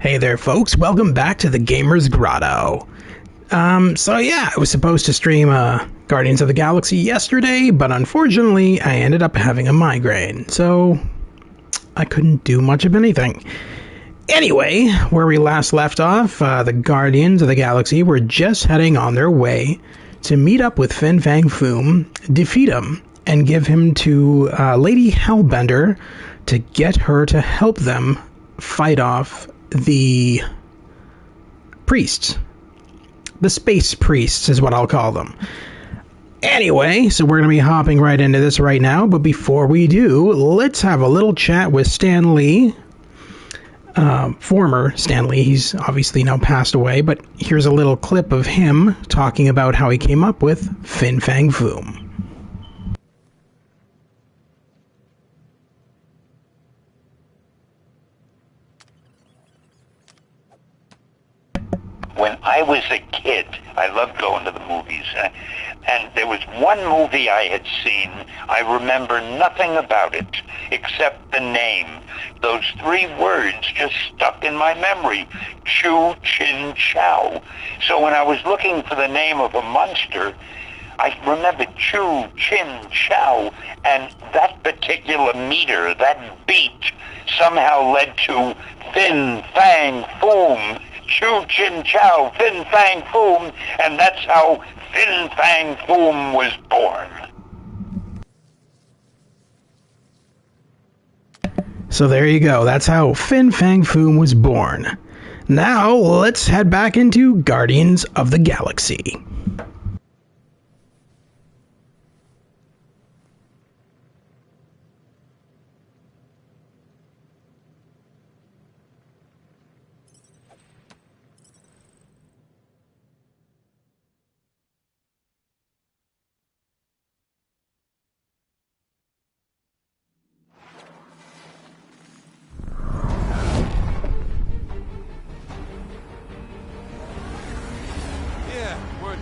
Hey there, folks. Welcome back to the Gamer's Grotto. So yeah, I was supposed to stream Guardians of the Galaxy yesterday, but unfortunately, I ended up having a migraine, so I couldn't do much of anything. Anyway, where we last left off, the Guardians of the Galaxy were just heading on their way to meet up with Fin Fang Foom, defeat him, and give him to Lady Hellbender to get her to help them fight off the priests. The space priests is what I'll call them. Anyway, so we're going to be hopping right into this right now, but before we do, let's have a little chat with Stan Lee. Former Stan Lee, he's obviously now passed away, but here's a little clip of him talking about how he came up with Fin Fang Foom. When I was a kid, I loved going to the movies, and there was one movie I had seen. I remember nothing about it except the name. Those three words just stuck in my memory: Chu Chin Chow. So when I was looking for the name of a monster, I remembered Chu Chin Chow, and that particular meter, that beat, somehow led to Fin Fang Foom. Chu Chin Chow, Fin Fang Foom, and that's how Fin Fang Foom was born. So there you go, that's how Fin Fang Foom was born. Now, let's head back into Guardians of the Galaxy.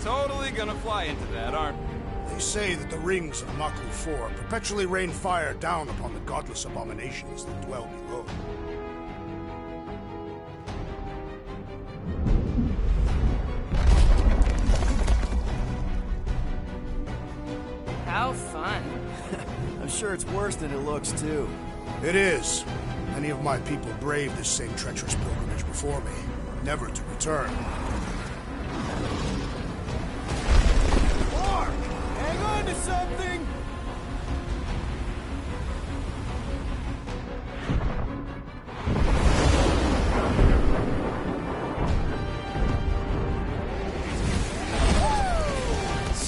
Totally gonna fly into that, aren't we? They say that the rings of Maku 4 perpetually rain fire down upon the godless abominations that dwell below. How fun. I'm sure it's worse than it looks, too. It is. Many of my people braved this same treacherous pilgrimage before me, never to return. Hang on to something!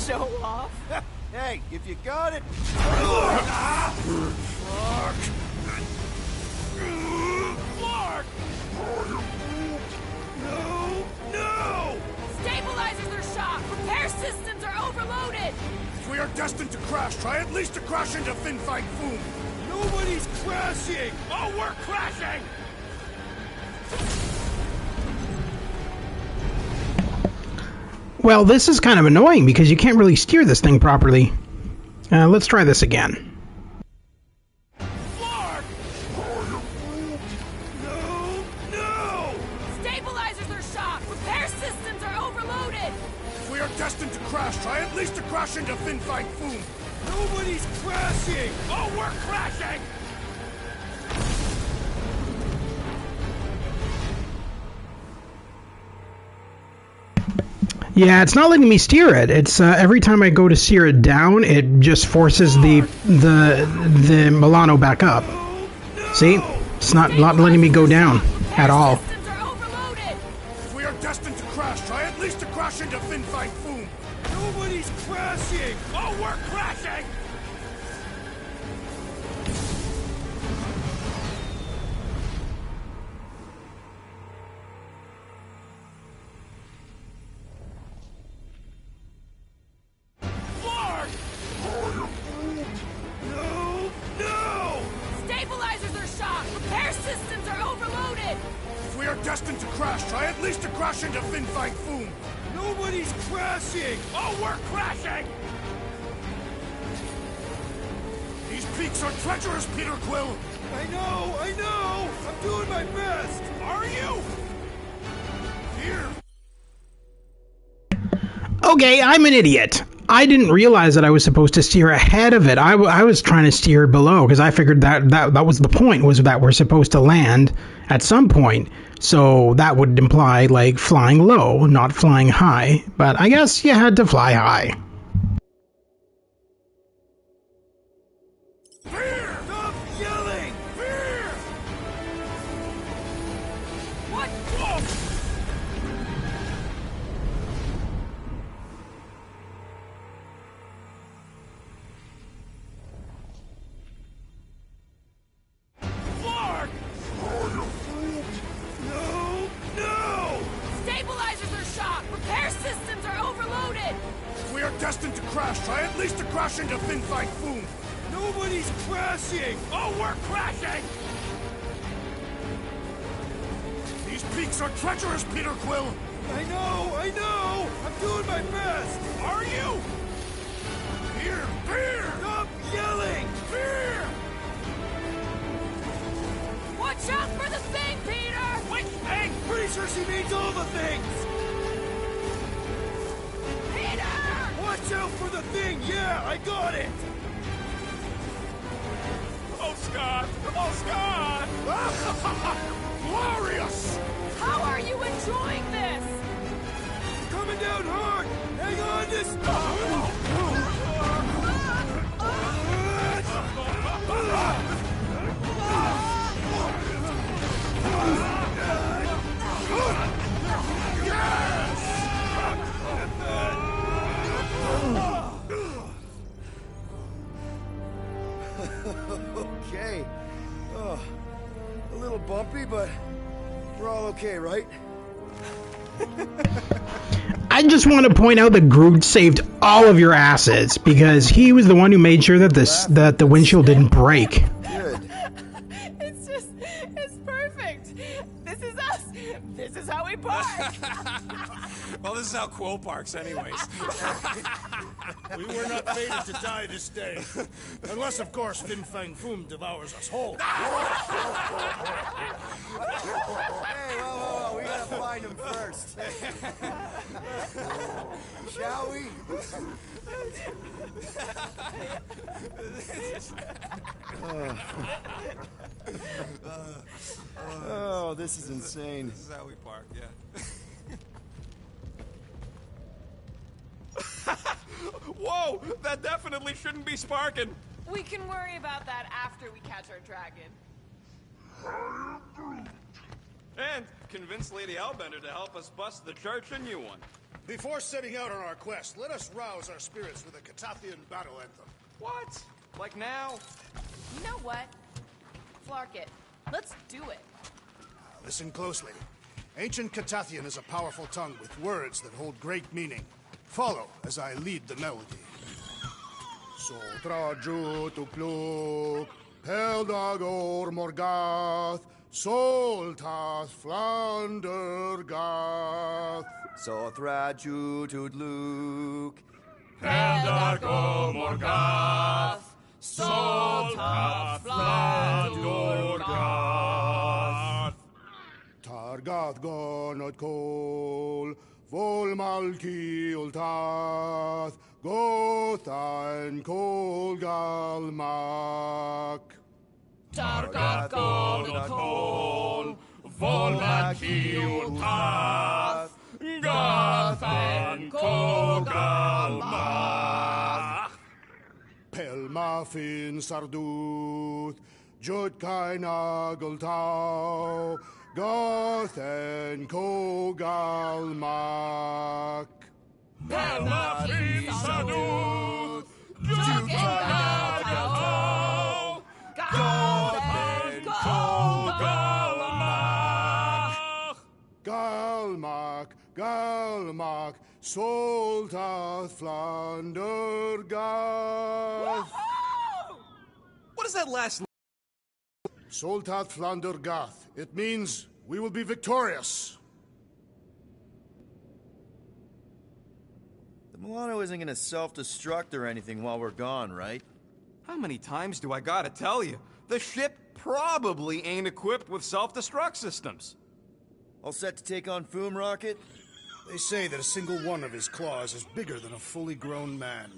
Show off. Hey, if you got it... Clark! No! Stabilizers are shot. Repair systems are overloaded. If we are destined to crash, try at least to crash into Fin Fang Foom. Nobody's crashing! Oh, we're crashing! Well, this is kind of annoying because you can't really steer this thing properly. Let's try this again. Clark! No! Stabilizers are shot. Repair systems are overloaded. If we are destined to crash, try at least to crash into Fin Fang Foom. Nobody's crashing! Oh, we're crashing! Yeah, it's not letting me steer it. It's every time I go to steer it down, it just forces the Milano back up. See? It's not letting me go down at all. Systems are overloaded. If we are destined to crash, try at least to crash into Fin Fang Foom. Nobody's crashing! Oh, we're crashing! Clark! No! Stabilizers are shot. Repair systems are overloaded. If we are destined to crash, try at least to crash into Fin Fang Foom. Nobody's crashing! Oh, we're crashing! These peaks are treacherous, Peter Quill! I know! I'm doing my best! Are you? Okay, I'm an idiot. I didn't realize that I was supposed to steer ahead of it. I was trying to steer below because I figured that was the point, was that we're supposed to land at some point. So that would imply, like, flying low, not flying high. But I guess you had to fly high. Fear! Stop yelling! Fear! What? Flark! No! No! Stabilizers are shot! Repair systems are overloaded! If we are destined to crash, try at least to crash into Fin Fang Foom! Nobody's crashing! Oh, we're crashing! These peaks are treacherous, Peter Quill! I know! I'm doing my best! Are you? Fear! Fear! Stop yelling! Fear! Watch out for the thing, Peter! Which thing? Pretty sure she means all the things! Peter! Watch out for the thing! Yeah, I got it! Oh, Scott! Oh, Scott! Glorious! How are you enjoying this? Coming down hard! Hang on this... Okay. Oh, a little bumpy, but we're all okay, right? I just want to point out that Groot saved all of your asses because he was the one who made sure that the windshield didn't break. Good. It's perfect. This is us. This is how we park. Well, this is how Quill parks, anyways. We were not fated to die this day. Unless, of course, Fin Fang Foom devours us whole. Hey, whoa, we gotta find him first. Shall we? Oh, this is insane. This is how we park, yeah. Whoa! That definitely shouldn't be sparking! We can worry about that after we catch our dragon. And convince Lady Hellbender to help us bust the church a new one. Before setting out on our quest, let us rouse our spirits with a Catathian battle anthem. What? Like now? You know what? Flark it. Let's do it. Listen closely. Ancient Catathian is a powerful tongue with words that hold great meaning. Follow as I lead the melody. Sotra jutukluk, Peldagor Morgath, Soltath Flandergath. Sothra jutudluk. Peldago Morgath, Soltath Flandurgath. Targath gonot kol, Volmalki ultath, Gothan kolgalmak. Targath Golokol, Volmaki Ultath, Gathan Kogalmach. Pelmafin sarduth, Jutkaina gultau, Gothan kogalmak. Pelmafin Saduth, Jukengatau, Gathan Kogalmach. Galmak, Galmak, Soltath Flandergath. What is that last Soltath Flandergath. It means we will be victorious. The Milano isn't gonna self-destruct or anything while we're gone, right? How many times do I gotta tell you? The ship probably ain't equipped with self-destruct systems. All set to take on Foom Rocket? They say that a single one of his claws is bigger than a fully grown man.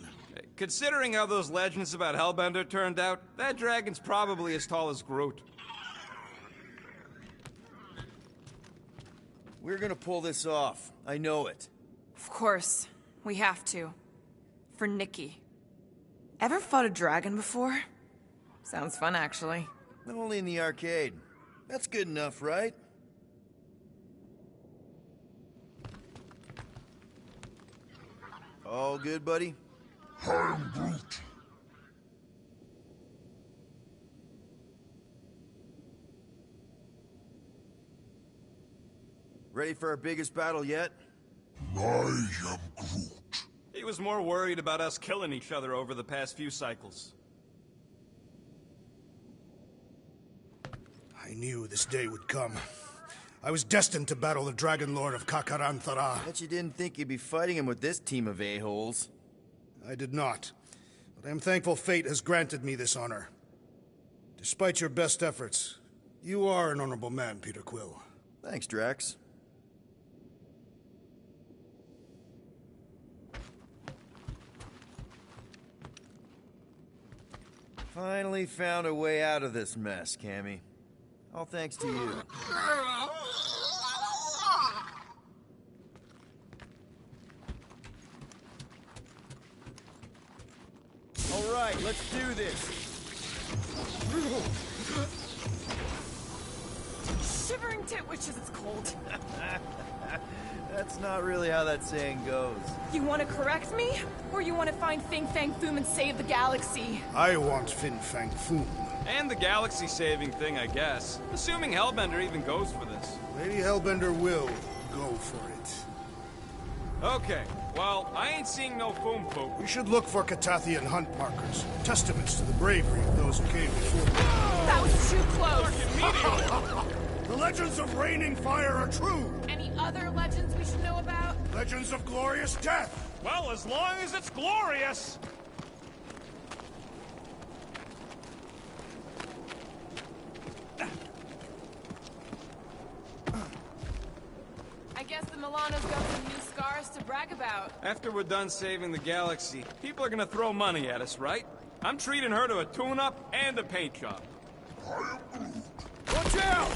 Considering how those legends about Hellbender turned out, that dragon's probably as tall as Groot. We're gonna pull this off. I know it. Of course. We have to. For Nikki. Ever fought a dragon before? Sounds fun, actually. Only in the arcade. That's good enough, right? All good, buddy? I'm Groot. Ready for our biggest battle yet? I am Groot. He was more worried about us killing each other over the past few cycles. I knew this day would come. I was destined to battle the Dragon Lord of Kakaranthara. Bet you didn't think you'd be fighting him with this team of a-holes. I did not, but I am thankful fate has granted me this honor. Despite your best efforts, you are an honorable man, Peter Quill. Thanks, Drax. Finally found a way out of this mess, Cammy. All thanks to you. All right, let's do this. Shivering tit wishes it's cold. That's not really how that saying goes. You want to correct me? Or you want to find Fin Fang Foom and save the galaxy? I want Fin Fang Foom. And the galaxy-saving thing, I guess. Assuming Hellbender even goes for this. Lady Hellbender will go for it. Okay, well, I ain't seeing no Foom Poop. We should look for Catathian hunt markers, testaments to the bravery of those who came before. That was too close! The legends of raining fire are true! Any other legends we should know about? Legends of glorious death! Well, as long as it's glorious! I guess the Milano's got some new scars to brag about. After we're done saving the galaxy, people are gonna throw money at us, right? I'm treating her to a tune-up and a paint job. Watch out!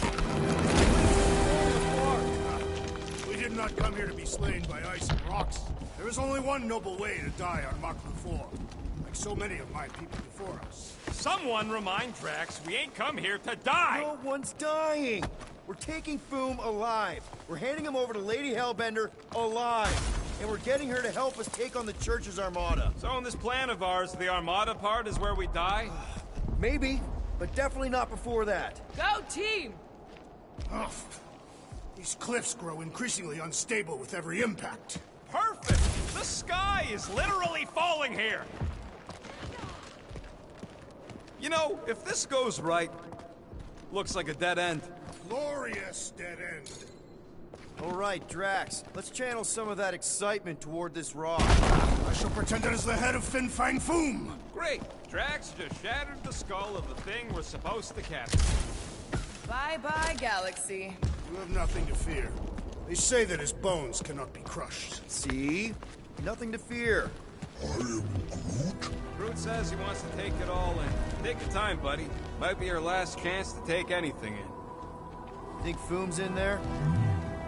We did not come here to be slain by ice and rocks. There is only one noble way to die on Maklu 4, like so many of my people before us. Someone remind Drax we ain't come here to die! No one's dying! We're taking Foom alive. We're handing him over to Lady Hellbender alive. And we're getting her to help us take on the Church's Armada. So in this plan of ours, the Armada part is where we die? Maybe, but definitely not before that. Go team! Ugh. These cliffs grow increasingly unstable with every impact. Perfect! The sky is literally falling here! You know, if this goes right, looks like a dead end. Glorious dead end. All right, Drax, let's channel some of that excitement toward this rock. I shall pretend it is the head of Fin Fang Foom. Great! Drax just shattered the skull of the thing we're supposed to capture. Bye-bye, galaxy. You have nothing to fear. They say that his bones cannot be crushed. See? Nothing to fear. I am Groot. Groot says he wants to take it all in. Take your time, buddy. Might be our last chance to take anything in. Think Foom's in there?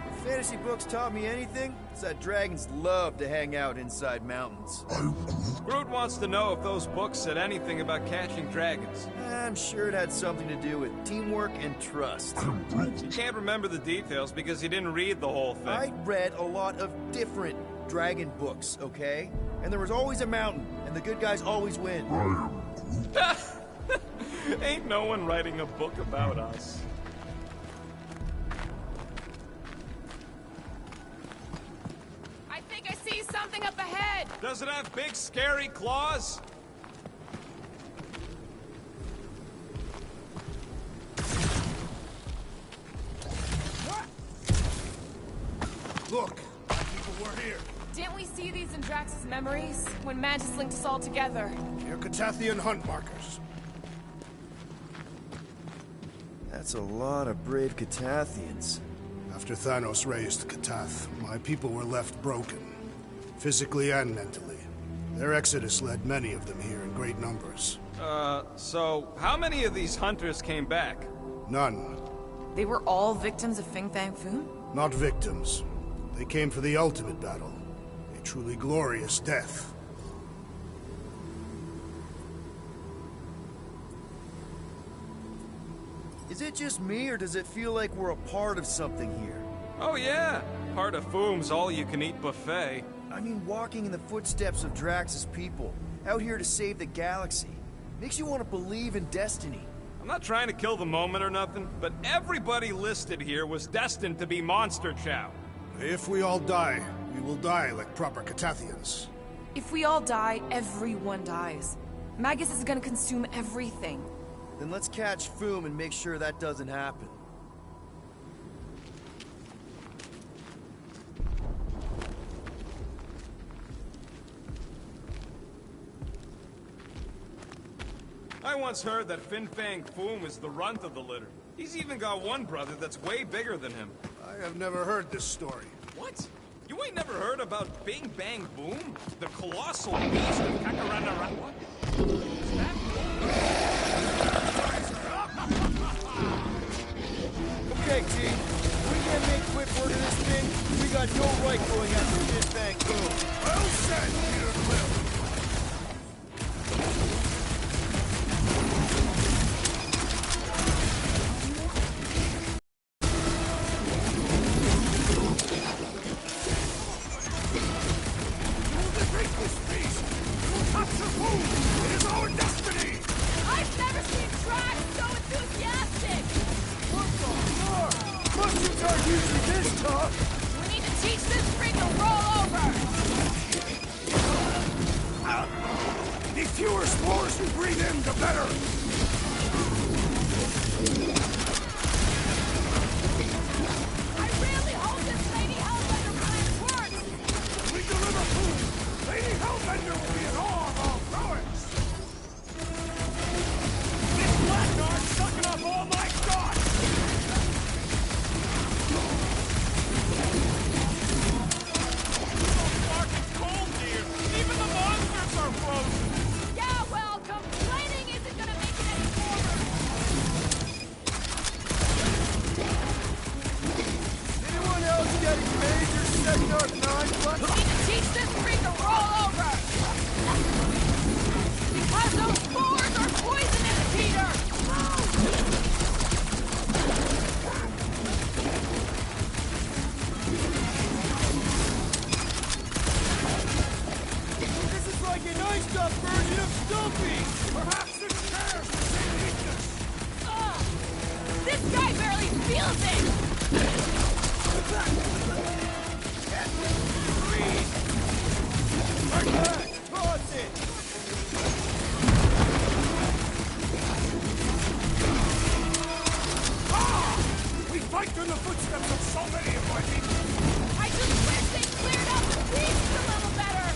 If fantasy books taught me anything, it's that dragons love to hang out inside mountains. I'm Groot. Groot wants to know if those books said anything about catching dragons. I'm sure it had something to do with teamwork and trust. I'm Groot. He can't remember the details because he didn't read the whole thing. I read a lot of different dragon books, okay? And there was always a mountain, and the good guys always win. I am Groot. Ain't no one writing a book about us. I think I see something up ahead! Does it have big, scary claws? Look, my people were here. Didn't we see these in Drax's memories? When Mantis linked us all together? They're Catathian hunt markers. That's a lot of brave Catathians. A After Thanos raised Katath, my people were left broken, physically and mentally. Their exodus led many of them here in great numbers. So how many of these hunters came back? None. They were all victims of Fin Fang Foom? Not victims. They came for the ultimate battle. A truly glorious death. Is it just me, or does it feel like we're a part of something here? Oh yeah, part of Foom's all-you-can-eat buffet. I mean, walking in the footsteps of Drax's people, out here to save the galaxy, makes you want to believe in destiny. I'm not trying to kill the moment or nothing, but everybody listed here was destined to be Monster Chow. If we all die, we will die like proper Katathians. If we all die, everyone dies. Magus is gonna consume everything. Then let's catch Foom and make sure that doesn't happen. I once heard that Fin Fang Foom is the runt of the litter. He's even got one brother that's way bigger than him. I have never heard this story. What? You ain't never heard about Bing Bang Boom? The colossal beast of Kakarana. What? Is that? Okay, team. We can't make quick work of this thing. We got no right going after Fin Fang Foom. Well said, Peter Quill. I've never seen Drax so enthusiastic! Mushrooms aren't usually this tough! We need to teach this thing to roll over! The fewer spores we breathe in, the better. I really hope this Lady Hellbender plan works! We deliver food. Lady Hellbender will be in awe of our prowess. This blackguard's sucking up all my thoughts. It's cold here. Even the monsters are frozen. Yeah, well, complaining isn't gonna make it any warmer! Anyone else getting major Sector 9 We bucks? need to teach this thing to roll over! Because those spores are poisonous, Peter! This is like an iced up version of Stumpy! Perhaps this shares the same weakness. Ugh! This guy barely feels it! Right back! Toss it! We fight in the footsteps of so many of my people. I just wish they cleared out the beasts a little better!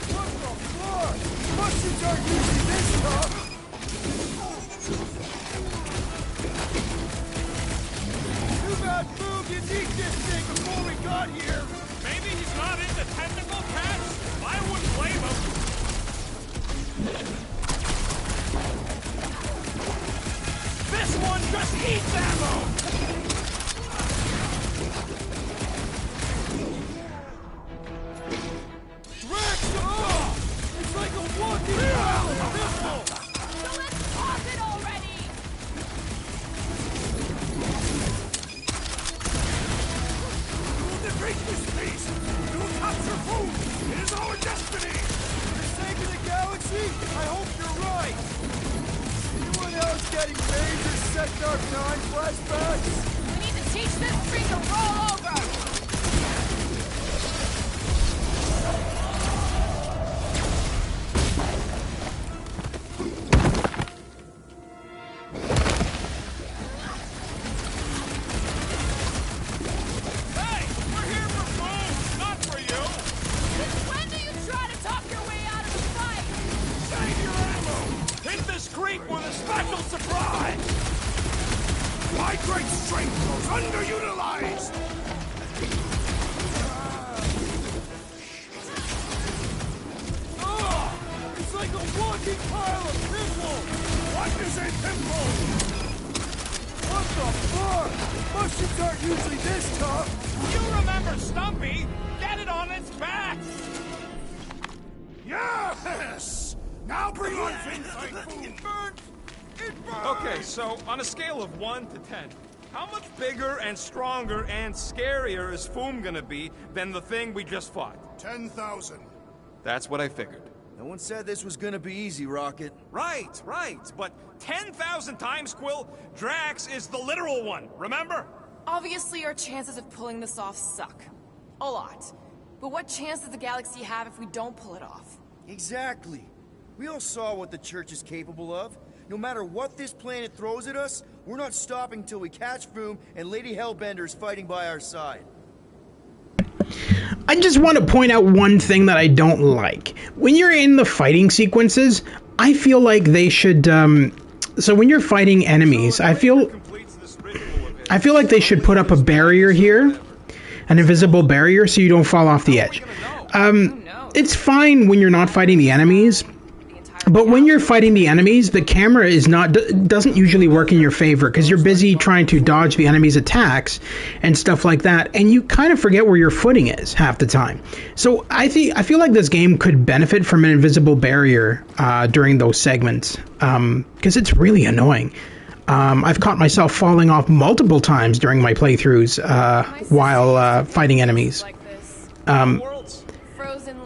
What the fuck? Mushrooms aren't usually this tough! Too bad Foom didn't eat this thing before we got here! Maybe he's not into tentacle cats? I wouldn't blame him. This one just eats ammo! Drax! It's like a walking missile! So let's toss it already! We will defeat this beast. We will capture food. It is our destiny. For the sake of the galaxy, I hope you're right! Anyone else getting major Sector 9 flashbacks? We need to teach this thing to roll over! Hey! We're here for food, not for you! Since when do you try to talk your way out of the fight? Save your ammo! Hit this creep with a special surprise! My great strength goes underutilized. Martians aren't usually this tough. You remember Stumpy? Get it on its back! Yes! Now bring on Fin Fang Foom. It burns! It burns! Okay, so on a scale of 1 to 10, how much bigger and stronger and scarier is Foom gonna be than the thing we just fought? 10,000. That's what I figured. No one said this was gonna be easy, Rocket. Right, but 10,000 times, Quill, Drax is the literal one, remember? Obviously, our chances of pulling this off suck. A lot. But what chance does the galaxy have if we don't pull it off? Exactly. We all saw what the Church is capable of. No matter what this planet throws at us, we're not stopping till we catch Boom and Lady Hellbender is fighting by our side. I just want to point out one thing that I don't like. When you're in the fighting sequences, I feel like they should, so when you're fighting enemies, I feel like they should put up a barrier here, an invisible barrier, so you don't fall off the edge. It's fine when you're not fighting the enemies, but when you're fighting the enemies, the camera doesn't usually work in your favor because you're busy trying to dodge the enemy's attacks and stuff like that, and you kind of forget where your footing is half the time. So I feel like this game could benefit from an invisible barrier during those segments because it's really annoying. I've caught myself falling off multiple times during my playthroughs while fighting enemies.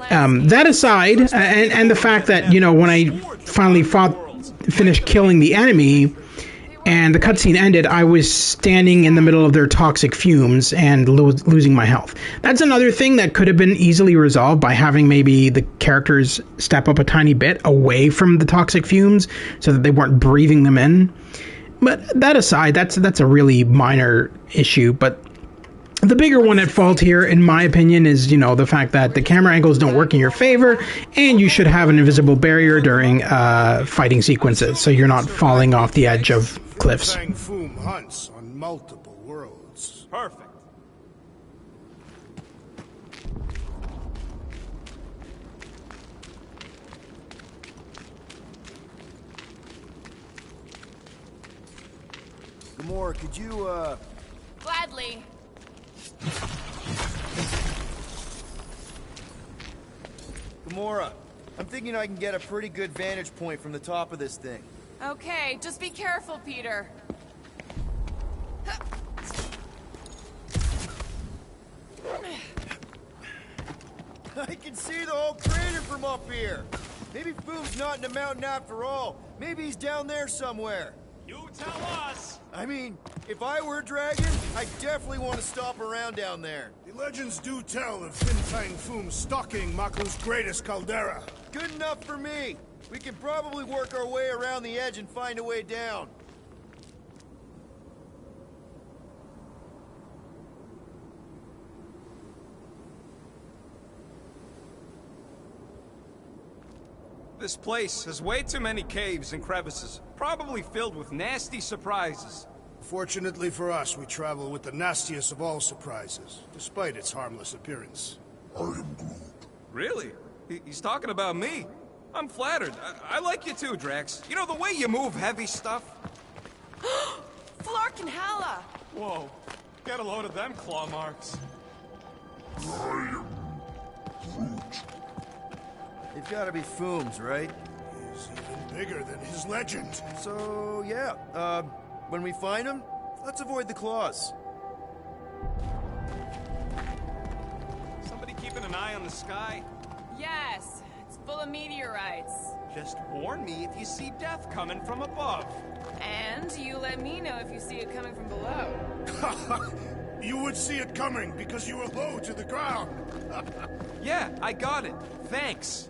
That aside, and the fact that, you know, when I finally finished killing the enemy and the cutscene ended, I was standing in the middle of their toxic fumes and losing my health. That's another thing that could have been easily resolved by having maybe the characters step up a tiny bit away from the toxic fumes so that they weren't breathing them in. But that aside, that's a really minor issue, but the bigger one at fault here, in my opinion, is, you know, the fact that the camera angles don't work in your favor, and you should have an invisible barrier during fighting sequences, so you're not falling off the edge of cliffs. Fin Fang Foom hunts on multiple worlds. Perfect. Gamora, could you, Gladly. Gamora, I'm thinking I can get a pretty good vantage point from the top of this thing. Okay, just be careful, Peter. I can see the whole crater from up here. Maybe Foom's not in the mountain after all. Maybe he's down there somewhere. You tell us! I mean, if I were a dragon, I definitely want to stop around down there. The legends do tell of Fin Fang Foom stalking Maklu's greatest caldera. Good enough for me. We can probably work our way around the edge and find a way down. This place has way too many caves and crevices, probably filled with nasty surprises. Fortunately for us, we travel with the nastiest of all surprises, despite its harmless appearance. I am Groot. Really? He's talking about me. I'm flattered. I like you too, Drax. You know, the way you move heavy stuff. Flark and Hala! Whoa. Get a load of them claw marks. I am Groot. They've got to be Fooms, right? He's even bigger than his legend. So, yeah. When we find them, let's avoid the claws. Somebody keeping an eye on the sky? Yes, it's full of meteorites. Just warn me if you see death coming from above. And you let me know if you see it coming from below. You would see it coming because you were low to the ground. Yeah, I got it. Thanks.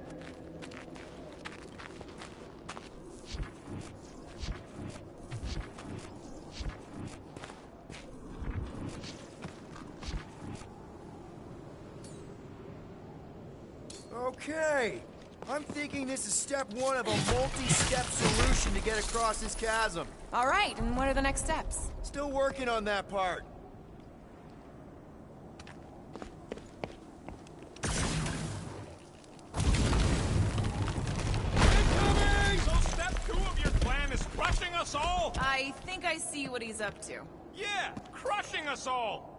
Okay. I'm thinking this is step one of a multi-step solution to get across this chasm. All right, and what are the next steps? Still working on that part. So step 2 of your plan is crushing us all? I think I see what he's up to. Yeah, crushing us all!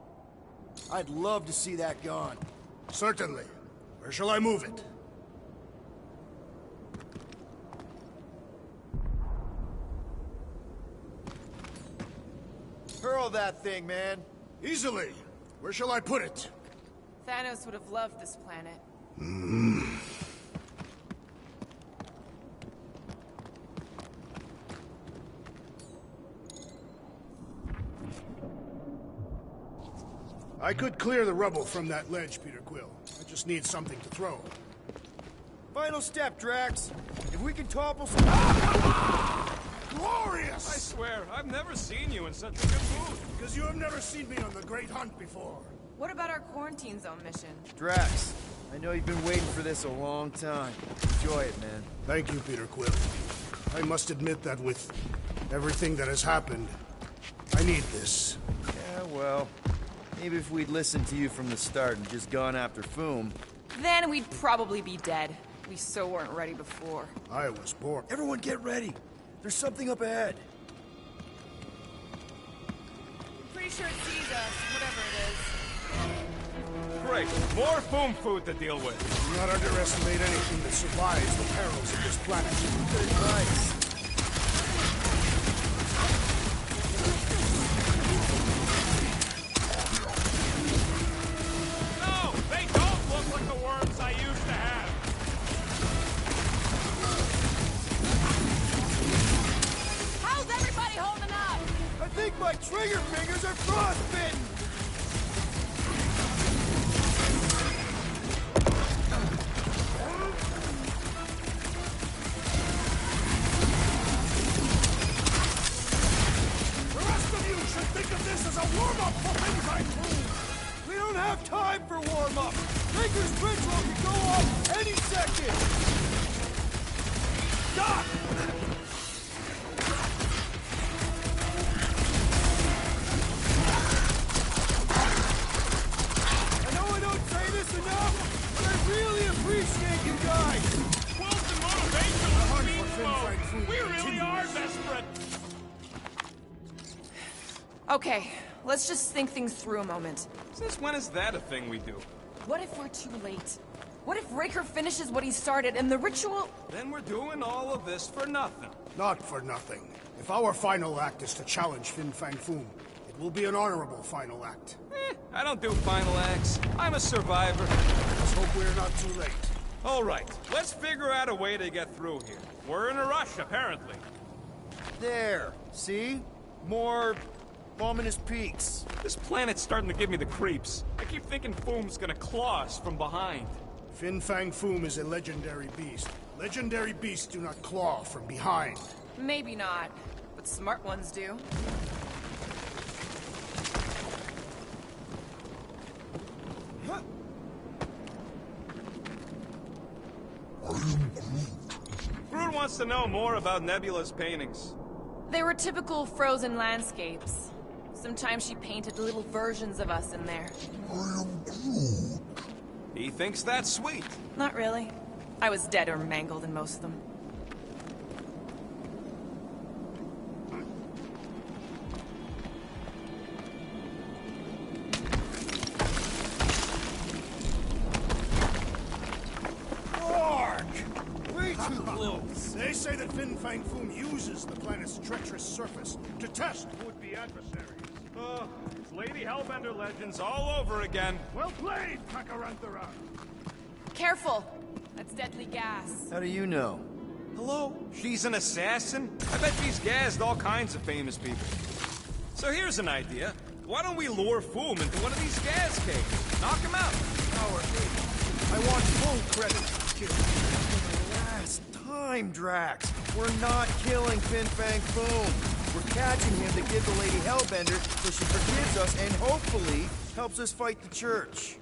I'd love to see that gone. Certainly. Where shall I move it? Hurl that thing, man. Easily. Where shall I put it? Thanos would have loved this planet. I could clear the rubble from that ledge, Peter Quill. I just need something to throw. Final step, Drax. If we can topple some... Glorious! I swear, I've never seen you in such a good mood. Because you have never seen me on the Great Hunt before. What about our quarantine zone mission? Drax, I know you've been waiting for this a long time. Enjoy it, man. Thank you, Peter Quill. I must admit that with everything that has happened, I need this. Yeah, well, maybe if we'd listened to you from the start and just gone after Foom... Then we'd probably be dead. We so weren't ready before. I was born. Everyone get ready. There's something up ahead. Pretty sure it sees us, whatever it is. Great, more foam food to deal with. Do not underestimate anything that survives the perils of this planet. Good advice. No, they don't look like the worms I used to have. How's everybody holding up? I think my trigger fingers are frostbitten! The rest of you should think of this as a warm-up for things I do. We don't have time for warm-up! Baker's Bridge Road can go off any second! Doc! I know I don't say this enough, but I really appreciate you guys! Quills and motivation hunt for for me, Finn Frank food We really continues. are desperate. Okay, let's just think things through a moment. Since when is that a thing we do? What if we're too late? What if Raker finishes what he started and the ritual... Then we're doing all of this for nothing. Not for nothing. If our final act is to challenge Fin Fang Foom, it will be an honorable final act. I don't do final acts. I'm a survivor. Let's hope we're not too late. All right, let's figure out a way to get through here. We're in a rush, apparently. There, see? More ominous peaks. This planet's starting to give me the creeps. I keep thinking Foom's gonna claw us from behind. Fin Fang Foom is a legendary beast. Legendary beasts do not claw from behind. Maybe not, but smart ones do. Groot wants to know more about Nebula's paintings. They were typical frozen landscapes. Sometimes she painted little versions of us in there. He thinks that's sweet. Not really. I was dead or mangled in most of them. Way too close! They say that Fin Fang Foom uses the planet's treacherous surface to test would-be adversaries. Oh, it's Lady Hellbender legends all over again. Well played, Kakarantara! Careful! That's deadly gas. How do you know? Hello? She's an assassin? I bet she's gassed all kinds of famous people. So here's an idea. Why don't we lure Foom into one of these gas caves? Knock him out. I want full credit. Last time, Drax. We're not killing Fin Fang Foom. We're catching him to give the Lady Hellbender so she forgives us and hopefully helps us fight the Church.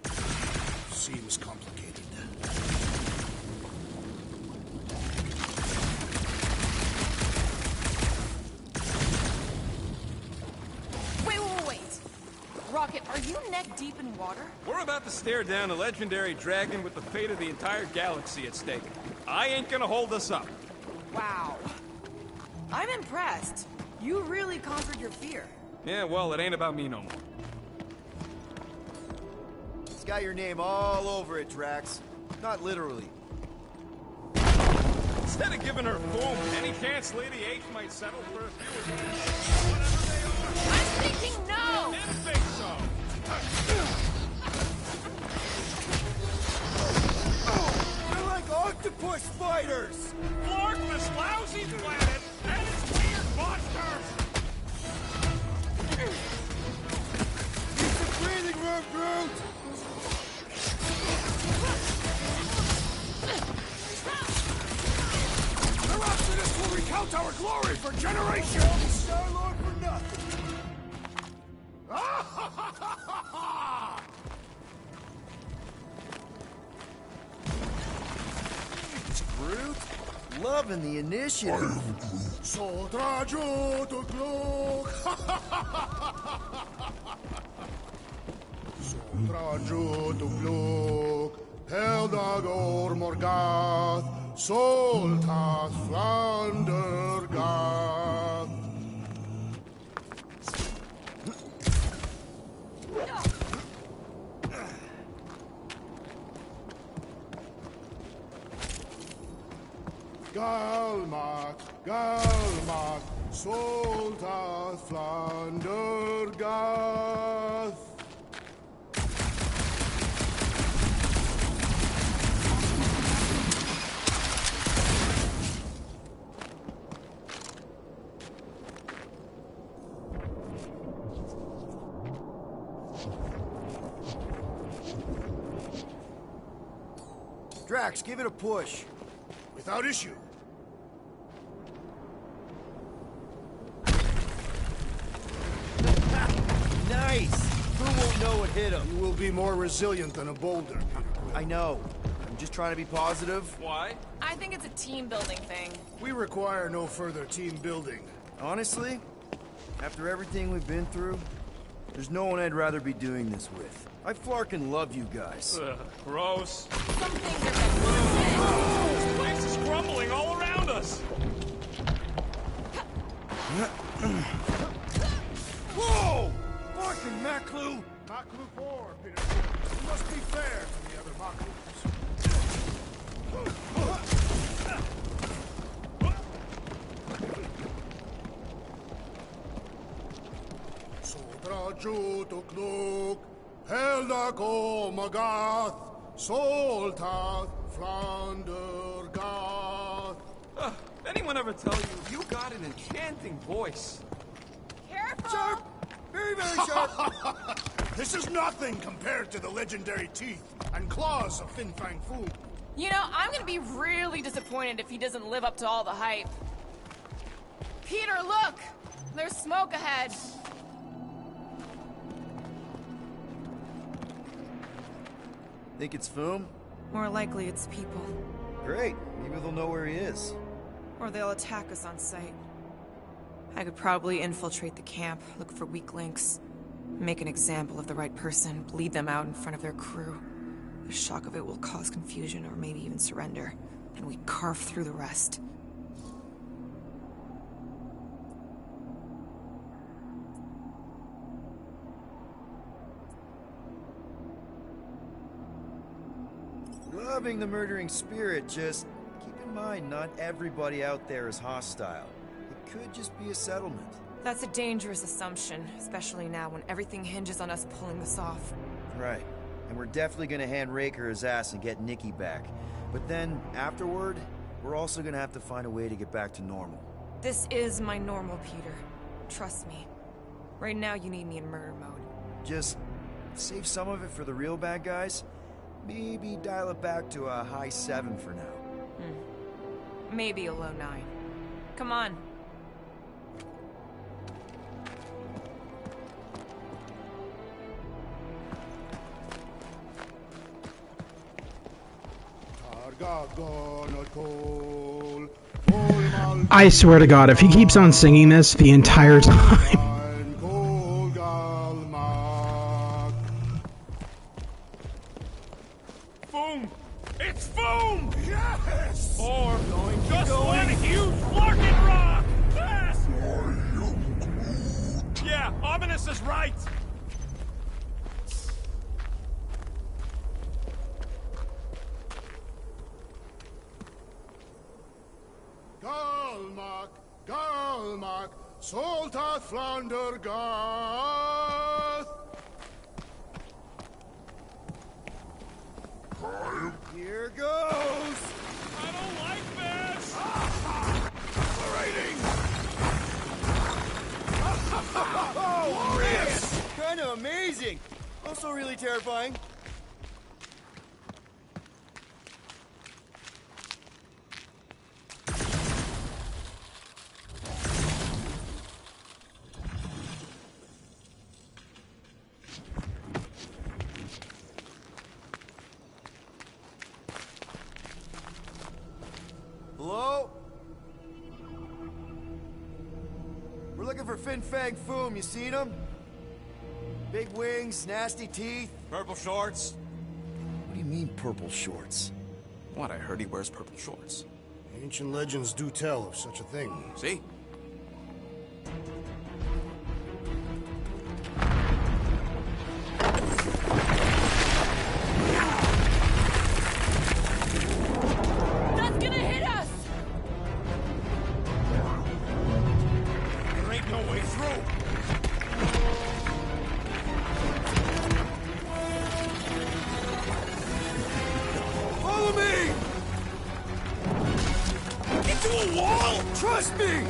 Seems complicated. Wait. Rocket, are you neck deep in water? We're about to stare down a legendary dragon with the fate of the entire galaxy at stake. I ain't gonna hold us up. Wow. I'm impressed. You really conquered your fear. Yeah, well, it ain't about me no more. It's got your name all over it, Drax. Not literally. Instead of giving her boom, any chance Lady H might settle for a few of these? Whatever they are. I'm thinking no! Didn't think so. They're like octopus fighters! Flark this lousy planet and its weird monsters! Use the breathing room, Groot! Our Optimus will recount our glory for generations! Star-Lord for nothing! Groot? Loving the initiative. Soldrajo to Glock! Soldrajo to Glock! Heldagor Morgath! Soltath Flandergath! Galmat, Galmat, Soltath Flandergath! Drax, give it a push. Without issue. Nice! Who won't know what hit him? You will be more resilient than a boulder. I know. I'm just trying to be positive. Why? I think it's a team building thing. We require no further team building. Honestly, after everything we've been through, there's no one I'd rather be doing this with. I flarkin' love you guys. Gross. Some things are better. This place is crumbling all around us. Whoa! Fucking Maklu! Maklu 4, Peter. You must be fair to the other Maklus. Sodraju to Knuk, Heldako Magath, Soltath Flandergath. Anyone ever tell you you got an enchanting voice? Careful! Sharp! Very, very sharp! This is nothing compared to the legendary teeth and claws of Fin Fang Foom. You know, I'm gonna be really disappointed if he doesn't live up to all the hype. Peter, look! There's smoke ahead. Think it's Foom? More likely it's people. Great. Maybe they'll know where he is. Or they'll attack us on sight. I could probably infiltrate the camp, look for weak links, make an example of the right person, bleed them out in front of their crew. The shock of it will cause confusion or maybe even surrender, and we carve through the rest. Loving the murdering spirit, just keep in mind not everybody out there is hostile. It could just be a settlement. That's a dangerous assumption, especially now when everything hinges on us pulling this off. Right. And we're definitely gonna hand Raker his ass and get Nikki back. But then, afterward, we're also gonna have to find a way to get back to normal. This is my normal, Peter. Trust me. Right now you need me in murder mode. Just save some of it for the real bad guys. Maybe dial it back to a high 7 for now. Maybe a low 9. Come on. I swear to God, if he keeps on singing this the entire time. Boom! It's boom! Yes! Or just one huge larkin rock! Yes! Yeah, I'm Dominus is right! Galmark, Galmark, Solta Flounder Garth. Here goes! I don't like this! Rating! Oh, glorious! Kind of amazing. Also really terrifying. Hello? We're looking for Fin Fang Foom. You seen him? Big wings, nasty teeth. Purple shorts? What do you mean, purple shorts? What, I heard he wears purple shorts. Ancient legends do tell of such a thing. See? That's gonna hit us! There ain't no way through! Follow me! Into a wall! Trust me!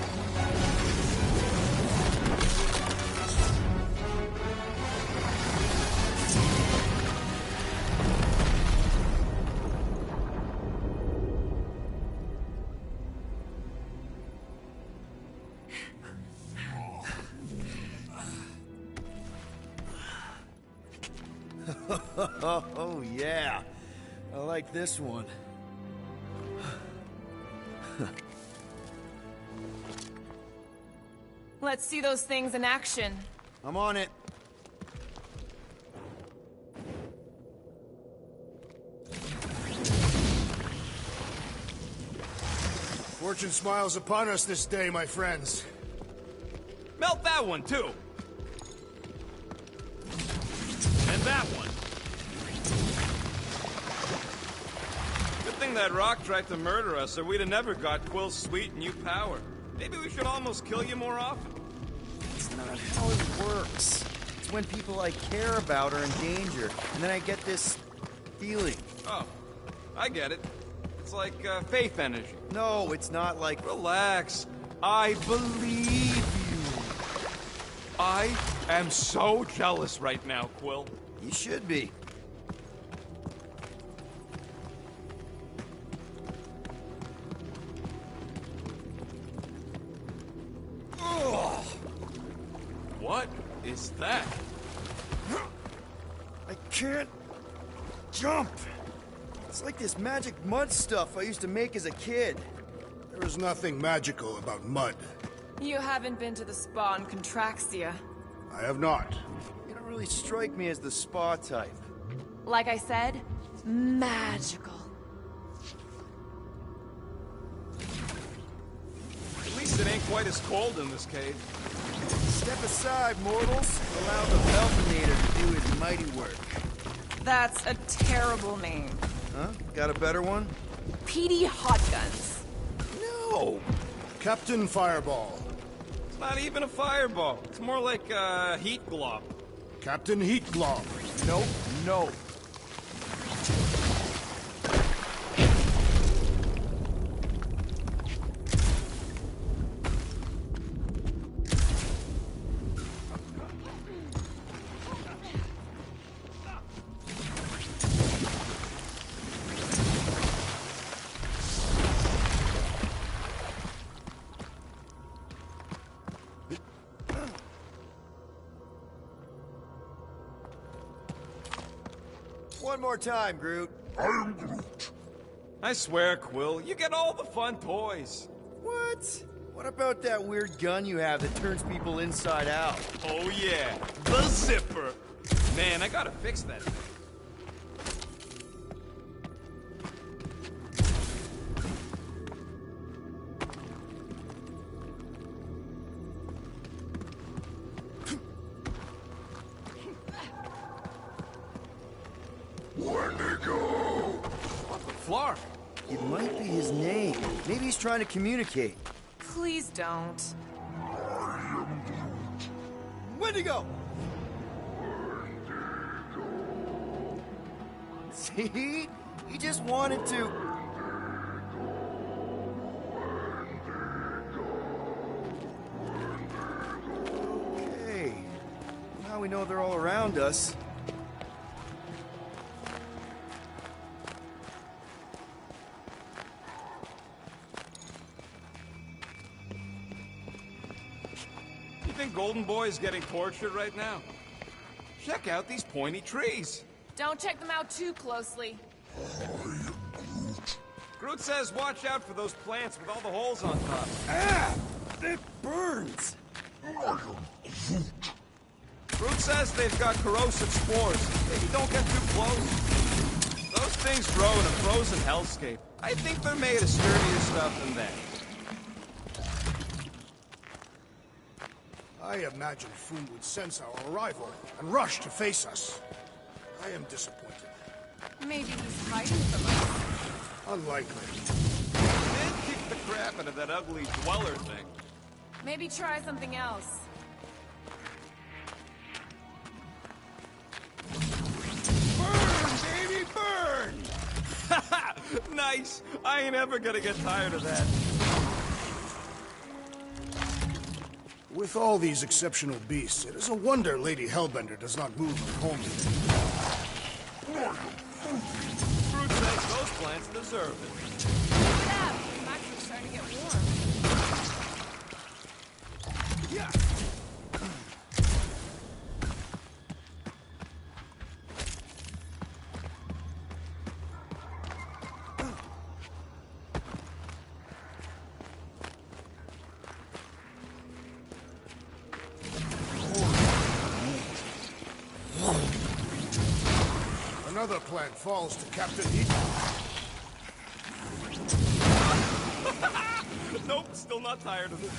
Oh, yeah. I like this one. Let's see those things in action. I'm on it. Fortune smiles upon us this day, my friends. Melt that one, too! And that one! Good thing that rock tried to murder us, or we'd have never got Quill's sweet new power. Maybe we should almost kill you more often. It's not how it works. It's when people I care about are in danger, and then I get this feeling. Oh, I get it. It's like faith energy. No, it's not like... Relax. I believe you. I am so jealous right now, Quill. You should be. Ugh. What is that? I can't jump. It's like this magic mud stuff I used to make as a kid. There is nothing magical about mud. You haven't been to the spa in Contraxia. I have not. You don't really strike me as the spa type. Like I said, magical. At least it ain't quite as cold in this cave. Step aside, mortals. Allow the Velvenator to do his mighty work. That's a terrible name. Huh? Got a better one? Petey Hotguns. No! Captain Fireball. It's not even a fireball. It's more like a heat glob. Captain Heat Glob. Nope, no. One more time, Groot. I am Groot. I swear, Quill, you get all the fun toys. What? What about that weird gun you have that turns people inside out? Oh yeah, the zipper. Man, I gotta fix that thing. Flark. It might be his name. Maybe he's trying to communicate. Please don't. Wendigo! See? He just wanted to... Okay. Now we know they're all around us. You think Golden Boy is getting tortured right now? Check out these pointy trees. Don't check them out too closely. Groot says watch out for those plants with all the holes on top. Ah! It burns! Groot says they've got corrosive spores. Maybe don't get too close. Those things grow in a frozen hellscape. I think they're made of sturdier stuff than that. I imagined Fu would sense our arrival and rush to face us. I am disappointed. Maybe he's hiding from us. Unlikely. Then kick the crap out of that ugly dweller thing. Maybe try something else. Burn, baby, burn! Nice. I ain't ever gonna get tired of that. With all these exceptional beasts, it is a wonder Lady Hellbender does not move her home today. Groot says those plants deserve it. Keep it up. Max is starting to get warm. Yeah. Another plant falls to Captain Eden. Nope, still not tired of it.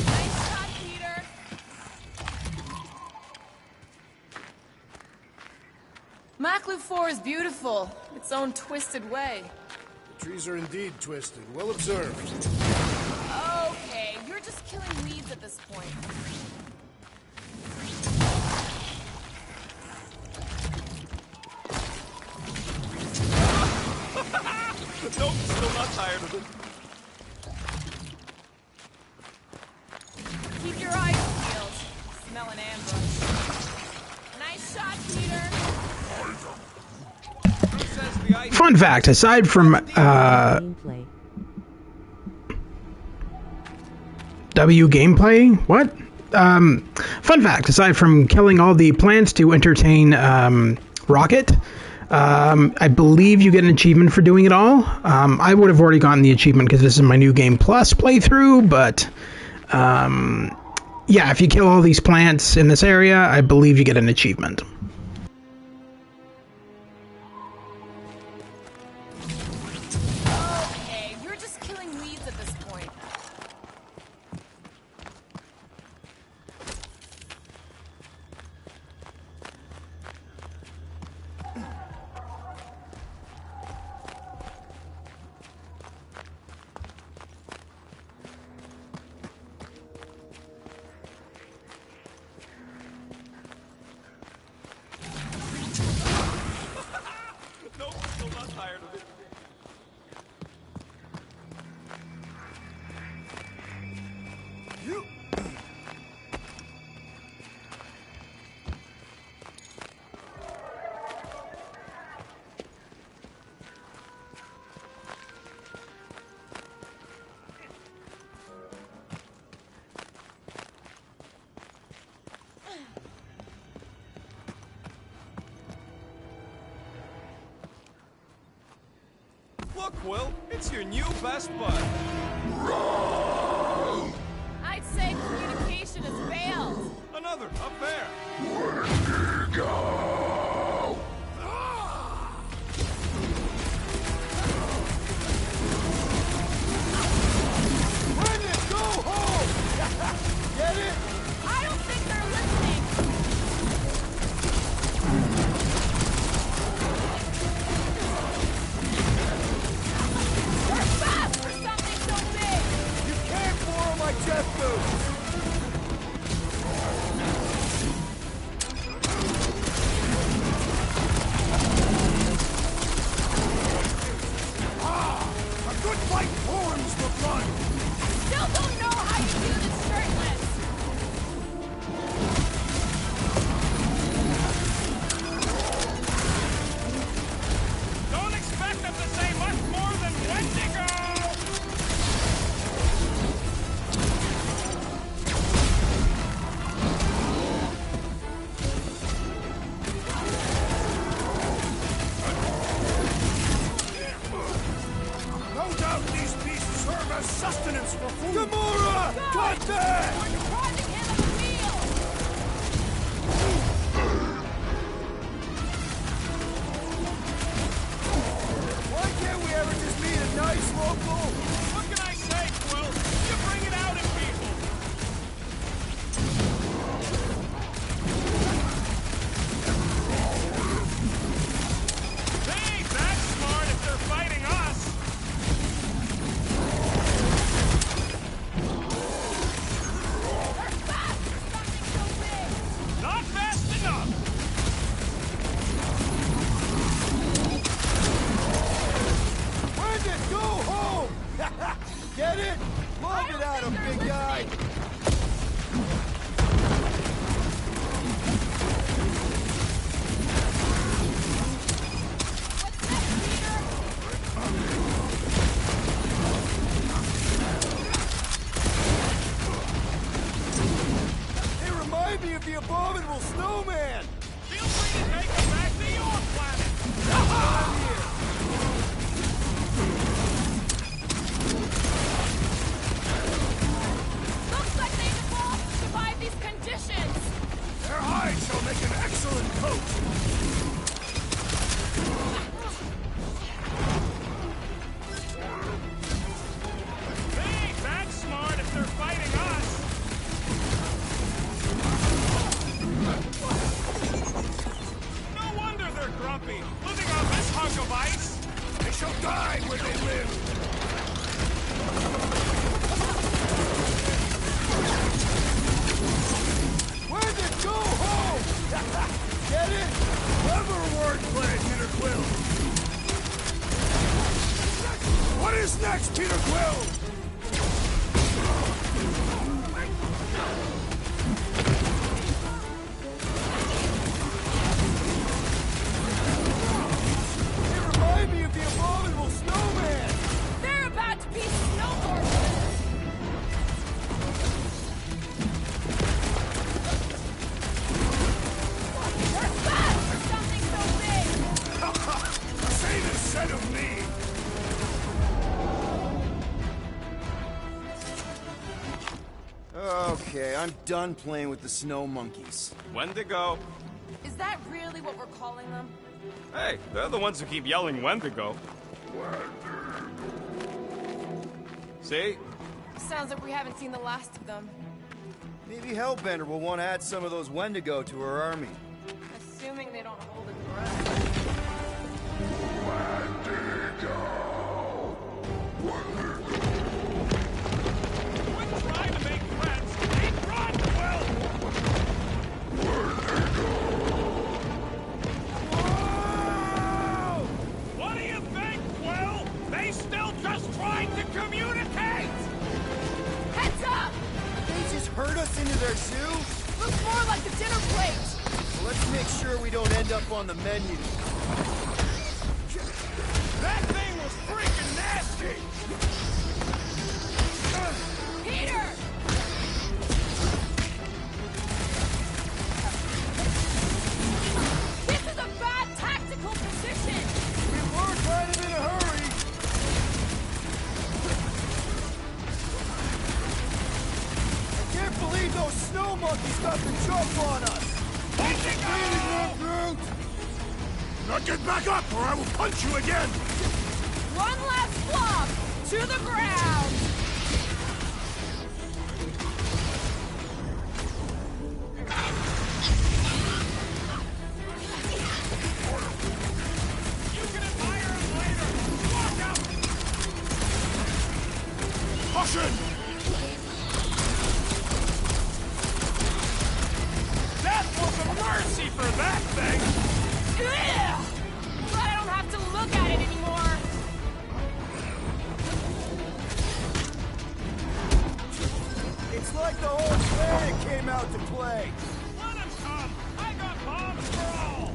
Nice shot, Peter. Maklu 4 is beautiful. Its own twisted way. The trees are indeed twisted. Well observed. Okay, you're just killing weeds at this point. Nope, still not tired of it. Keep your eyes peeled. Smell an ambush. Nice shot, Peter. Groot says the ice... Fun fact, aside from Gameplay. W gameplay, what? Fun fact, aside from killing all the plants to entertain Rocket, I believe you get an achievement for doing it all. I would have already gotten the achievement because this is my new Game Plus playthrough, but yeah, if you kill all these plants in this area, I believe you get an achievement. Okay, you're just killing weeds at this point. Nope, still not tired of it. You... Look, Will, it's your new best bud. I'd say communication has failed. Another, up there. Brendan, go home! Get it? I don't think they're listening. Gamora! Cut that! We're depriving him of the wheel! Why can't we ever just meet a nice local? What can I say, Quill? You bring it out in people! They ain't that smart if they're fighting us! They're fast for something so big! Not fast enough! Where'd it go home? Get it? Lob it at him, big guy. What's next, Peter? They remind me of the abominable snowman. Feel free to take them back to your planet! Looks like they evolved to survive these conditions! Their hide shall make an excellent coat. They ain't that smart if they're fighting us! No wonder they're grumpy, living on this hunk of ice! They shall die where they live. Where'd it go home? Get it? Clever wordplay, Peter Quill. What is next, Peter Quill? They remind me of the abominable snowman. They're about to be snowboarders! They're fast for something so big! Say this said of me. Okay, I'm done playing with the snow monkeys. Wendigo. Is that really what we're calling them? Hey, they're the ones who keep yelling Wendigo. See? Sounds like we haven't seen the last of them. Maybe Hellbender will want to add some of those Wendigo to her army. Assuming they don't hold it for us. Quit trying to make friends! Keep run, Quill! Whoa! What do you think, Quill? They still just trying to communicate! Heads up! They just herd us into their zoo? Looks more like the dinner plate! Well, let's make sure we don't end up on the menu. That thing was freaking nasty! Peter! This is a bad tactical position! We were kind of in a hurry. I can't believe those snow monkeys got the jump on us. Now get back up, or I will punch you again. One last flop! To the ground! You can admire him later! Walk out! Caution! Death was a mercy for that thing! Ugh! Glad I don't have to look at it anymore! It's like the whole planet came out to play. Let him come! I got bombs for all!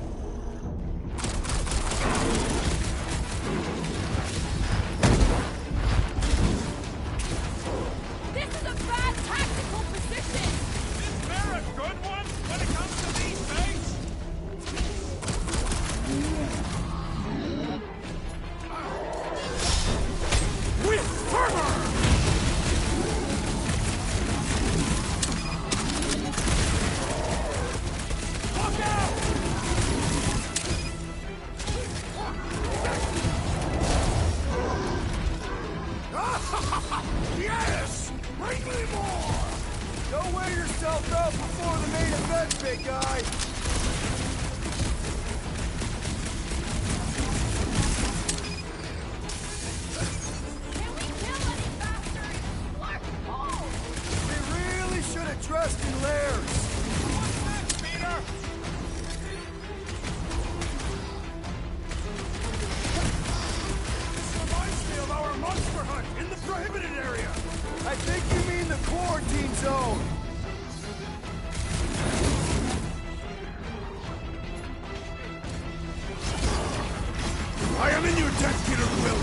death, Peter Quill!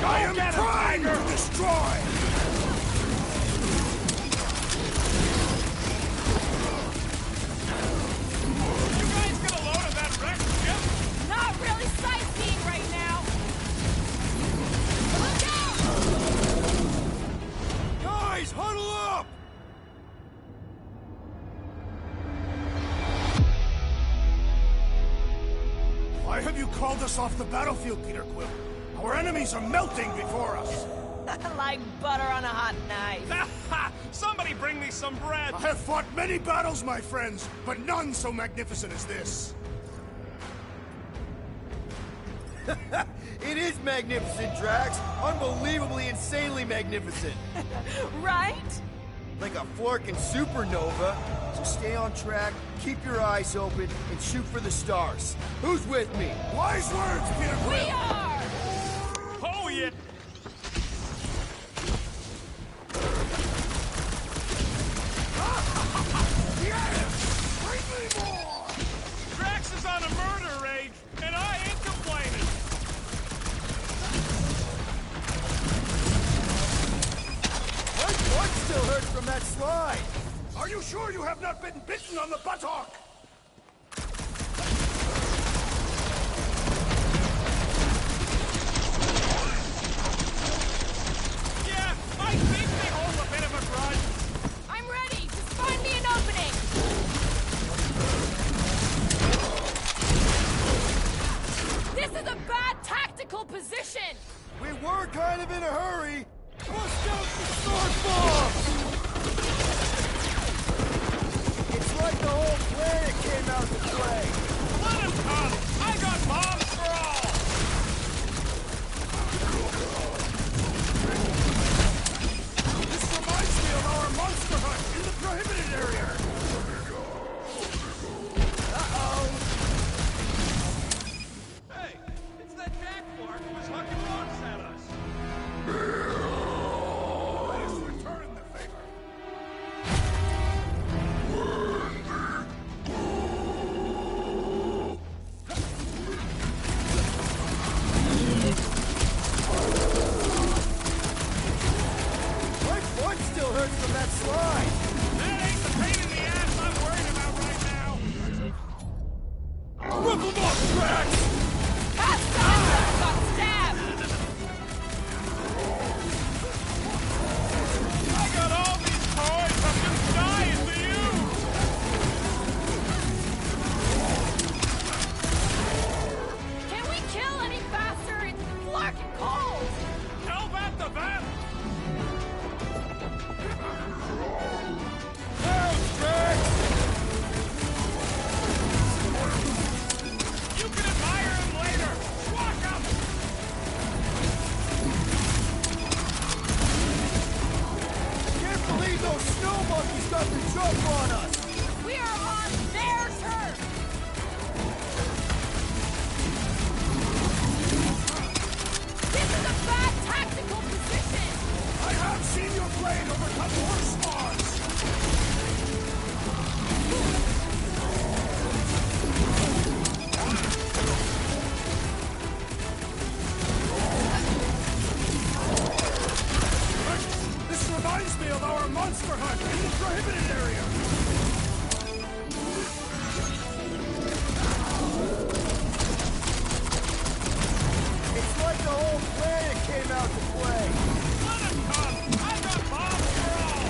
I am trying to destroy! You guys get a load of that wrecked ship? Not really sightseeing right now. Look out! Guys, huddle up! Why have you called us off the battlefield, Peter Quill? Our enemies are melting before us. Like butter on a hot knife. Somebody bring me some bread! I have fought many battles, my friends, but none so magnificent as this. It is magnificent, Drax. Unbelievably, insanely magnificent. Right? Like a flirking supernova. So stay on track, keep your eyes open, and shoot for the stars. Who's with me? Wise words, Peter We Quill! are! Oh, yeah! Yes! Bring me more! Drax is on a murder rage, and I ain't complaining! My butt still hurts from that slide. Are you sure you have not been bitten on the buttock? Yeah, I think they hold a bit of a grudge. I'm ready! Just find me an opening! This is a bad tactical position! We were kind of in a hurry. Bust out the sword bomb! It's like the whole planet came out to play. Let him come! I got bombs for all! This reminds me of our monster hunt in the prohibited area. Uh-oh. Hey, it's that Jack Clark who was hucking rocks at us. Please return the favor. My butt still hurts from that slide. That ain't the pain in the ass I'm worried about right now. Rip 'em up, Drax! Past time got stabbed! I got all these toys I'm just dying to use. Can we kill any faster? It's flarkin' cold! Tell that to them. Down, Drax! You can admire him later. Walk up. Can't believe those snow monkeys got the jump on us! We are on their turf! This is a bad tactical position! I have seen your blade overcome horse spawns. This reminds me of our monster hunt in the prohibited area. It's like the whole planet came out to play. Let him come. I got bombs for all.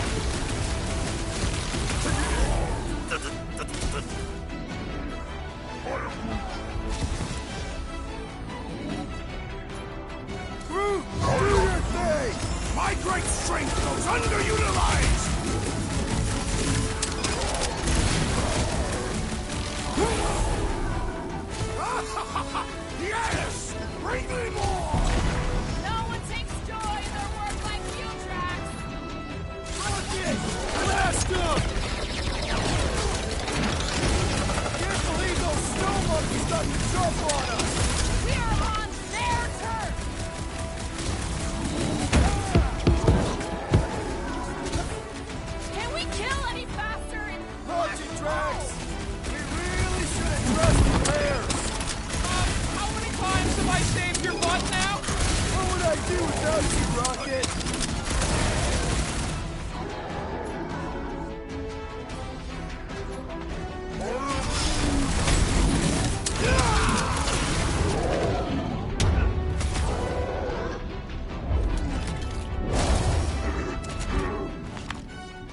Groot, do your thing! My great strength goes underutilized. Yes! Bring me more! No one takes joy in their work like you, Drax! Rocket! Blast him! Can't believe those snow monkeys got the jump on us! We are on their turf! Can we kill any faster? It's Roger, Drax! We really should address the bears! How many times have I do without you, Rocket.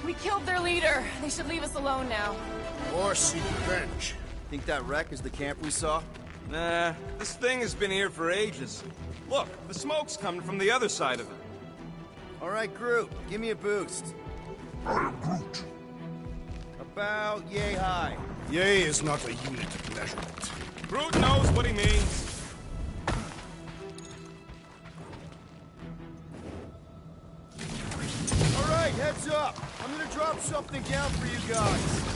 We killed their leader. They should leave us alone now. Or seek revenge. Think that wreck is the camp we saw? Nah, this thing has been here for ages. Look, the smoke's coming from the other side of it. All right, Groot, give me a boost. I am Groot. About yay high. Yay is not a unit of measurement. Groot knows what he means. All right, heads up. I'm gonna drop something down for you guys.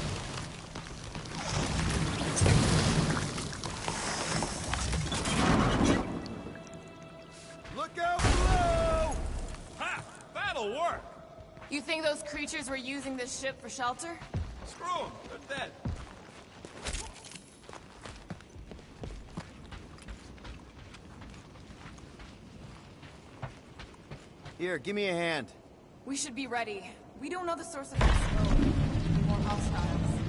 Look out below! Ha! That'll work! You think those creatures were using this ship for shelter? Screw them, they're dead. Here, give me a hand. We should be ready. We don't know the source of this smoke. More hostiles.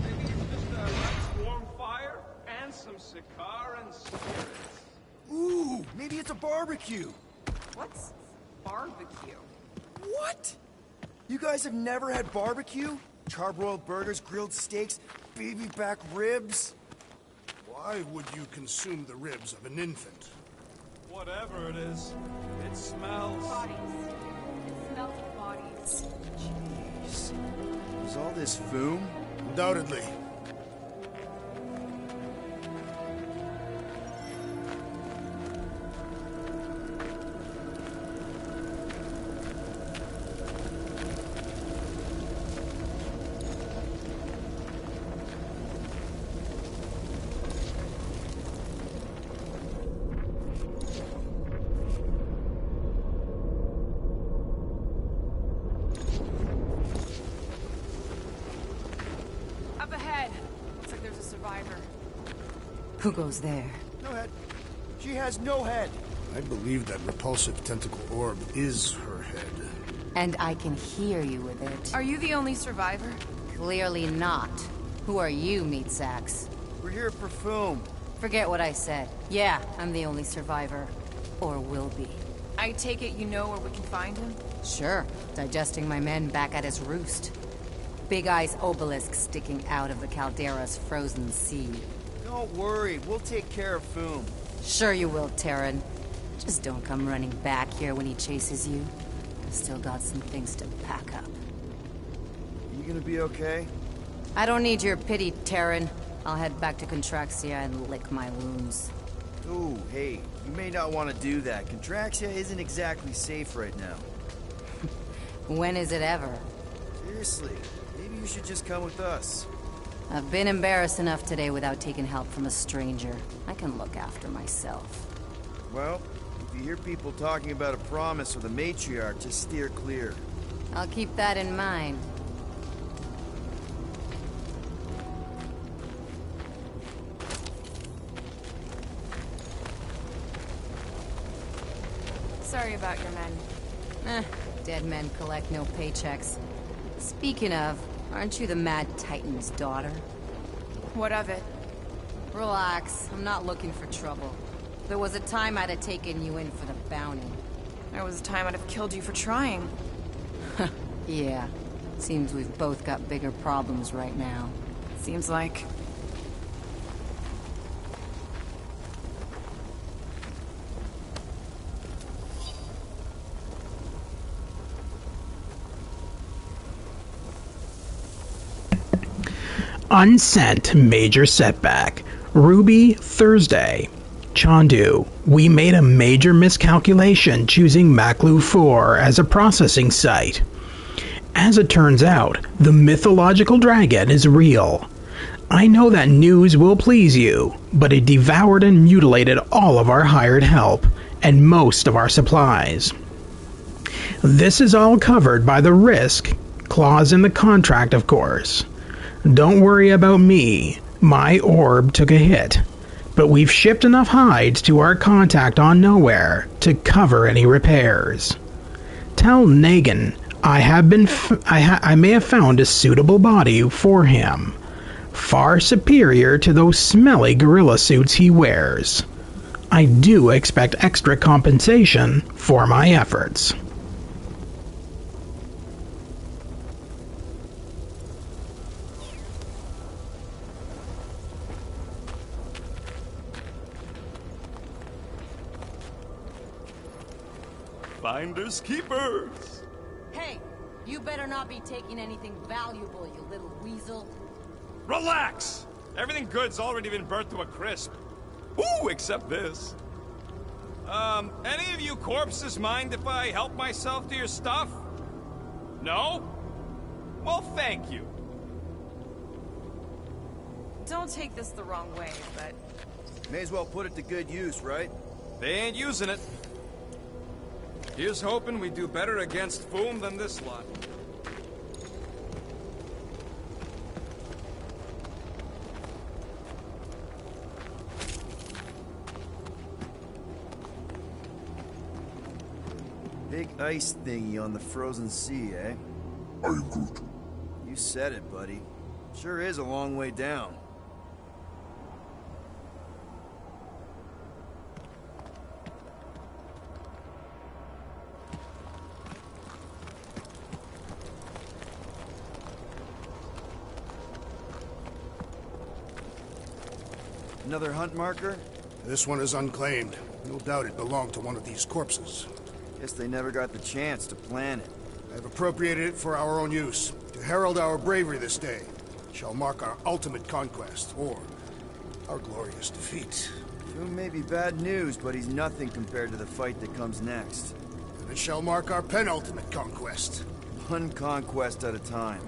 Maybe it's just a nice warm fire and some cigar and spirits. Ooh, maybe it's a barbecue. What's barbecue? What? You guys have never had barbecue? Charbroiled burgers, grilled steaks, baby back ribs? Why would you consume the ribs of an infant? Whatever it is, it smells. Bodies. It smells of bodies. Jeez. Is all this foom? Undoubtedly. Up ahead. Looks like there's a survivor. Who goes there? No head. She has no head. I believe that repulsive tentacle orb is her head. And I can hear you with it. Are you the only survivor? Clearly not. Who are you, meat sacks? We're here for foom. Forget what I said. Yeah, I'm the only survivor. Or will be. I take it you know where we can find him? Sure, digesting my men back at his roost. Big Eye's obelisk sticking out of the Caldera's frozen sea. Don't worry, we'll take care of foom. Sure you will, Terran. Just don't come running back here when he chases you. I've still got some things to pack up. You gonna be okay? I don't need your pity, Terran. I'll head back to Contraxia and lick my wounds. Ooh, hey, you may not want to do that. Contraxia isn't exactly safe right now. When is it ever? Seriously, maybe you should just come with us. I've been embarrassed enough today without taking help from a stranger. I can look after myself. Well, if you hear people talking about a promise with a matriarch, just steer clear. I'll keep that in mind. Sorry about your men. Dead men collect no paychecks. Speaking of, aren't you the Mad Titan's daughter? What of it? Relax, I'm not looking for trouble. There was a time I'd have taken you in for the bounty. There was a time I'd have killed you for trying. Yeah, seems we've both got bigger problems right now. Seems like. Unsent major setback. Ruby, Thursday. Chandu, we made a major miscalculation choosing Maklu 4 as a processing site. As it turns out, the mythological dragon is real. I know that news will please you, but it devoured and mutilated all of our hired help, and most of our supplies. This is all covered by the risk clause in the contract, of course. Don't worry about me. My orb took a hit. but we've shipped enough hides to our contact on Nowhere to cover any repairs. Tell Negan I may have found a suitable body for him, far superior to those smelly gorilla suits he wears. I do expect extra compensation for my efforts. Finders keepers. Hey, you better not be taking anything valuable, you little weasel. Relax! Everything good's already been burnt to a crisp. Ooh, except this. Any of you corpses mind if I help myself to your stuff? No? Well, thank you. Don't take this the wrong way, but... May as well put it to good use, right? They ain't using it. Here's hoping we do better against Foom than this lot. Big ice thingy on the frozen sea, eh? I am Groot. You said it, buddy. Sure is a long way down. Another hunt marker? This one is unclaimed. No doubt it belonged to one of these corpses. Guess they never got the chance to plan it. I've appropriated it for our own use, to herald our bravery this day. It shall mark our ultimate conquest, or our glorious defeat. Foom may be bad news, but he's nothing compared to the fight that comes next. And it shall mark our penultimate conquest. One conquest at a time.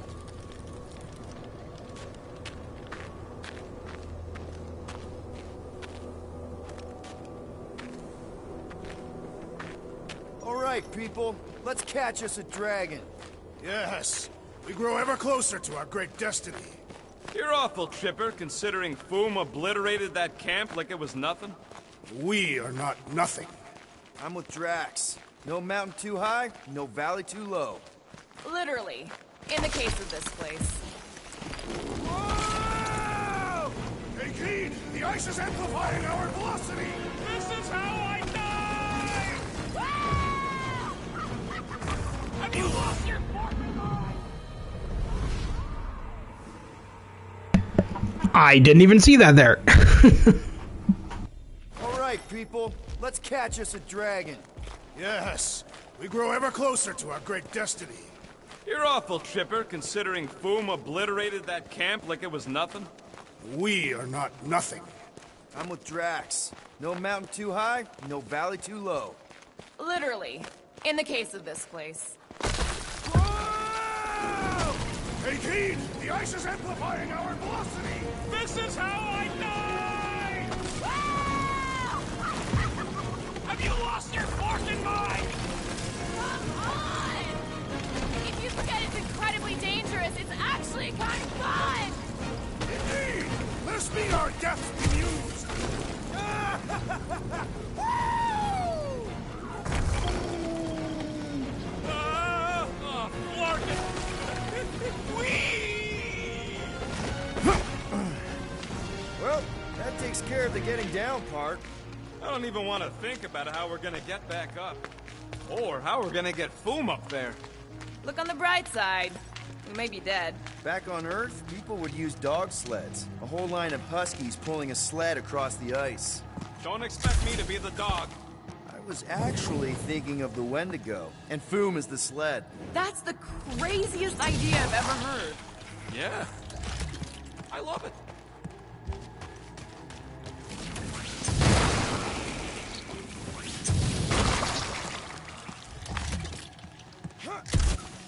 Alright, people. Let's catch us a dragon. Yes, we grow ever closer to our great destiny. You're awful chipper, considering Foom obliterated that camp like it was nothing. We are not nothing. I'm with Drax. No mountain too high, no valley too low. Literally. In the case of this place. Whoa! Take heed! The ice is amplifying our velocity! This is how I die! Have you lost your fucking mind? I didn't even see that there. Alright, people. Let's catch us a dragon. Yes, we grow ever closer to our great destiny. You're awful chipper, considering Foom obliterated that camp like it was nothing. We are not nothing. I'm with Drax. No mountain too high, no valley too low. Literally. In the case of this place. Whoa! Take heed! The ice is amplifying our velocity! This is how I die! Have you lost your fucking mind? Come on! If you forget it's incredibly dangerous, it's actually kind of fun! Indeed! Let us meet our death muse! Well, that takes care of the getting down part. I don't even want to think about how we're gonna get back up. Or how we're gonna get Foom up there. Look on the bright side. We may be dead. Back on Earth, people would use dog sleds. A whole line of huskies pulling a sled across the ice. Don't expect me to be the dog. I was actually thinking of the Wendigo, and Foom is the sled. That's the craziest idea I've ever heard. Yeah. I love it.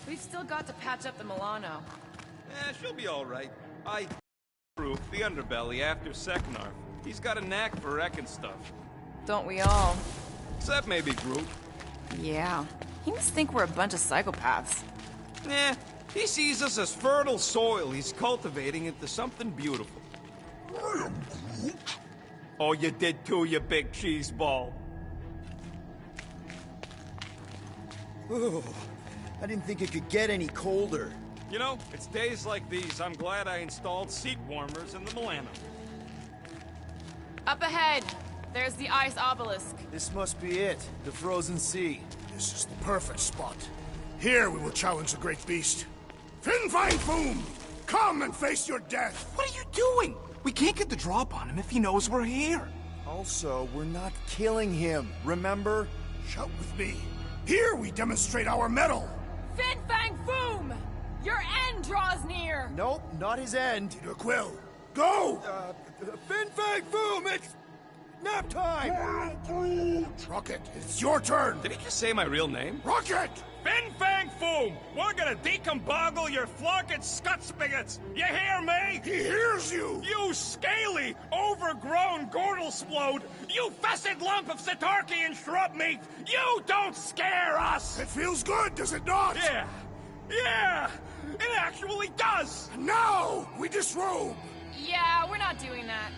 We've still got to patch up the Milano. She'll be alright. I Groot, the underbelly, after Seknar. He's got a knack for wrecking stuff. Don't we all? Except maybe Groot. Yeah. He must think we're a bunch of psychopaths. Nah, he sees us as fertile soil he's cultivating into something beautiful. I am Groot. Oh, you did too, you big cheese ball. Oh, I didn't think it could get any colder. You know, it's days like these I'm glad I installed seat warmers in the Milano. Up ahead, there's the ice obelisk. This must be it, the frozen sea. This is the perfect spot. Here we will challenge the great beast. Fin Fang Foom! Come and face your death! What are you doing? We can't get the drop on him if he knows we're here. Also, we're not killing him, remember? Shout with me. Here we demonstrate our mettle! Fin Fang Foom! Your end draws near! Nope, not his end. Peter Quill, go! Fin Fang Foom, it's nap time! Rocket, it's your turn! Did he just say my real name? Rocket! Fin Fang Foom! We're gonna decomboggle your flunking scut spigots! You hear me? He hears you! You scaly, overgrown gortlesplode! You fessed lump of Satarkian shrub meat! You don't scare us! It feels good, does it not? Yeah! Yeah! It actually does! And now, we disrobe! Yeah, we're not doing that.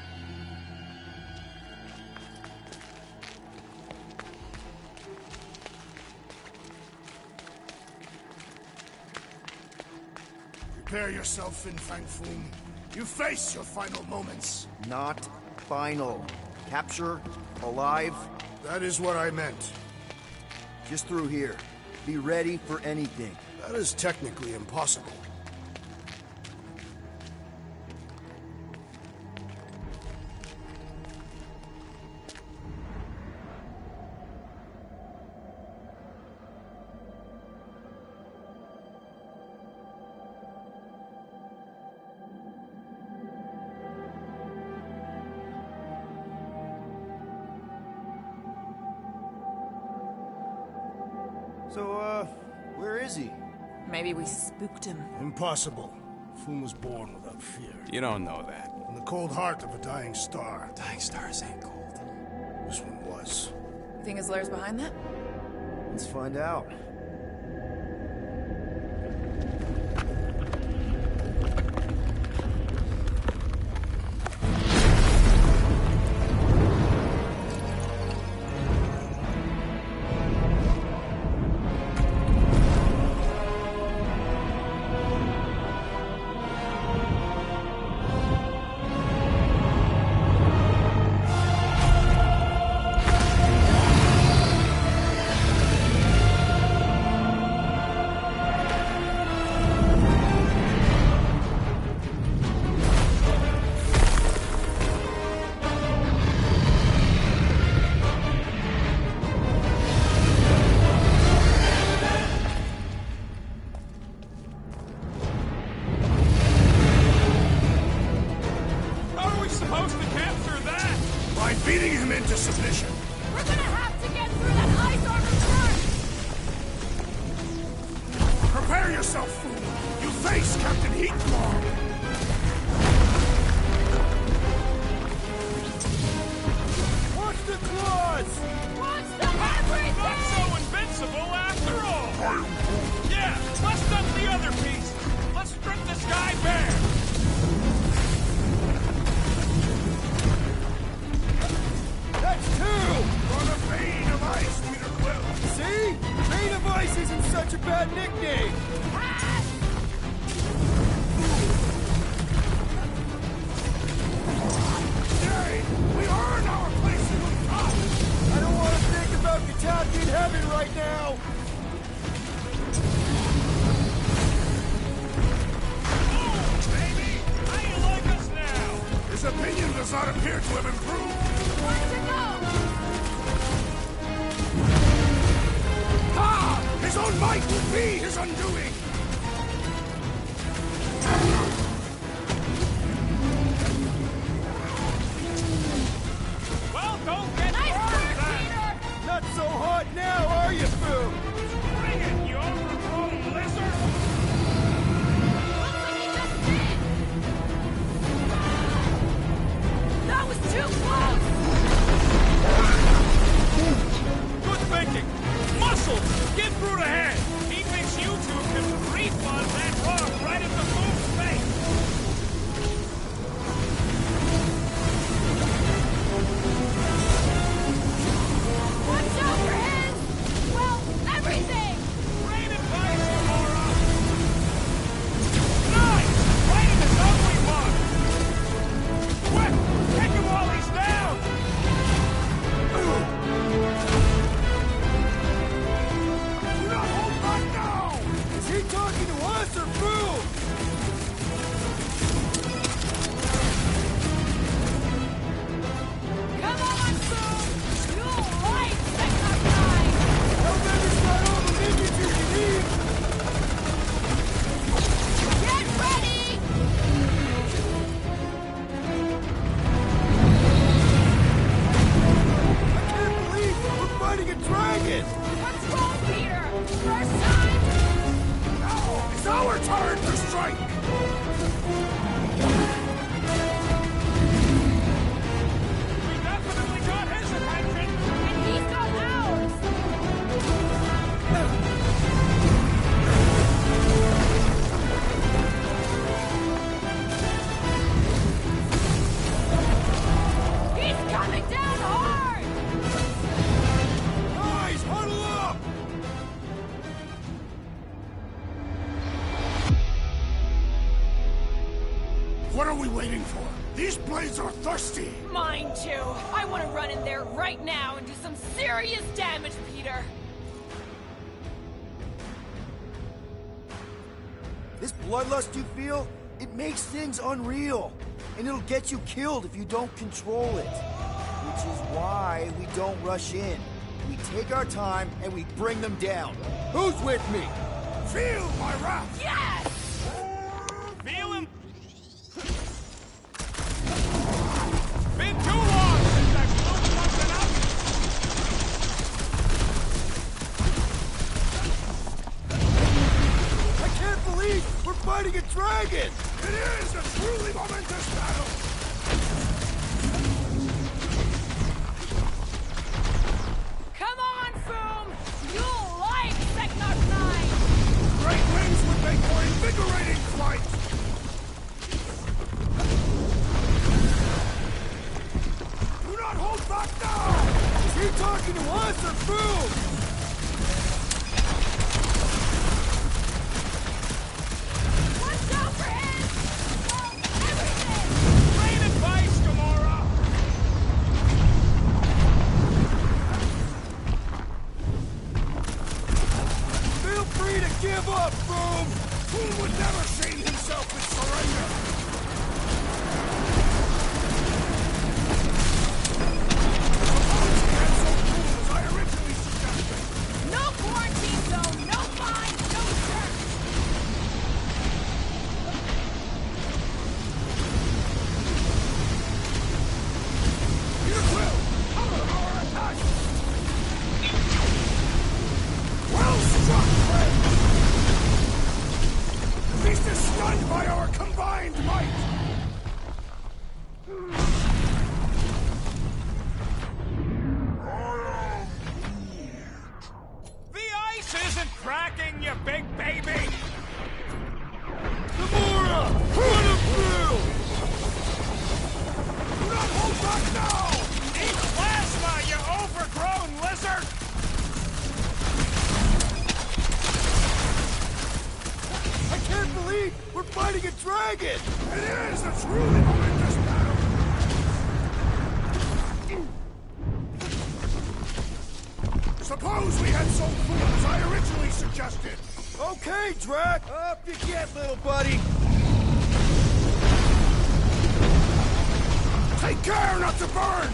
Prepare yourself, Fin Fang Foom. You face your final moments. Not final. Capture, alive, That is what I meant. just through here. Be ready for anything. That is technically impossible. So, where is he? Maybe we spooked him. Impossible. Foom was born without fear. You don't know that. In the cold heart of a dying star. Dying stars ain't cold. This one was. You think his lair's behind that? Let's find out. How are we supposed to capture that? By beating him into submission. We're gonna have to get through that ice armor first! Prepare yourself, Foom. You face Captain Heatclaw. Watch the claws! Watch the everything! Not so invincible after all! Yeah, let's dump the other piece! Let's strip this guy bare! That's two! On a vein of ice, Peter Quill. See? Vein of Ice isn't such a bad nickname! Yay! We earn our place in the top. I don't want to think about Kentucky in heaven right now! Baby, how you like us now? His opinion does not appear to have improved. Where'd you go? Ah! His own might will be his undoing. Well, don't get Nice hurt, work, then. Peter! Not so hot now, are you, Foo? Bring it, you overgrown lizard! Looks like he just did! That was too close! Good thinking! Muscles! Get through the head! He thinks you two can refund that rock right at the moon's face! blades are thirsty! Mine too. I want to run in there right now and do some serious damage, Peter. This bloodlust you feel, it makes things unreal. And it'll get you killed if you don't control it. Which is why we don't rush in. We take our time and we bring them down. Who's with me? Feel my wrath! Yes! Feel him? Been too long since I blew something up! I can't believe we're fighting a dragon! It is a truly momentous battle! Come on, Foom! You'll like Seknarf 9! Great wings would make for invigorating flight! Do not hold back now! Is he talking to us or Boom? Watch out for his... everything! Great advice, Gamora! Feel free to give up, Boom! Fool would never shame himself with surrender! As I originally suggested. No quarantine zone, no fines, no search! Peter Quill, cover our attack! Well struck, friend! The beast is stunned by our combined might! The ice isn't cracking, you big baby! Gamora! Run him through! Do not hold back now! Eat plasma, you overgrown lizard! I can't believe we're fighting a dragon! It is a truly momentous battle! Suppose we had some food as I originally suggested! Okay, Drac! Up you get, little buddy! Take care not to burn!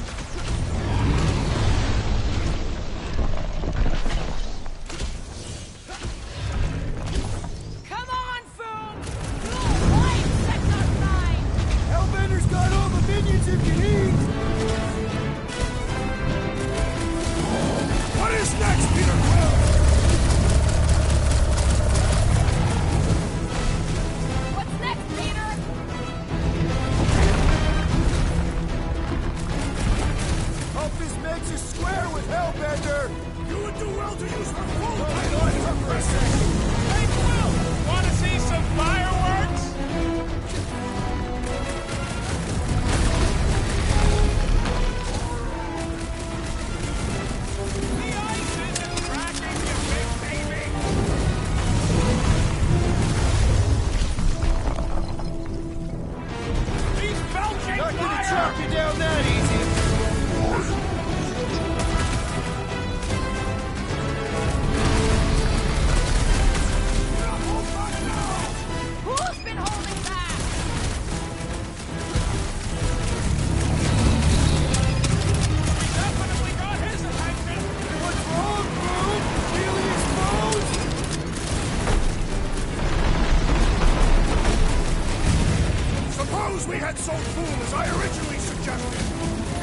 Come on, Foom! You'll like Seknarf 9! Hellbender's got all the minions if you need! What is next, Peter Quill? What's next, Peter? Hope this makes you square with Hellbender! You would do well to use her full title as her president! Hey, Quill! Wanna see some fireworks? The ice isn't cracking, you big baby! He's belching Not gonna fire! chop you down that easy! Who's been holding back? Definitely got his attention! What's wrong, Boom? Feeling exposed? Suppose we had some food as I originally suggested!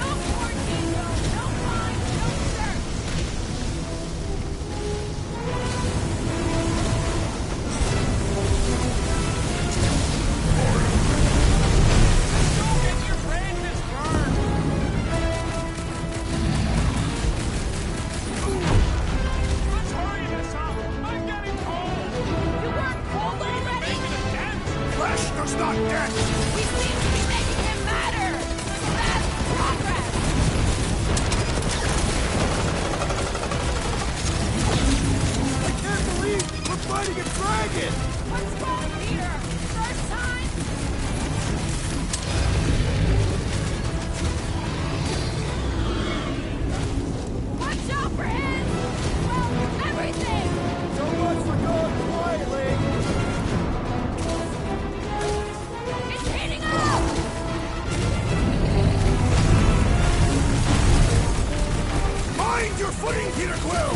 footing, Peter Quill!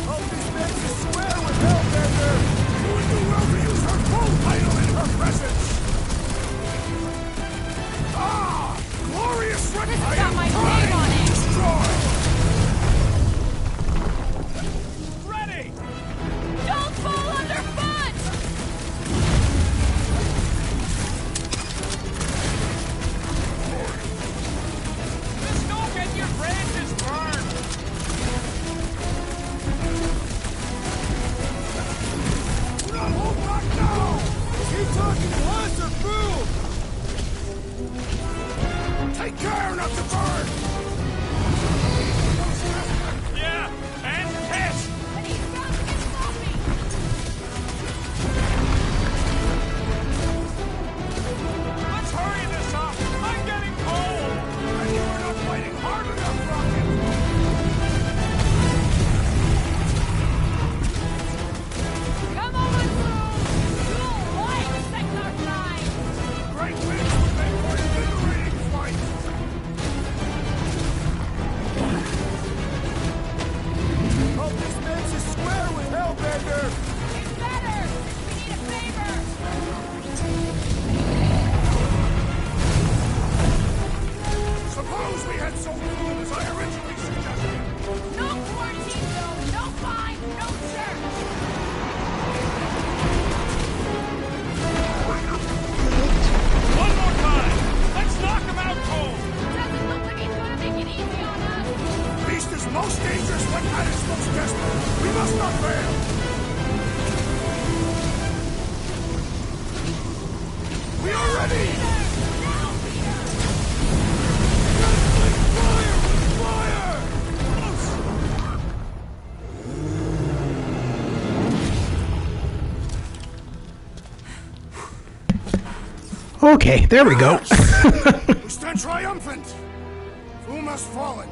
Hope this makes you swear with Hellbender! You would do well to use her full title in her presence! Ah! Glorious Rex! This has got my name on it! Destroy! Ready! Don't fall underfoot! Just don't get your branches burned! Do not hold back now! Keep talking to us or boom! Take care not to burn! Yeah, and piss! And he's about to get sloppy! Let's hurry this up! I'm getting cold! And you are not fighting hard enough, Rocket! Come on, Boom! You'll like Sector 9! Great winds would make for an invigorating fight! Hope this makes you swear with Hellbender! It's better! We need a favor! Suppose we had sold the room as I originally suggested! No quarantine zone, no fine, no church! One more time! Let's knock him out cold! Doesn't look like he's gonna make it easy on us! Beast is most dangerous when at its most desperate! We must not fail! We are ready! Now, Peter! Fire! Fire! Okay, there we go. We stand triumphant! Foom has fallen!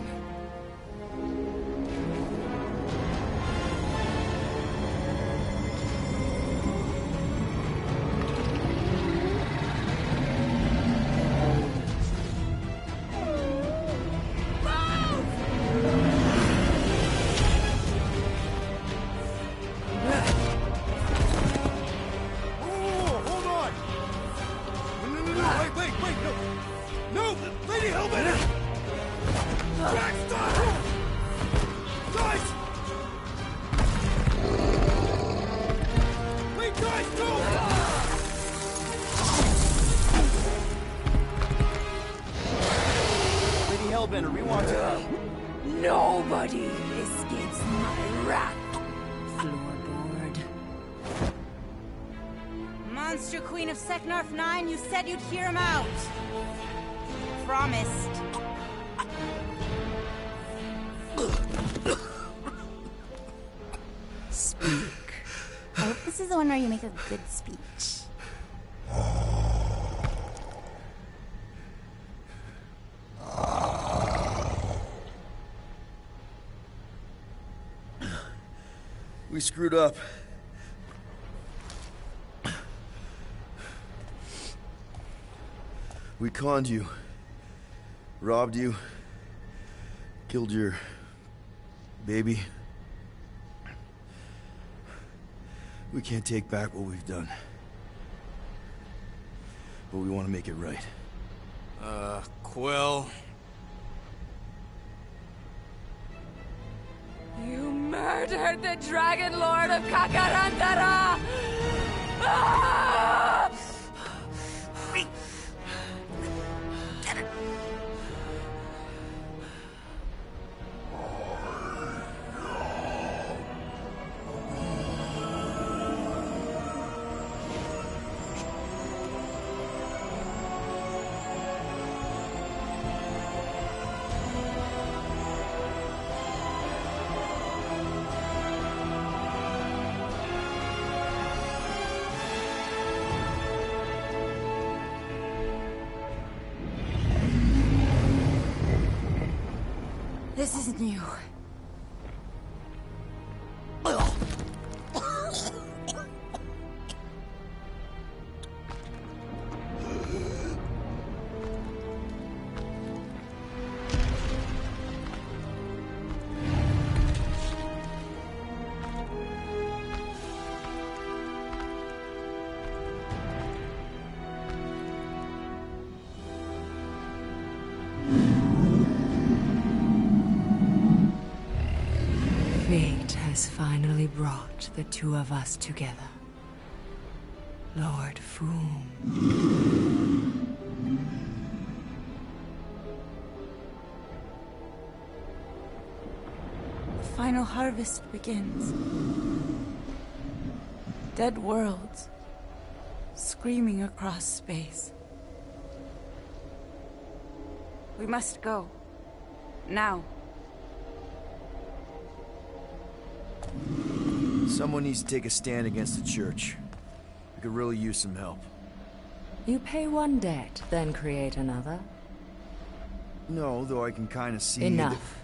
Oh, hold on! No, wait, no! No, Lady Hellbender! Jack, stop! Guys! Wait, guys, go! Lady Hellbender, we want to... Nobody escapes my wrath. Floorboard. Monster Queen of Seknarf 9, you said you'd hear him out. Promised. Speak. I hope this is the one where you make a good speech. We screwed up. We conned you. Robbed you. Killed your... baby. We can't take back what we've done. But we want to make it right. Quill. You murdered the Dragon Lord of Kakarandara! Ah! This isn't you. brought the two of us together. Lord Foom. The final harvest begins. Dead worlds, screaming across space. We must go. Now. Someone needs to take a stand against the church. We could really use some help. You pay one debt, then create another? No, though I can kind of see... Enough.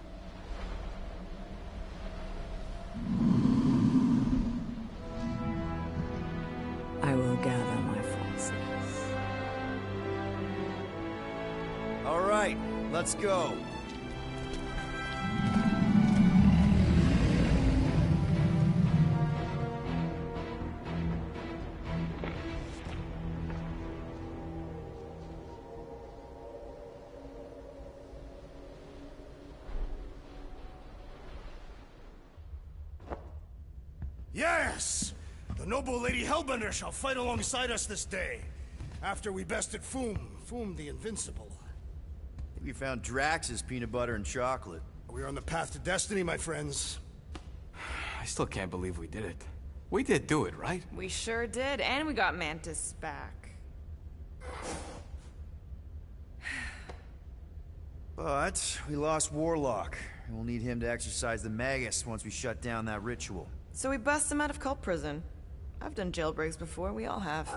I will gather my forces. All right, let's go. Yes! The noble Lady Hellbender shall fight alongside us this day. After we bested Foom the Invincible. I think we found Drax's peanut butter and chocolate. We are on the path to destiny, my friends. I still can't believe we did it. We did do it, right? We sure did, and we got Mantis back. But we lost Warlock, and we'll need him to exercise the Magus once we shut down that ritual. So we bust him out of cult prison. I've done jailbreaks before, we all have.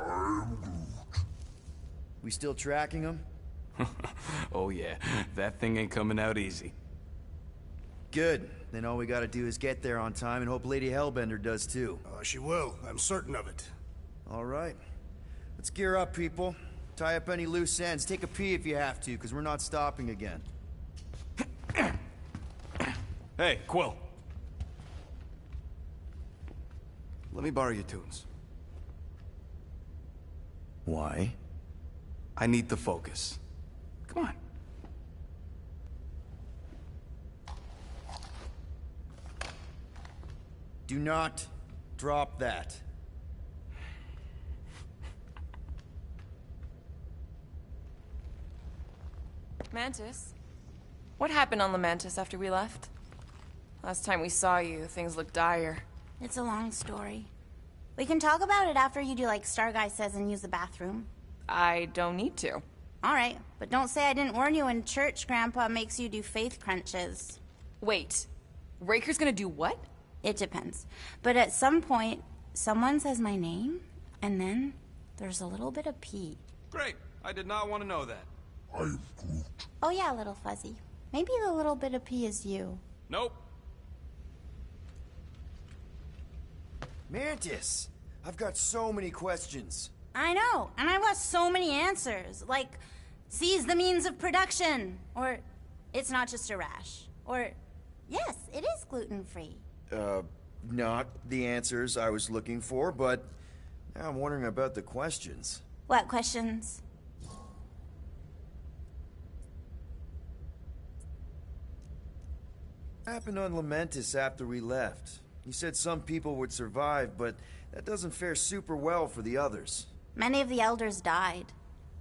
We still tracking him? Oh yeah, that thing ain't coming out easy. Good. Then all we gotta do is get there on time and hope Lady Hellbender does too. She will. I'm certain of it. All right. Let's gear up, people. Tie up any loose ends. Take a pee if you have to, because we're not stopping again. Hey, Quill. Let me borrow your tunes. Why? I need to focus. Come on. Do not drop that. Mantis? What happened on the Mantis after we left? Last time we saw you, things looked dire. It's a long story. We can talk about it after you do like Star Guy says and use the bathroom. I don't need to. Alright, but don't say I didn't warn you in church Grandpa makes you do faith crunches. Wait, Raker's gonna do what? It depends. But at some point, someone says my name, and then there's a little bit of pee. Great. I did not want to know that. I'm Groot. Oh yeah, little fuzzy. Maybe the little bit of pee is you. Nope. Mantis! I've got so many questions. I know, and I want so many answers. Like, seize the means of production. Or, it's not just a rash. Or, yes, it is gluten-free. Not the answers I was looking for, but now I'm wondering about the questions. What questions? What happened on Lamentis after we left? You said some people would survive, but that doesn't fare super well for the others. Many of the elders died.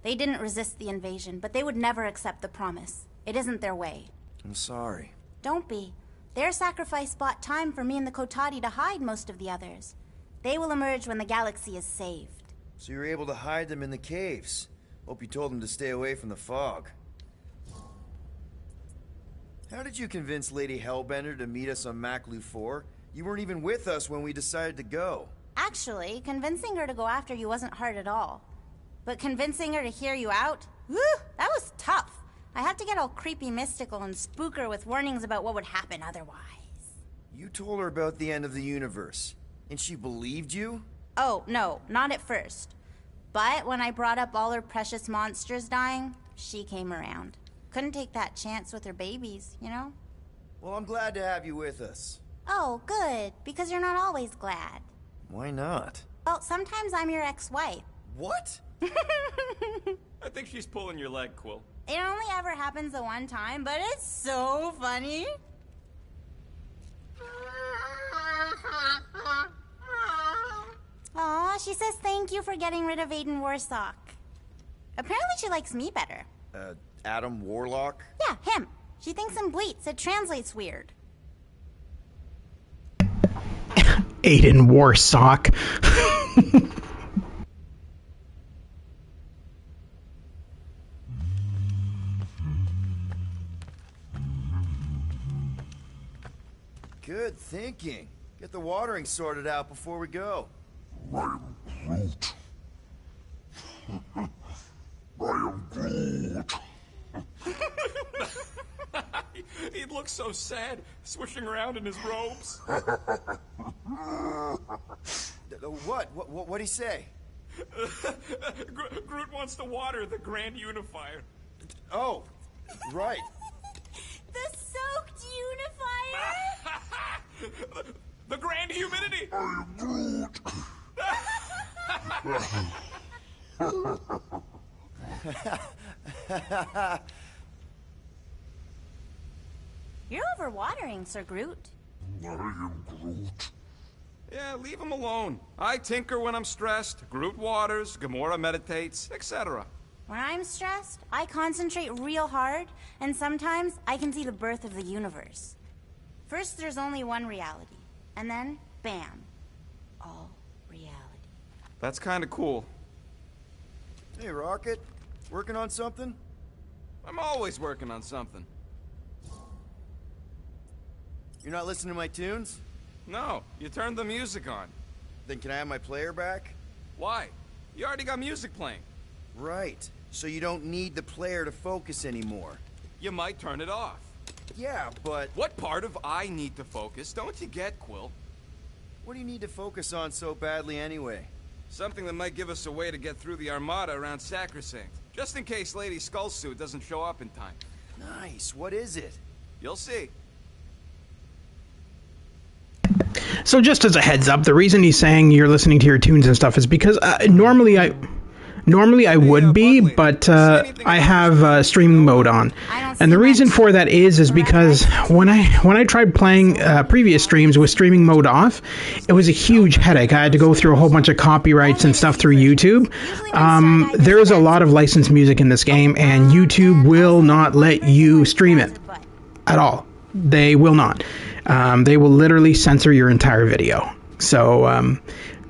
They didn't resist the invasion, but they would never accept the promise. It isn't their way. I'm sorry. Don't be. Their sacrifice bought time for me and the Kotati to hide most of the others. They will emerge when the galaxy is saved. So you were able to hide them in the caves. Hope you told them to stay away from the fog. How did you convince Lady Hellbender to meet us on Maklu 4? You weren't even with us when we decided to go. Actually, convincing her to go after you wasn't hard at all. But convincing her to hear you out? Whew, that was tough. I had to get all creepy mystical and spook her with warnings about what would happen otherwise. You told her about the end of the universe, and she believed you? Oh, no, not at first. But when I brought up all her precious monsters dying, she came around. Couldn't take that chance with her babies, you know? Well, I'm glad to have you with us. Oh, good, because you're not always glad. Why not? Well, sometimes I'm your ex-wife. What? I think she's pulling your leg, Quill. It only ever happens the one time, but it's so funny. Aw, she says thank you for getting rid of Aiden Warsock. Apparently she likes me better. Adam Warlock? Yeah, him. She thinks I'm bleats. It translates weird. Aiden Warsock. Good thinking. Get the watering sorted out before we go. I am Groot. I am Groot. He looks so sad, swishing around in his robes. What'd he say? Groot wants to water the Grand Unifier. Oh, right. The soaked unifier? The Grand Humidity! I am Groot. You're overwatering, Sir Groot. I am Groot. Yeah, leave him alone. I tinker when I'm stressed, Groot waters, Gamora meditates, etc. When I'm stressed, I concentrate real hard, and sometimes I can see the birth of the universe. First, there's only one reality, and then, bam, all reality. That's kinda cool. Hey, Rocket. Working on something? I'm always working on something. You're not listening to my tunes? No, you turned the music on. Then can I have my player back? Why? You already got music playing. Right. So you don't need the player to focus anymore. You might turn it off. Yeah, but... What part of I need to focus don't you get, Quill? What do you need to focus on so badly anyway? Something that might give us a way to get through the Armada around Sacrosanct. Just in case Lady Skullsuit doesn't show up in time. Nice. What is it? You'll see. So just as a heads up, the reason he's saying you're listening to your tunes and stuff is because normally I would be, but I have streaming mode on. And the reason for that is because when I tried playing previous streams with streaming mode off, it was a huge headache. I had to go through a whole bunch of copyrights and stuff through YouTube. There is a lot of licensed music in this game, and YouTube will not let you stream it at all. They will not. They will literally censor your entire video. So,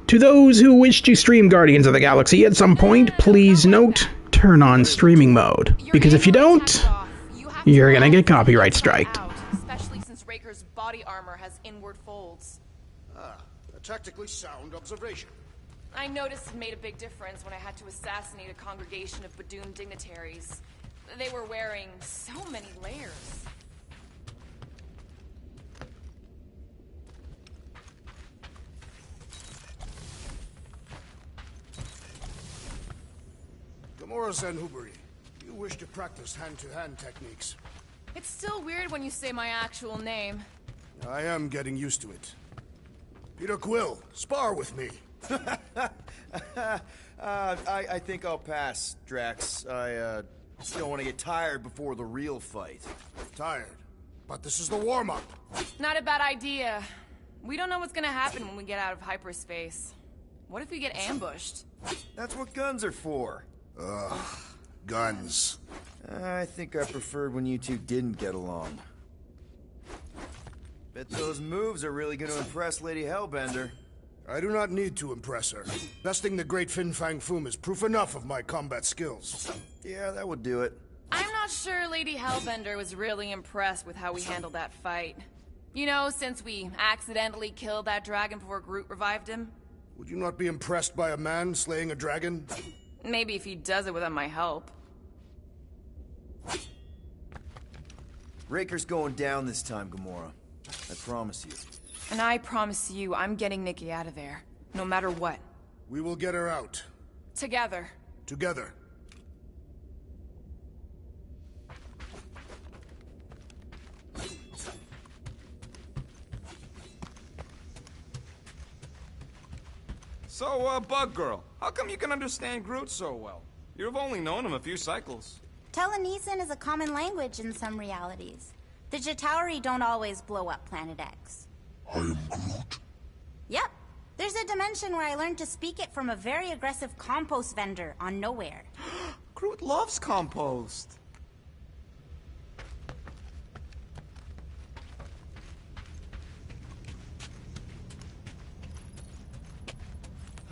to those who wish to stream Guardians of the Galaxy at some point, please note, turn on streaming mode. Because if you don't, you're gonna get copyright striked. Especially since Raker's body armor has inward folds. Ah, a tactically sound observation. I noticed it made a big difference when I had to assassinate a congregation of Badoon dignitaries. They were wearing so many layers. Gamora Zenhuberi, you wish to practice hand-to-hand techniques. It's still weird when you say my actual name. I am getting used to it. Peter Quill, spar with me. I think I'll pass, Drax. I just don't want to get tired before the real fight. Tired? But this is the warm-up. Not a bad idea. We don't know what's gonna happen when we get out of hyperspace. What if we get ambushed? That's what guns are for. Ugh, guns. I think I preferred when you two didn't get along. Bet those moves are really going to impress Lady Hellbender. I do not need to impress her. Besting the great Fin Fang Foom is proof enough of my combat skills. Yeah, that would do it. I'm not sure Lady Hellbender was really impressed with how we handled that fight. You know, since we accidentally killed that dragon before Groot revived him. Would you not be impressed by a man slaying a dragon? Maybe if he does it without my help. Raker's going down this time, Gamora. I promise you. And I promise you, I'm getting Nikki out of there. No matter what. We will get her out. Together. Together. So, Bug Girl, how come you can understand Groot so well? You've only known him a few cycles. Telenesin is a common language in some realities. The Chitauri don't always blow up Planet X. I am Groot. Yep. There's a dimension where I learned to speak it from a very aggressive compost vendor on Nowhere. Groot loves compost.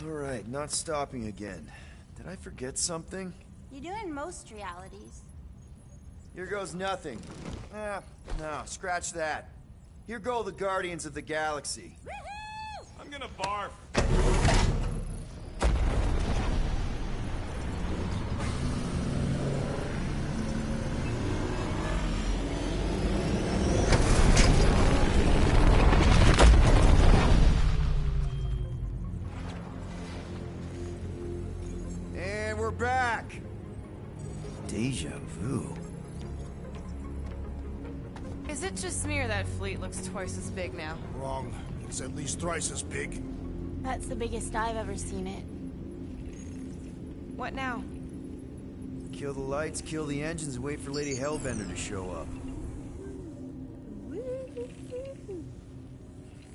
Alright, not stopping again. Did I forget something? You do in most realities. Here goes nothing. No, scratch that. Here go the Guardians of the Galaxy. I'm gonna barf. And we're back. Deja vu. Is it just me or that fleet looks twice as big now? Wrong. It's at least thrice as big. That's the biggest I've ever seen it. What now? Kill the lights, kill the engines, and wait for Lady Hellbender to show up.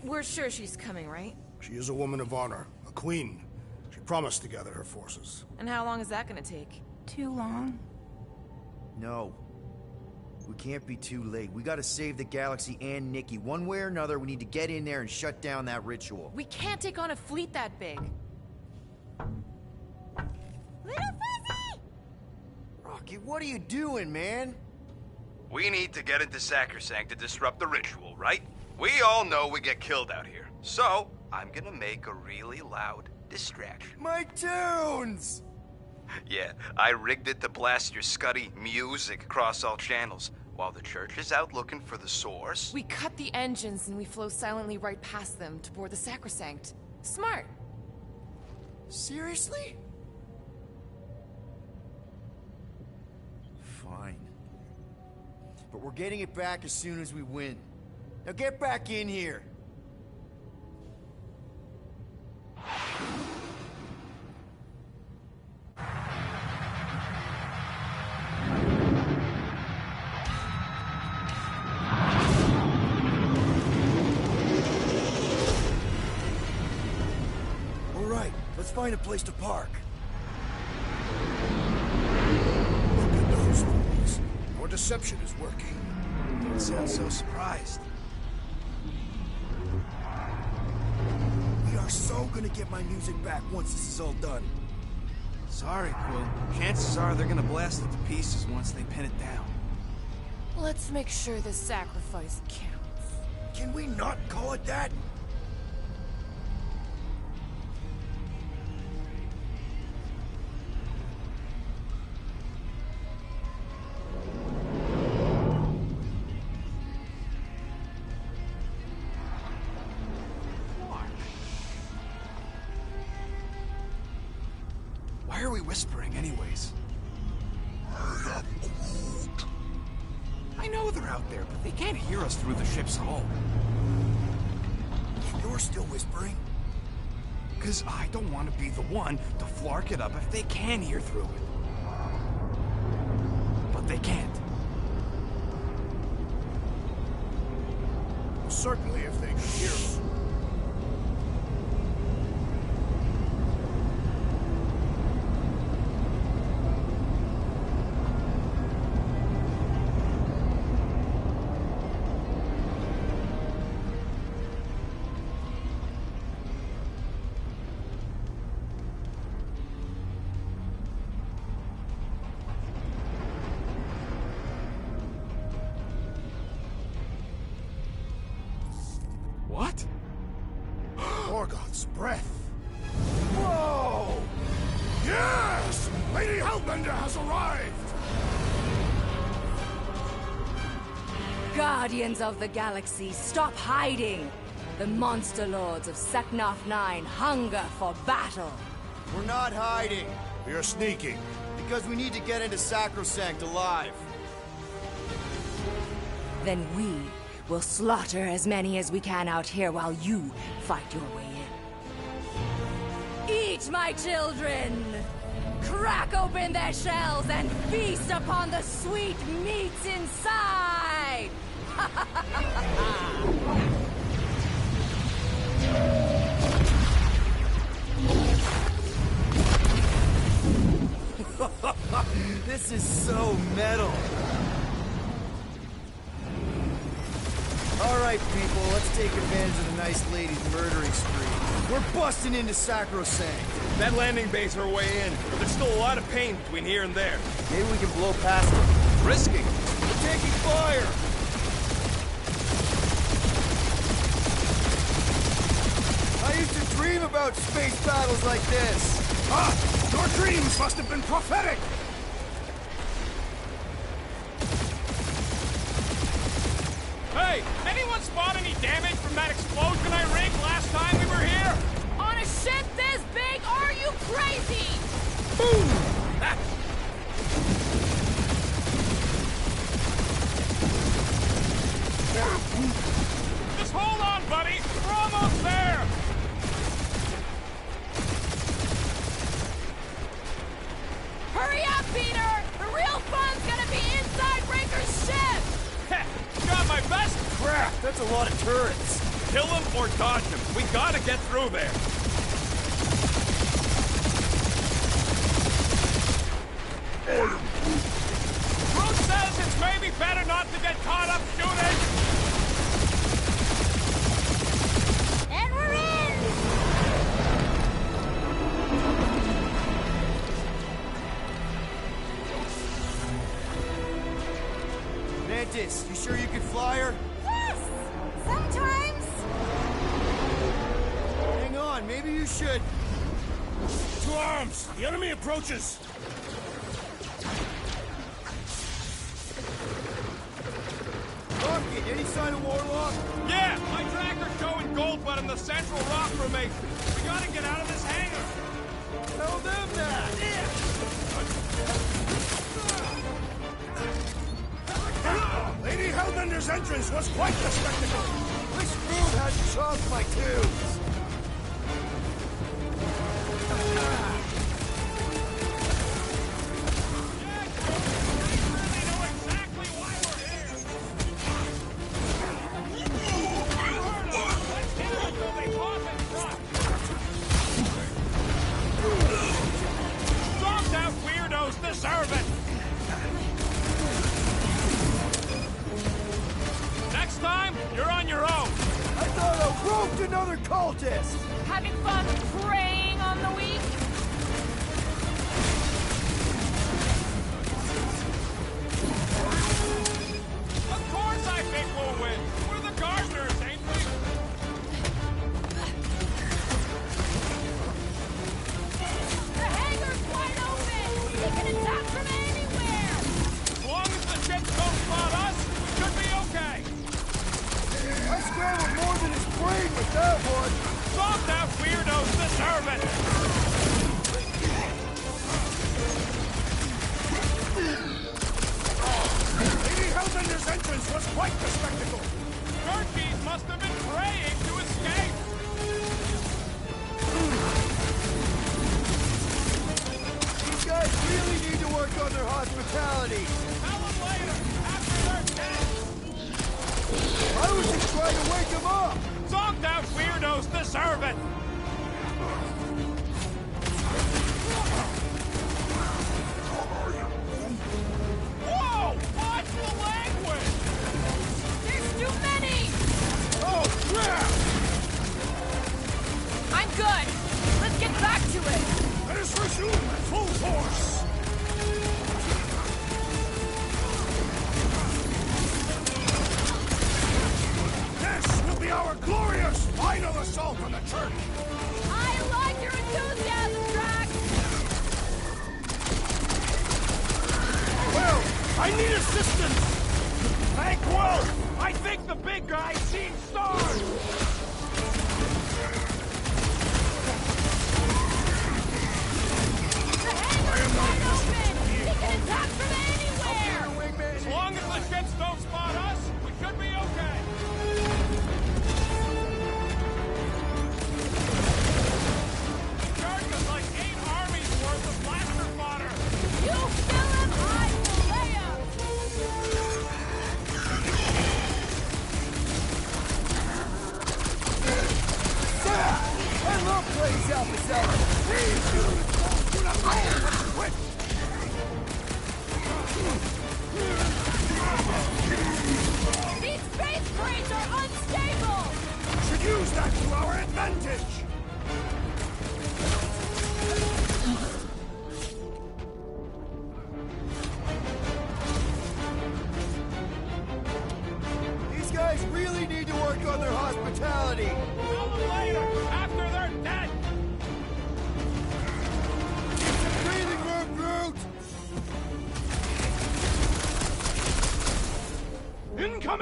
We're sure she's coming, right? She is a woman of honor, a queen. She promised to gather her forces. And how long is that gonna take? Too long. No. We can't be too late. We gotta save the galaxy and Nikki. One way or another, we need to get in there and shut down that ritual. We can't take on a fleet that big. Little Fuzzy! Rocky, what are you doing, man? We need to get into Sacrosanct to disrupt the ritual, right? We all know we get killed out here. So, I'm gonna make a really loud distraction. My tunes! Yeah, I rigged it to blast your scuddy music across all channels, while the church is out looking for the source. We cut the engines and we flow silently right past them to board the Sacrosanct. Smart. Seriously? Fine. But we're getting it back as soon as we win. Now get back in here! Let's find a place to park. Look at those fools. Your deception is working. Don't sound so surprised. We are so gonna get my music back once this is all done. Sorry, Quill. Chances are they're gonna blast it to pieces once they pin it down. Let's make sure this sacrifice counts. Can we not call it that? Why are we whispering anyways? I know they're out there, but they can't hear us through the ship's hull. You're still whispering? Because I don't want to be the one to flark it up if they can hear through it. But they can't. Certainly if they could hear us. What? Morgoth's breath. Whoa! Yes! Lady Hellbender has arrived! Guardians of the Galaxy, stop hiding! The monster lords of Seknarf 9 hunger for battle. We're not hiding. We are sneaking. Because we need to get into Sacrosanct alive. Then we will slaughter as many as we can out here while you fight your way in. Eat, my children! Crack open their shells and feast upon the sweet meats inside! This is so metal. Alright, people, let's take advantage of the nice lady's murdering spree. We're busting into Sacrosanct. That landing base our way in, but there's still a lot of pain between here and there. Maybe we can blow past them. Risking. We're taking fire! I used to dream about space battles like this. Ah! Your dreams must have been prophetic! Hey, anyone spot any damage from that explosion I rigged last time we were here? On a ship this big, are you crazy? Boom! Just hold on, buddy. We're almost there. Hurry up, Peter! The real fun's gonna be inside Ranker's ship! Got my best. Crap, that's a lot of turrets. Kill him or dodge him. We gotta get through there. Groot says it's maybe better not to get caught up shooting. And we're in! Mantis, you sure you can fly her? Yes! Sometimes! Hang on, maybe you should. To arms! The enemy approaches! Rocket, any sign of Warlock? Yeah, my tracker's showing gold but in the central rock formation. We gotta get out of this hangar. Tell them that! Lady Hellbender's entrance was quite the spectacle! Wish Groot had chopped my tubes! Deserve it! Next time, you're on your own. I thought I roped another cultist! Having fun preying on the weak? Of course I think we'll win. We're the gardeners, ain't we? The hangar's wide open! We can attack from anywhere! As long as the ships don't spot us, we should be okay. I scrambled more than his brain with that one! Soft out weirdos deserve it! Lady Hellbender's entrance was quite the spectacle! Turkeys must have been praying to escape! These guys really need to work on their hospitality! Tell them later, after they're dead! I was just trying to wake them up! Zonked out weirdos deserve it! Whoa! Watch the language! There's too many! Oh, crap! I'm good! Let's get back to it! Let us resume at full force! This will be our glorious final assault on the church! I like your enthusiasm, Drax! Well, I need assistance! Thank Wolf! I think the big guy's seen stars! The hangar's wide open! We can attack from anywhere! As long as the ships don't spot us, we should be okay. Charged us like 8 armies worth of blaster fodder. You fill him, I will lay him!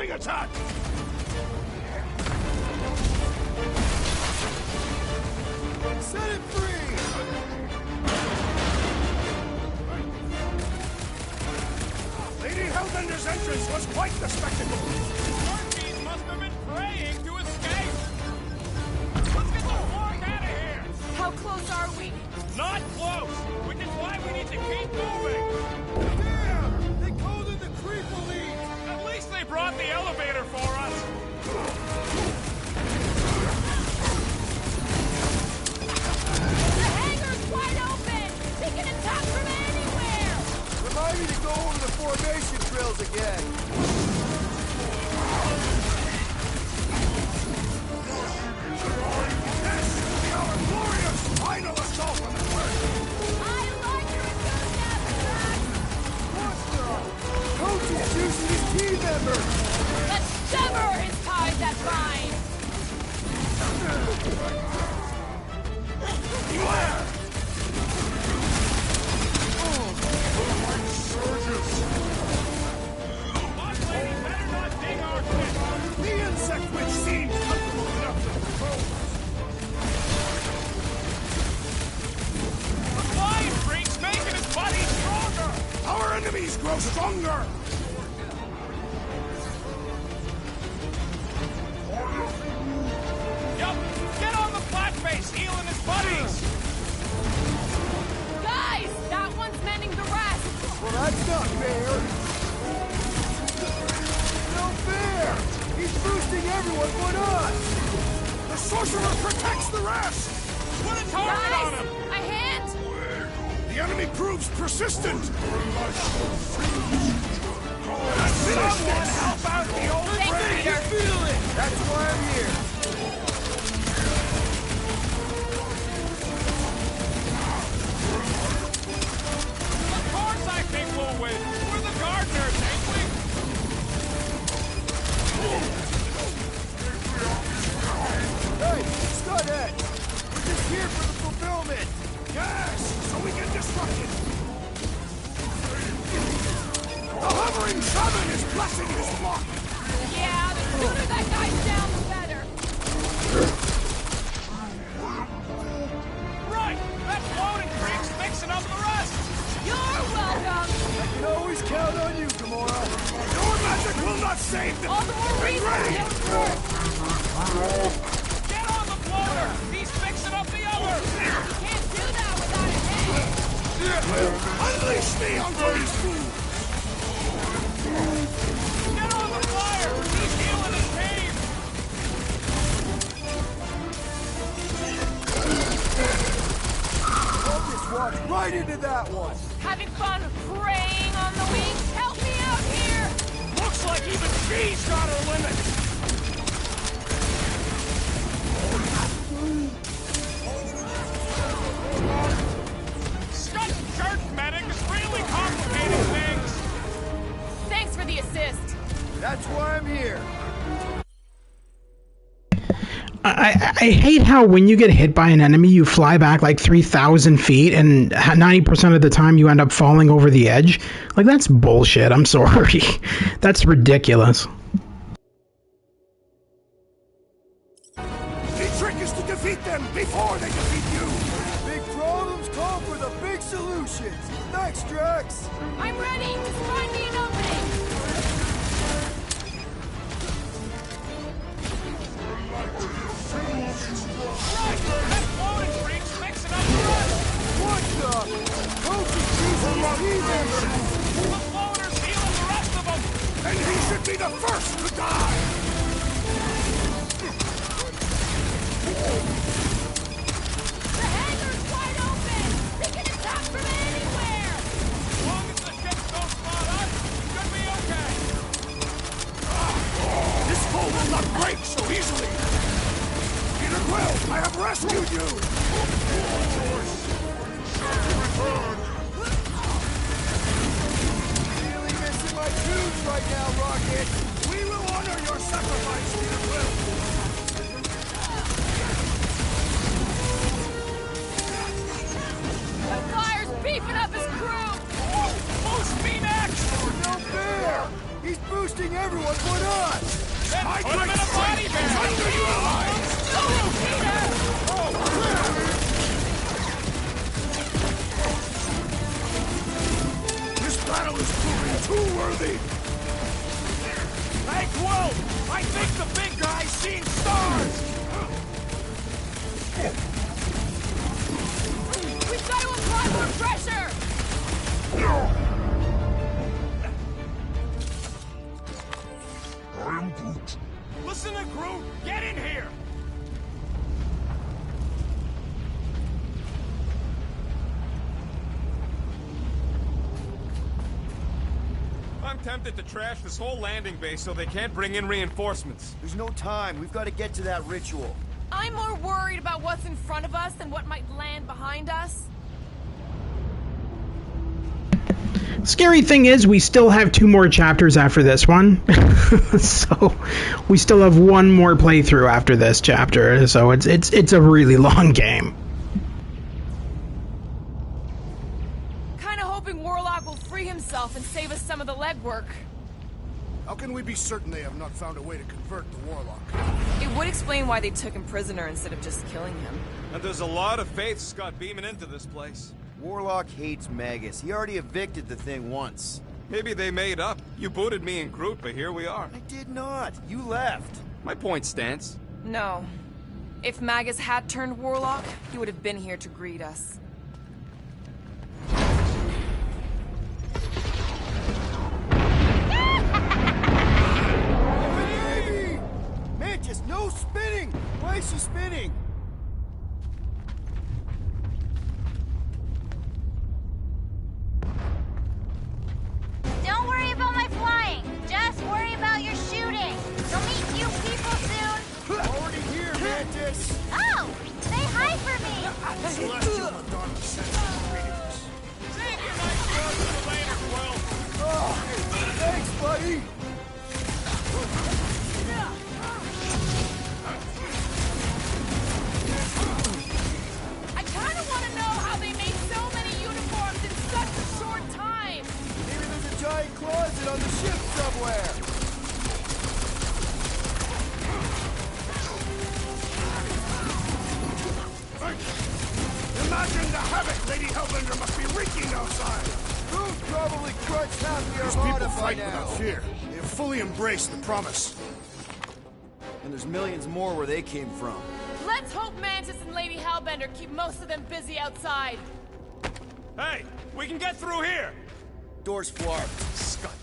Incoming attack! Set it free! Lady Hellbender's entrance was quite the spectacle. Archies must have been praying to escape. Let's get the fuck out of here. How close are we? Not close, which is why we need to keep moving. Damn! They coded the creeper lead! At least they brought the elevator for us. The hangar's wide open! They can attack from anywhere! Remind me to go over the formation drills again. This will be our glorious final assault on the world. I like your enthusiasm, Max! What the? Coach is using his team members! Let's sever his ties that bind! Beware! Boss lady better not dig our shit. The insect witch seems comfortable enough to control. The flying freak's making his body stronger. Our enemies grow stronger! Yup, get on the flat face, healing his buddies. Guys, that one's mending the rest! Well, that's not fair! No fair! He's boosting everyone but us! The sorcerer protects the rest! Put a target on Guys, him. a hand! The enemy proves persistent! Someone help out the old Thank you, friend. Peter. Feel it! That's why I'm here! Of course I think we'll win. We're the gardeners, ain't we? Hey, Scudhead! We're just here for the fulfillment! Yes, so we can disrupt it! The hovering shaman is blessing his flock! Yeah, the sooner that guy's down, the better! Right, that floating freak's mixing up the rest. You're welcome! I can always count on you, Gamora! Your magic will not save them! All the more reason to get through! Get on the floater. He's fixing up the other. Can't do that without a hand! Unleash me onto these fools! Get on the flyer. He's healing his team. I'll just walk right into that one! Having fun preying on the weak? Help me out here! Looks like even she's got her limits. Scud church medic is really complicating things. Thanks for the assist. That's why I'm here! I hate how when you get hit by an enemy, you fly back like 3,000 feet, and 90% of the time you end up falling over the edge. Like, that's bullshit. I'm sorry. That's ridiculous. The trick is to defeat them before they defeat you! Big problems call for the big solutions! Thanks, Drax! I'm ready! Just find me an opening! Right, that floating freak's mixing up the rest. What the? Coach is using his team members! The floater's healing the rest of them. And he should be the first to die! The hangar's wide open! They can attack from anywhere! As long as the ships don't spot us, we should be okay. This foe will not break so easily! Peter Quill, I have rescued you! Really missing my tunes right now, Rocket! We will honor your boosting everyone but us! Then put him in a body bag! Under your eyes! This battle is proving too worthy! Hey, Quo! I think the big guy's seen stars! We've got to apply more pressure! I am Groot. Listen to Groot! Get in here! I'm tempted to trash this whole landing base so they can't bring in reinforcements. There's no time. We've got to get to that ritual. I'm more worried about what's in front of us than what might land behind us. Scary thing is, we still have 2 more chapters after this one. So, we still have 1 more playthrough after this chapter. So, it's a really long game. Kinda hoping Warlock will free himself and save us some of the legwork. How can we be certain they have not found a way to convert the Warlock? It would explain why they took him prisoner instead of just killing him. And there's a lot of faiths got beaming into this place. Warlock hates Magus. He already evicted the thing once. Maybe they made up. You booted me and Groot, but here we are. I did not. You left. My point stands. No. If Magus had turned Warlock, he would have been here to greet us. Baby! Mantis, no spinning! Why is she spinning? Don't worry about my flying. Just worry about your shooting. You'll meet new people soon. Already here, Mantis! Oh! Say hi for me! Celestial Madonna sends you greetings. Save your nice words for later, Quill. Oh, thanks, buddy! I kinda wanna know how they made so many uniforms in such a short time! Maybe there's a giant closet on the ship somewhere! Imagine the havoc Lady Hellbender must be wreaking outside! Who's probably crushed half the These armada people by fight now? without fear. They have fully embraced the promise. And there's millions more where they came from. Let's hope Mantis and Lady Hellbender keep most of them busy outside. Hey, we can get through here. Door's flarped. Scut.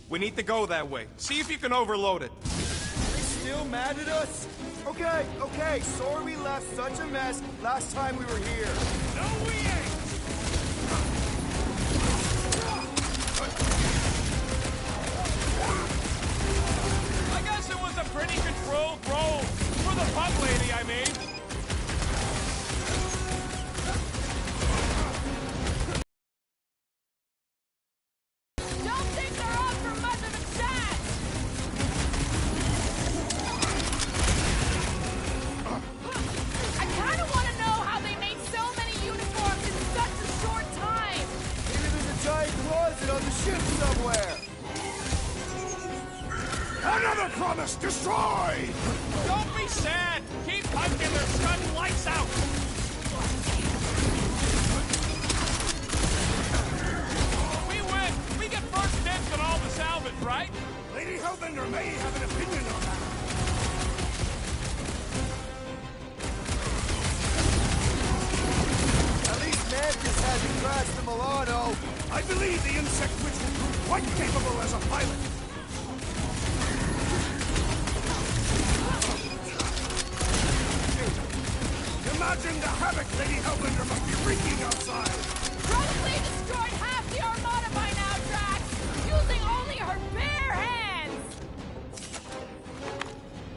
We need to go that way. See if you can overload it. They still mad at us? Okay, sorry we left such a mess last time we were here. No, we ain't. I guess it was a pretty controlled roll. For the pub lady, I mean. Don't think they're up for much of a chance! I kinda wanna know how they made so many uniforms in such a short time! Maybe there's a giant closet on the ship somewhere. Another promise destroyed! Don't be sad. Keep punking their sudden lights out. We win. We get first dibs on all the salvage, right? Lady Hellbender may have an opinion on that. At least Mantis hasn't crashed the Milano. I believe the insect witch will prove quite capable as a pilot. Imagine the havoc Lady Hellbender must be wreaking outside! Probably destroyed half the armada by now, Drax! Using only her bare hands!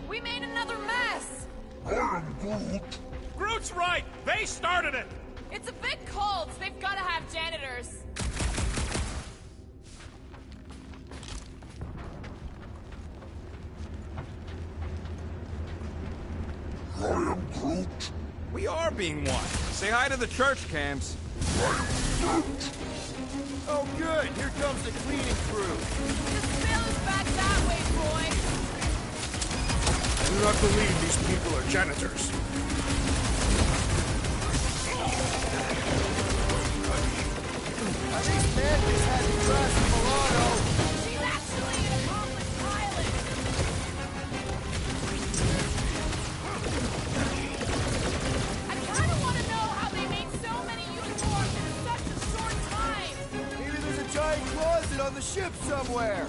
We made another mess! I am Groot. Groot's right. They started it. It's a big cult. They've gotta have janitors. I am Groot. We are being watched. Say hi to the church camps. Oh, good. Here comes the cleaning crew. The spill is back that way, boy. I do not believe these people are janitors. At least Mantis hasn't crashed the Milano. She's actually an accomplished pilot. I kind of want to know how they made so many uniforms in such a short time. Maybe there's a giant closet on the ship somewhere.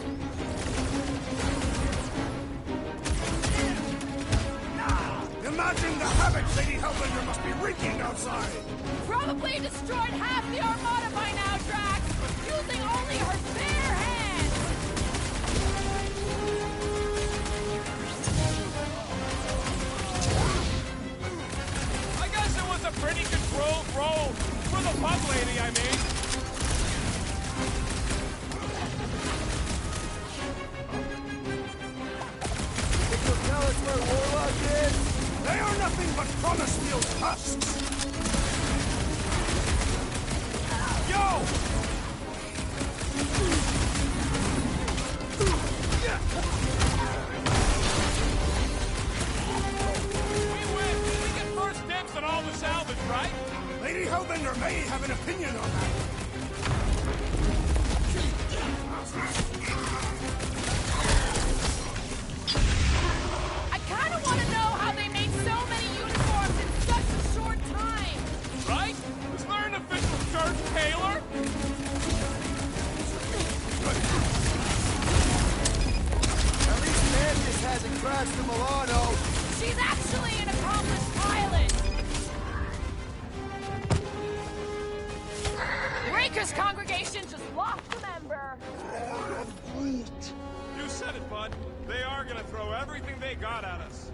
Imagine the havoc Lady Hellbender must be wreaking outside! Probably destroyed half the armada by now, Drax, using only her bare hands. I guess it was a pretty controlled roll. For the pub lady, I mean. Think you'll tell us where Warlock is? They are nothing but promise field husks! Yo! We win! We get first dibs on all the salvage, right? Lady Hellbender may have an opinion on that. I kind of want to know how they made so many uniforms in such a short time. Right? Is there an official church tailor? At least Mantis hasn't crashed the Milano. She's actually an accomplished pilot. Raker's congregation just lost a member. You said it, bud. They are gonna throw everything they got at us.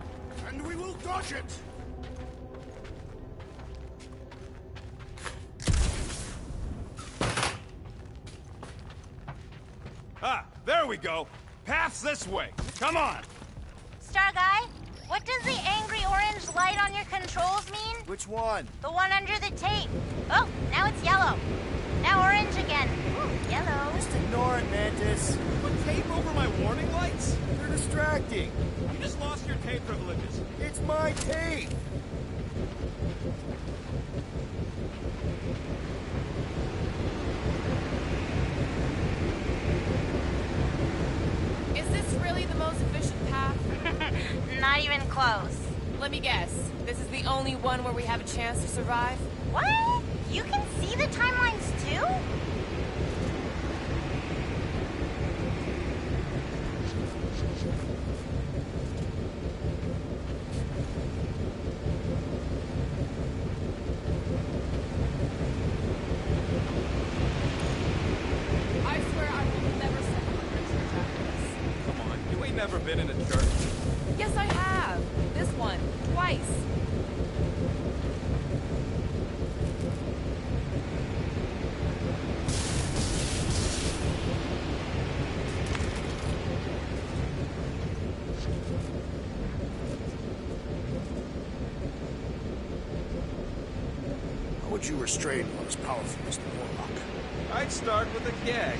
And we will dodge it! Ah, there we go. Path's this way. Come on. Star Guy, what does the angry orange light on your controls mean? Which one? The one under the tape. Oh, now it's yellow. Now orange again. Ooh, yellow. Just ignore it, Mantis. Put tape over my warning lights? They're distracting. You just lost your tape privileges. It's my tape. Is this really the most efficient path? Not even close. Let me guess. This is the only one where we have a chance to survive? What? You can see the timelines too? I swear I will never step foot in a church after this. Come on, you ain't never been in a church. Yes, I have. This one. Twice. How would you restrain one as powerful as the Warlock? I'd start with a gag.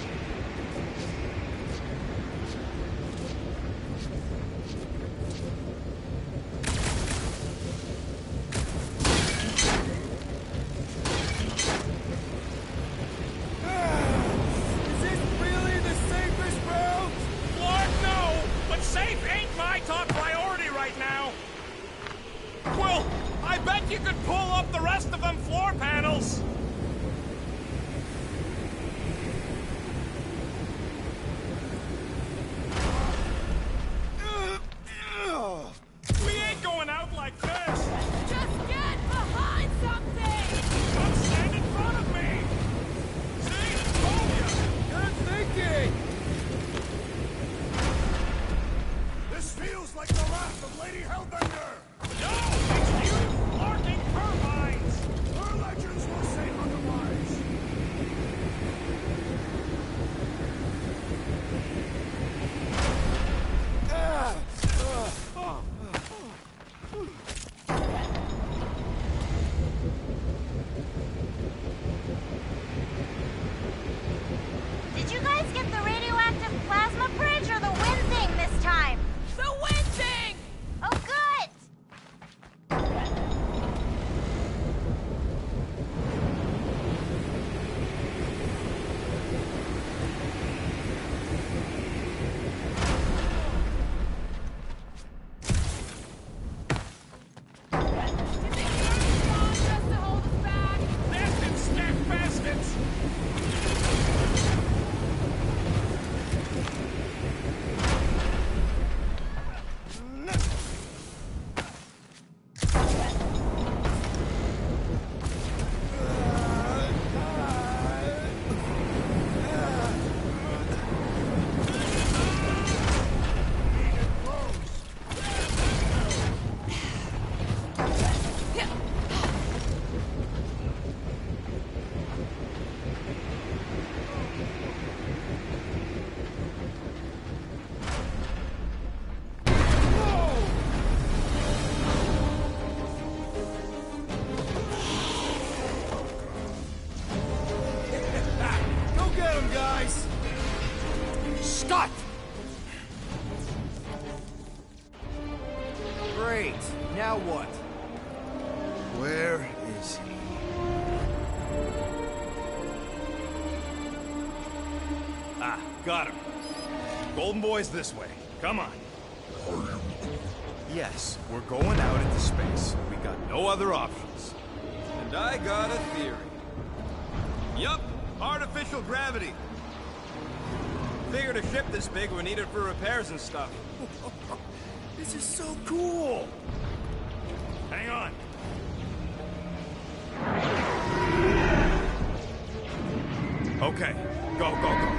Is this really the safest route? Lord, no! But safe ain't my top priority right now! Well, I bet you could pull up the rest of them floor panels! guys! Scott! Great. Now what? Where is he? Ah, got him. Golden Boy's this way. Come on. Yes, we're going out into space. We got no other options. And I got a theory. Yup, artificial gravity. Figured a ship this big would need it for repairs and stuff. This is so cool! Hang on. Okay, go, go, go.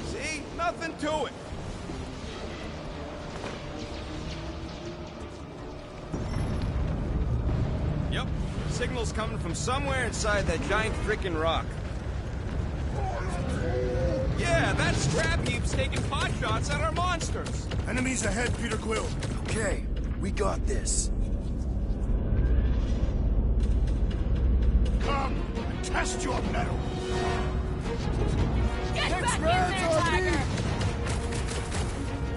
See? Nothing to it. Yep, signal's coming from somewhere inside that giant frickin' rock. Yeah, that scrap heap's taking pot shots at our monsters. Enemies ahead, Peter Quill. Okay, we got this. Come and test your metal. Get back in there, Tiger!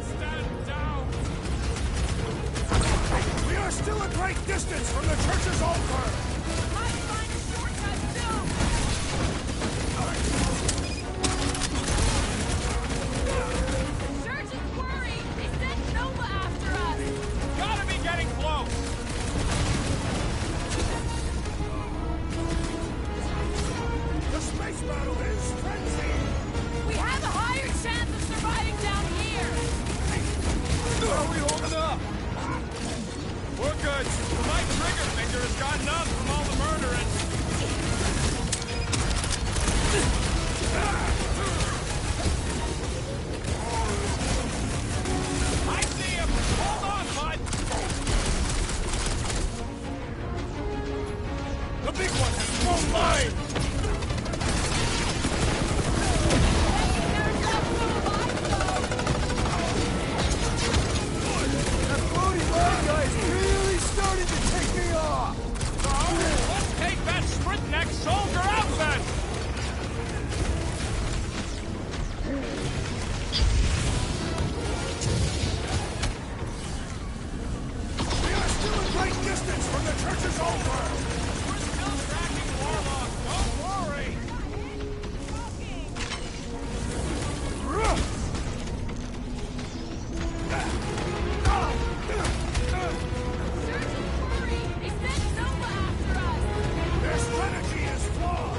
Stand down. We are still a great distance from the church's altar. Might find a shortcut soon! Church is worried! They sent Nova after us! Gotta be getting close. The space battle is frenzied. We have a higher chance of surviving down here! How are we holding up? We're good. My trigger finger has got numb from all the murdering. I see him. Hold on, bud. The big one has thrown mine. That floating line guy is really starting to take me off! Let's take that sprint neck soldier out then. We are still a great distance from the church's altar. We're still tracking Warlock. Don't worry. They sent Nova after us! Their strategy is flawed.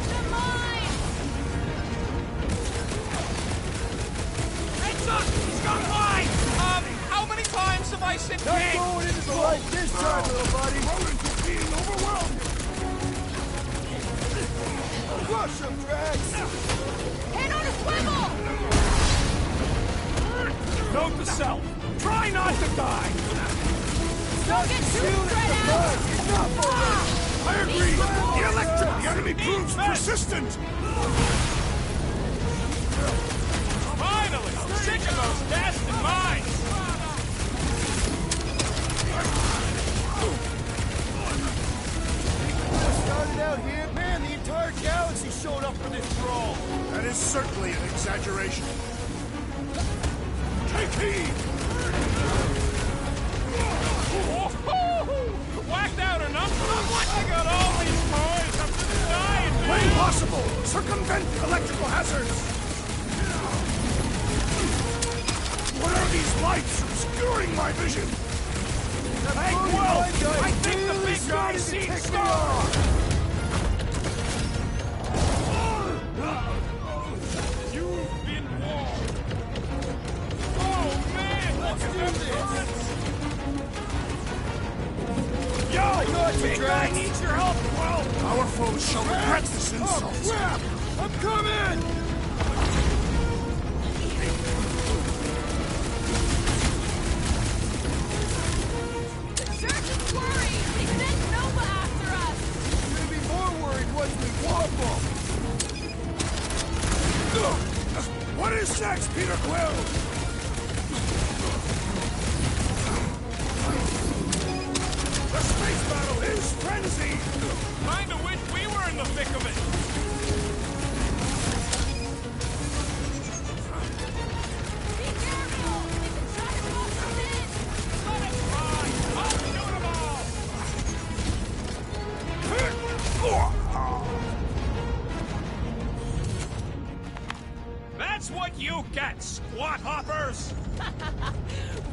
The mine! Heads up! He's got mine! How many times have I said Not king? going into the light this time, little buddy! Rodents are being overwhelmed. Crush them, Drax! Head on a swivel! Note to self. Try not to die. Don't get too spread out! I agree. The enemy proves persistent. Finally! Sick of those bastard mines! Started out here, man, the entire galaxy showed up for this brawl! That is certainly an exaggeration. Take heed. Whacked out enough? I got all these toys. I'm just dying, man. Impossible. Circumvent electrical hazards. What are these lights obscuring my vision? Hey, Quill! I think the big guy's seen stars! You've been warned. Oh, man! Look at them fronts! Yo! Big guy needs your help, Quill! Our foes shall regret this insult. Oh, crap! I'm coming! Church is worried! They sent Nova after us! We're gonna be more worried once we warp them! What is next, Peter Quill? The space battle is Kinda wish we were in the thick of it. Be careful! They can try to box us in! Let it fly! I'll shoot them all! That's what you get, squat hoppers!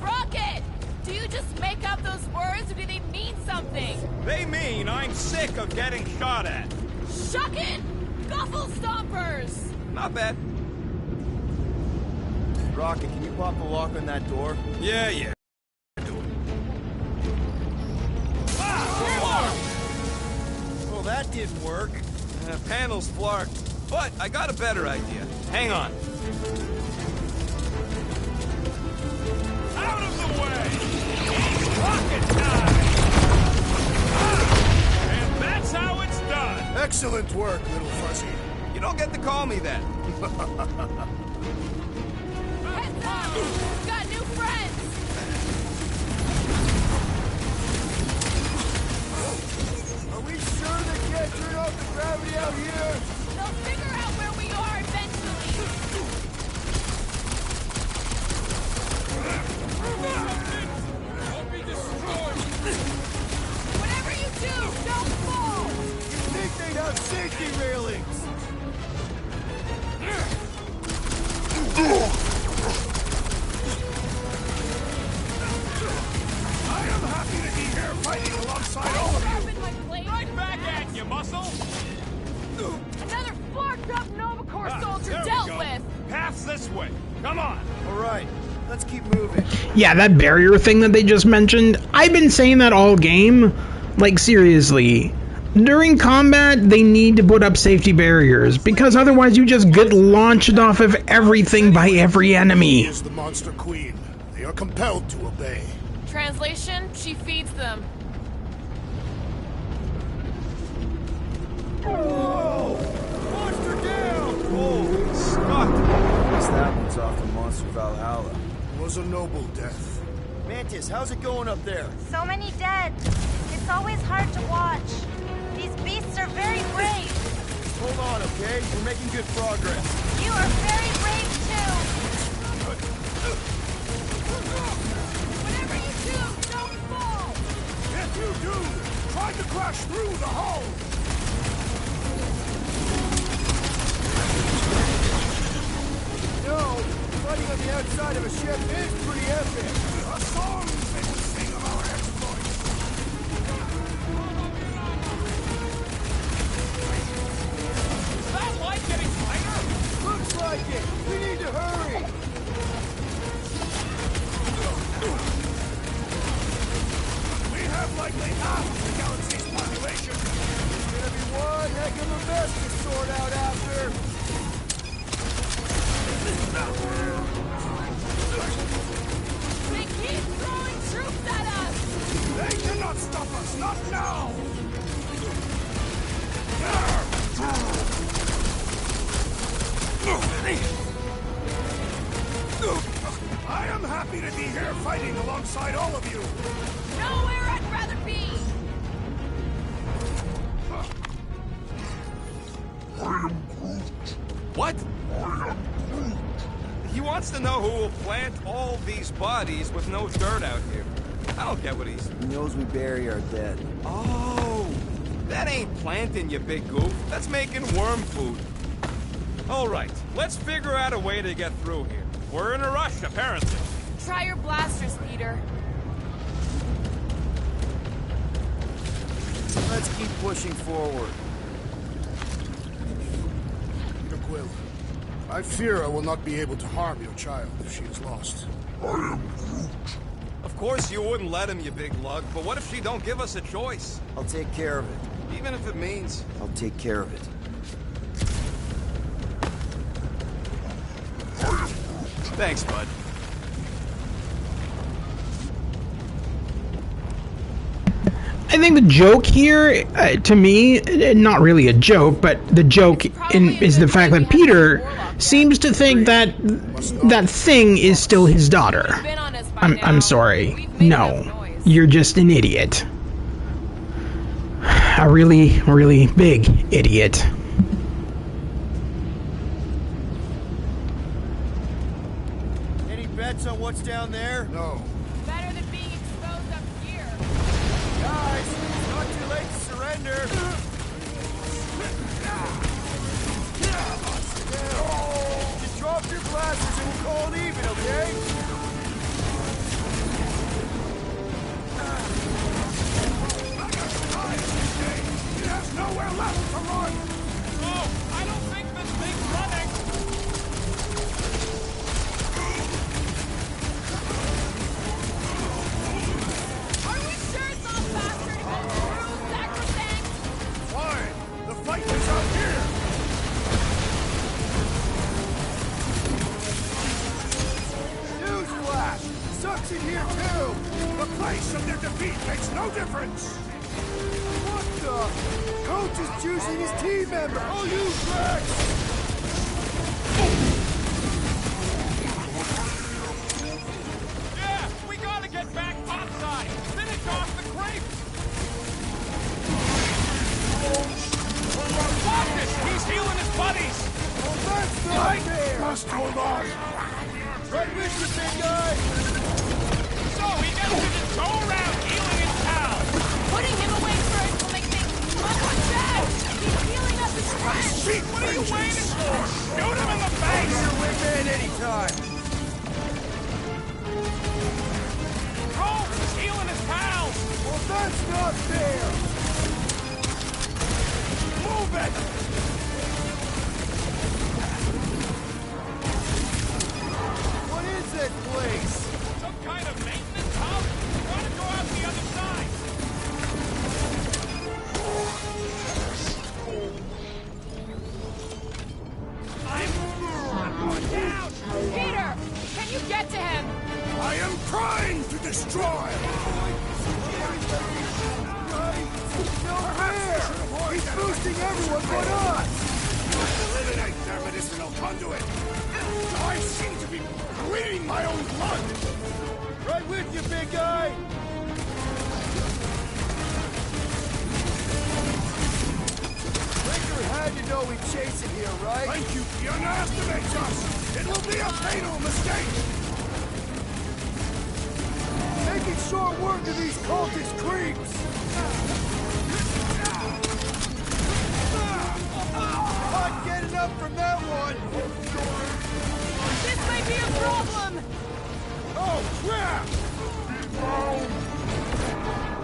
Rocket! Do you just make up those words, or do they mean something? They mean I'm sick of getting shot at. Shuckin'! Guffle stompers! Not bad. Rocket, can you pop the lock on that door? Yeah. Well, that didn't work. Panel's flarked. But I got a better idea. Hang on. Out of the way! Rocket time! And that's how it's done! Excellent work, little fuzzy. You don't get to call me that. Heads up! We've got new friends! Are we sure they can't turn off the gravity out here? They'll figure out where we are eventually! Don't be destroyed! Whatever you do, don't fall! You'd think they'd have safety railings! I am happy to be here fighting alongside all of you. Sharpen my blade! Right back at you, muscle! Another flarked up Novacore soldier There we dealt go. with! Path's this way. Come on. All right, let's keep moving. Yeah, that barrier thing that they just mentioned, I've been saying that all game. Like, seriously. During combat, they need to put up safety barriers, because otherwise you just get launched off of everything by every She enemy. is the monster queen. They are compelled to obey. Translation, she feeds them. Whoa! Monster down! Holy Scott. Guess that one's off to Monster Valhalla. It was a noble death. Mantis, how's it going up there? So many dead. It's always hard to watch. These beasts are very brave. Hold on, okay? We're making good progress. You are very brave too. Whatever you do, don't fall! If you do, try to crash through the hull. No, fighting on the outside of a ship is pretty epic. The songs they will sing of our exploits. Is that light getting brighter? Looks like it. We need to hurry. We have likely half of the galaxy's population. It's gonna be one heck of a mess to sort out after. They keep throwing troops at us! They cannot stop us, not now! I am happy to be here fighting alongside all of you. Nowhere I'd rather be! What? He wants to know who will plant all these bodies with no dirt out here. I don't get what he's... He knows we bury our dead. Oh, that ain't planting, you big goof. That's making worm food. All right, let's figure out a way to get through here. We're in a rush, apparently. Try your blasters, Peter. Let's keep pushing forward. Peter Quill, I fear I will not be able to harm your child if she is lost. Of course you wouldn't let him, you big lug, but what if she don't give us a choice? I'll take care of it. Even if it means... I'll take care of it. Thanks, bud. I think the joke here, to me, not really a joke, but the joke is the fact that Peter seems to think that that thing is still his daughter. I'm sorry. No, you're just an idiot. a really, really big idiot. Any bets on what's down there? No. Better than being exposed up here. Guys, it's not too late to surrender. Just drop your blasters and we'll call it even, okay? He has nowhere left to run! Oh, I don't think this thing's running. Are we sure it's not faster to go through Sacrosanct? Fine. The fight is out here! Newsflash! Sucks in here too! The place of their defeat makes no difference! What the? Coach is choosing his team member! I'll use Rex! Yeah, we gotta get back topside. Finish off the creep. Watch it! He's healing his buddies. Well, that's not fair! Must hold on! Right with you, big guy! So he gets to just go around healing his pal. Putting him away first will make things much more bad. He's healing up his friends. What are you waiting for? Shoot him in the face. Your wingman anytime! Rhodes is healing his pals. Well, that's not fair! Move it. What is that place? Some kind of maintenance hub? Why don't you go out the other side? I'm going down. Peter, can you get to him? I am trying to destroy! No fair! He's boosting everyone but us! Eliminate their medicinal conduit! I seem to be bleeding my own blood! Right with you, big guy! Ricker had to know we'd chase it here, right? Thank you, he underestimates us! It will be a fatal mistake! Making short work of these cultist creeps! Not getting up from that one! This may be a problem. Oh, crap!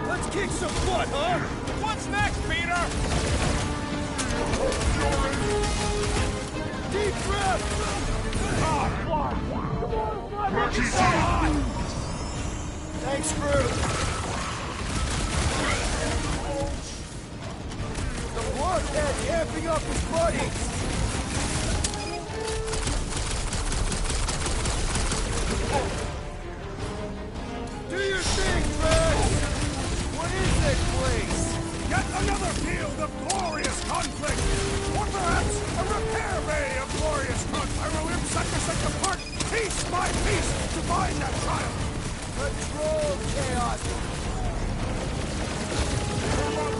Let's kick some butt, huh? What's next, Peter? Deep breath! Thanks, Groot! The blockhead's amping up his buddies! Do your thing, Fred! What is that place? Yet another field of glorious conflict! Or perhaps a repair bay of glorious conflict! I will rip Sacrosanct apart, piece by piece, to find that child! Control chaos!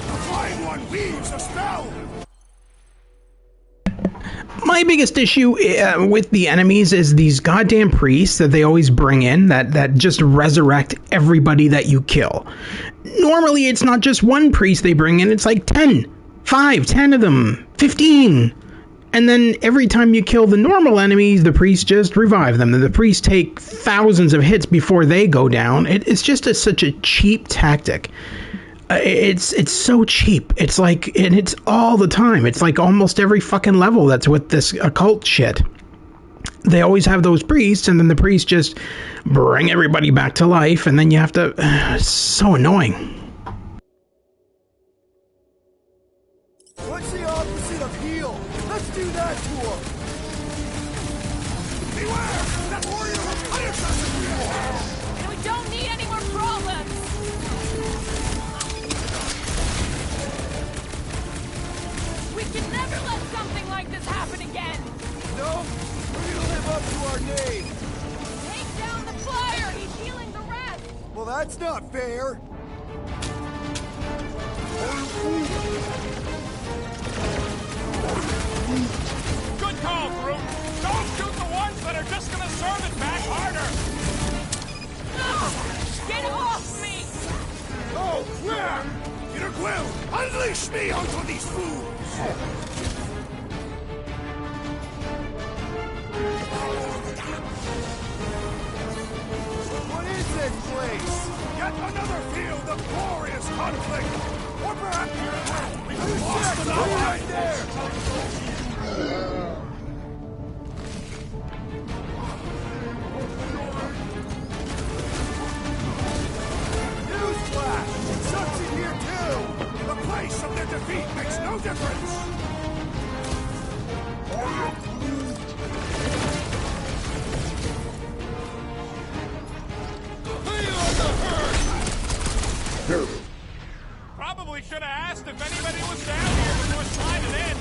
The flying one weaves a spell! My biggest issue with the enemies is these goddamn priests that they always bring in that just resurrect everybody that you kill. Normally, it's not just one priest they bring in, it's like 10. 5, 10 of them, 15. And then every time you kill the normal enemies, the priests just revive them. The priests take thousands of hits before they go down. It's just such a cheap tactic. It's so cheap. It's like, and it's all the time. It's like almost every fucking level that's with this occult shit. They always have those priests, and then the priests just bring everybody back to life, and then you have to... it's so annoying. What's the opposite of heal? Let's do that to him! Beware! That warrior will punish us if we fall! And we don't need any more problems. We can never let something like this happen again. No, we're gonna live up to our name. Take down the flyer. He's healing the rest. Well, that's not fair. Oh, crap! Peter Quill, unleash me onto these fools! What is this place? Yet another field of glorious conflict! Or perhaps we have lost an ally! Right there! Newsflash! Sucks in here too! The place of their defeat makes no difference! Probably should have asked if anybody was down here when you were sliding in.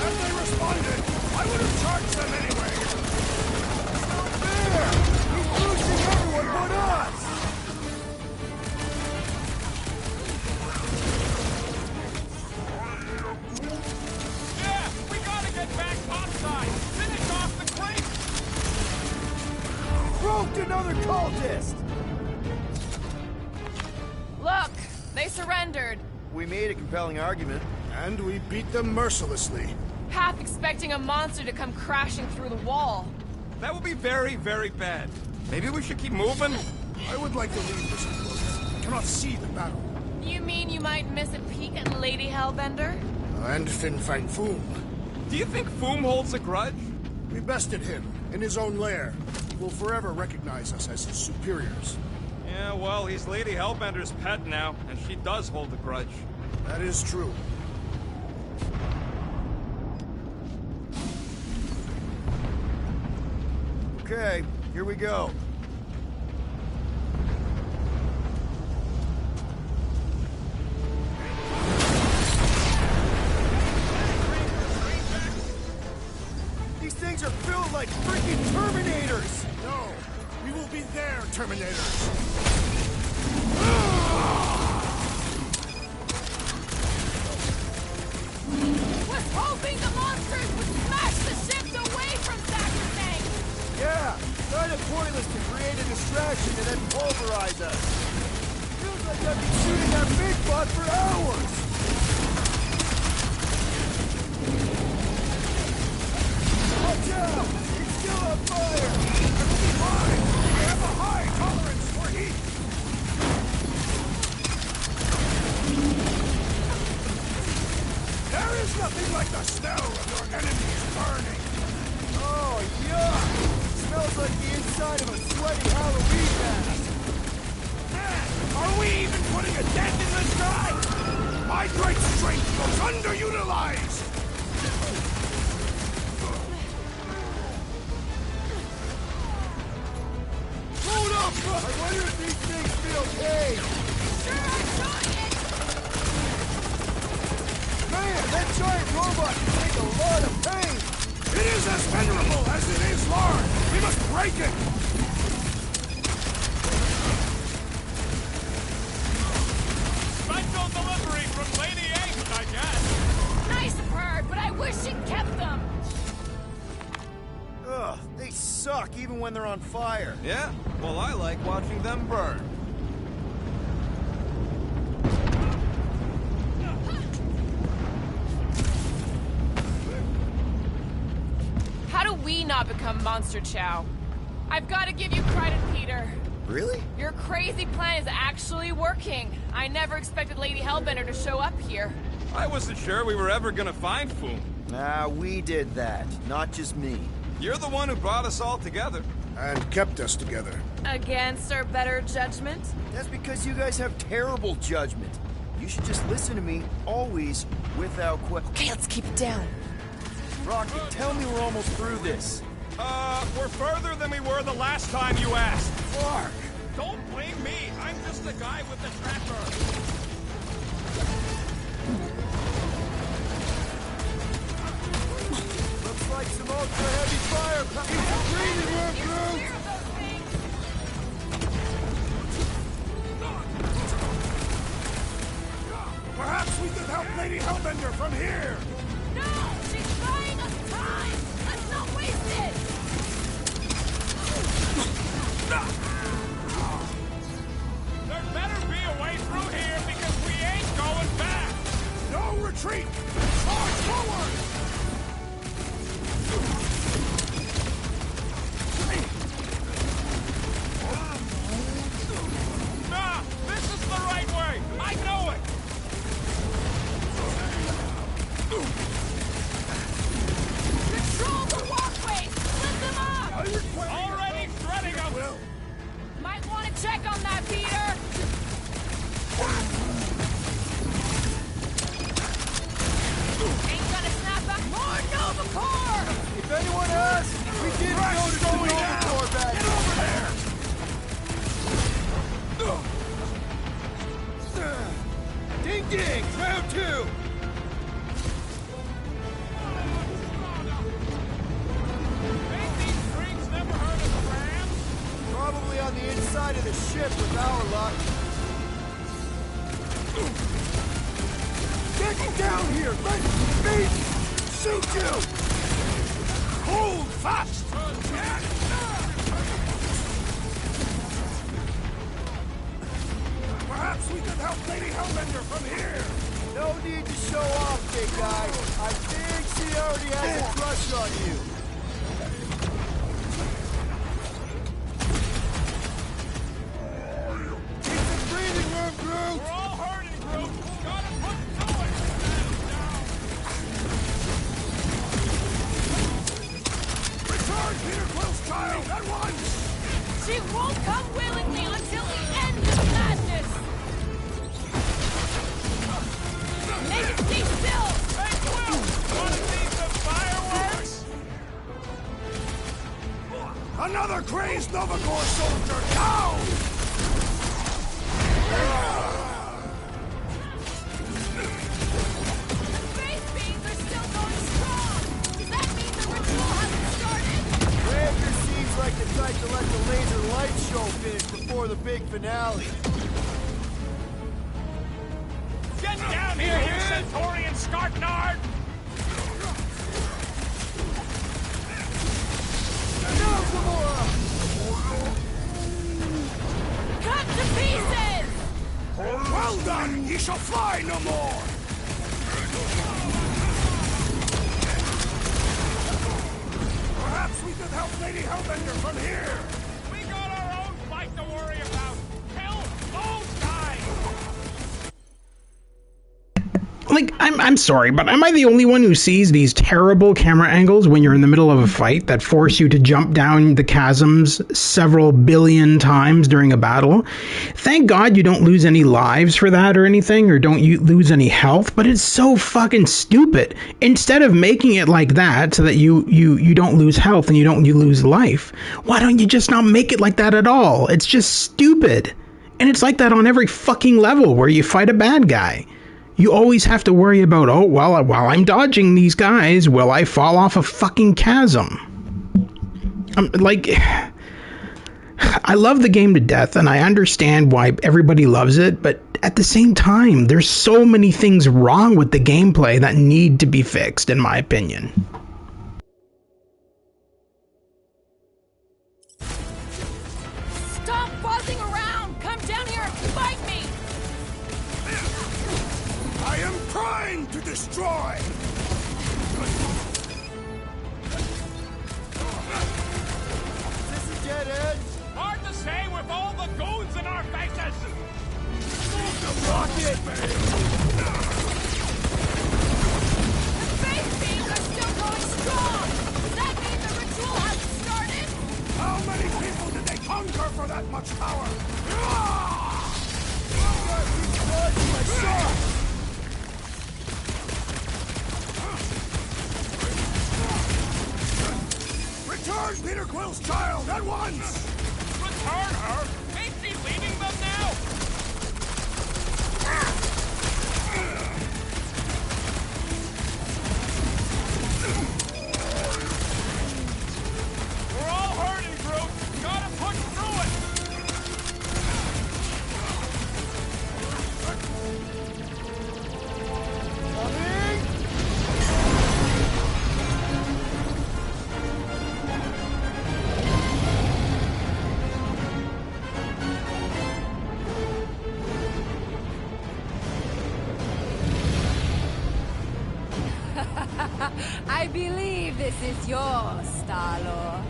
As they responded, I would have charged them anyway! There! He's losing everyone but us! Yeah, we gotta get back topside. Finish off the crate. Broke another cultist! Look, they surrendered. We made a compelling argument. And we beat them mercilessly. Half expecting a monster to come crashing through the wall. That would be very, very bad. Maybe we should keep moving? I would like to leave this enclosure. I cannot see the battle. You mean you might miss a peek at Lady Hellbender? And Fin Fang Foom. Do you think Foom holds a grudge? We bested him in his own lair. He will forever recognize us as his superiors. Yeah, well, he's Lady Hellbender's pet now, and she does hold a grudge. That is true. Okay, here we go. These things are built like freaking Terminators! No, we will be their Terminators. Was hoping the monsters would smash the ships away from Sacrosanct! Yeah, kind of pointless to create a distraction and then pulverize us. Feels like I've been shooting that big butt for hours! Watch out! It's still on fire! It'll be fine. We have a high tolerance for heat. There is nothing like the smell of your enemies burning. Oh, yuck! Smells like the inside of a sweaty Halloween mask! Man, are we even putting a dent in the sky? My great strength goes underutilized. Hold up! I wonder if these things feel pain! Sure, I'm trying it! Man, that giant robot can take a lot of pain! It is as venerable as it is large. We must break it. Special delivery from Lady Eidos, I guess. Nice bird, but I wish she'd kept them! Ugh, they suck even when they're on fire. Yeah, well, I like watching them burn. How do we not become Monster Chow? I've got to give you credit, Peter. Really? Your crazy plan is actually working. I never expected Lady Hellbender to show up here. I wasn't sure we were ever gonna find Foom. Nah, we did that, not just me. You're the one who brought us all together. And kept us together. Against our better judgment? That's because you guys have terrible judgment. You should just listen to me, always, without question. Okay, let's keep it down. Rocket, tell me we're almost through this. We're further than we were the last time you asked. Clark! Don't blame me. I'm just the guy with the trapper. Looks like some ultra-heavy fire. Keep the breathing room, Groot! Clear of those things! Perhaps we could help Lady Hellbender from here. No! She's buying us time! Let's not waste it! There better be a way through here because Ding ding! Round 2! Probably on the inside of the ship with our luck. Get down here! Let me shoot you! Hold fast! Perhaps we could help Lady Hellbender from here! No need to show off, big guy. I think she already has a crush on you. Keep the breathing room, Groot! We're all hurting, Groot. Gotta put to it. Return Peter Quill's child at once! She won't come willingly until the end of madness! Make it stay still! Hey, Quill! Wanna see some fireworks? Another crazed Novagor soldier down! Space beams are still going strong! Does that mean the ritual hasn't started? Ranger seems like the type to let the laser light show finish before the big finale. Get down here, you Centaurian Scartnard! No, Gamora! Cut to pieces! Well done! Ye shall fly no more! Perhaps we could help Lady Hellbender from here! We got our own fight to worry about! Kill those guys! Like, I'm sorry, but am I the only one who sees these terrible camera angles when you're in the middle of a fight that force you to jump down the chasms several billion times during a battle? Thank God you don't lose any lives for that or anything, or don't you lose any health, but it's so fucking stupid. Instead of making it like that so that you don't lose health and you lose life, why don't you just not make it like that at all? It's just stupid. And it's like that on every fucking level where you fight a bad guy. You always have to worry about, oh, well, while I'm dodging these guys, will I fall off a fucking chasm? Like, I love the game to death, and I understand why everybody loves it, but at the same time, there's so many things wrong with the gameplay that need to be fixed, in my opinion. Stop buzzing around! Come down here and fight me! I am trying to destroy! Is this a dead end? Hard to say with all the goons in our faces! Rocket! The space beams are still going strong! Does that mean the ritual hasn't started? How many people did they conquer for that much power? Return Peter Quill's child at once! Return her? Ain't she leaving them now? We're all hurting, Groot. Gotta push through it. I believe this is yours, Star-Lord.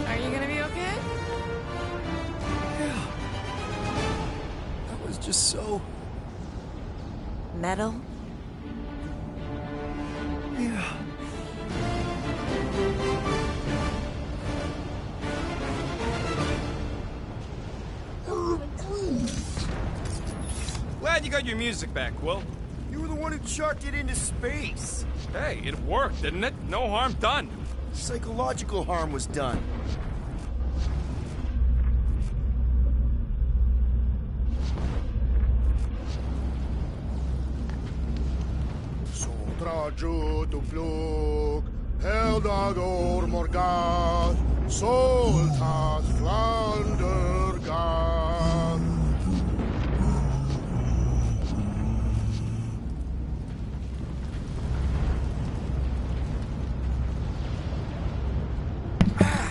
Are you gonna be okay? That was just so... Metal? Yeah. you got your music back, Will? You were the one who chucked it into space. Hey, it worked, didn't it? No harm done. Psychological harm was done. Sotraju tu plug, Heldagor Morgath, Soltas Flandergath.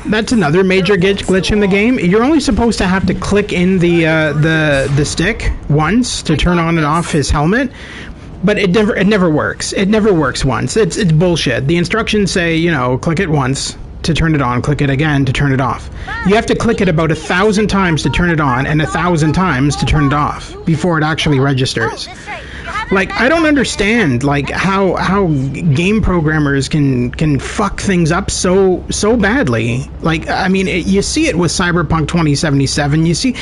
That's another major glitch in the game. You're only supposed to have to click in the stick once to turn on and off his helmet, but it never works. It never works once. It's bullshit. The instructions say, you know, click it once to turn it on, click it again to turn it off. You have to click it about 1,000 times to turn it on and 1,000 times to turn it off before it actually registers. Like, I don't understand, like, how game programmers can fuck things up so badly. Like, I mean, you see it with Cyberpunk 2077. You see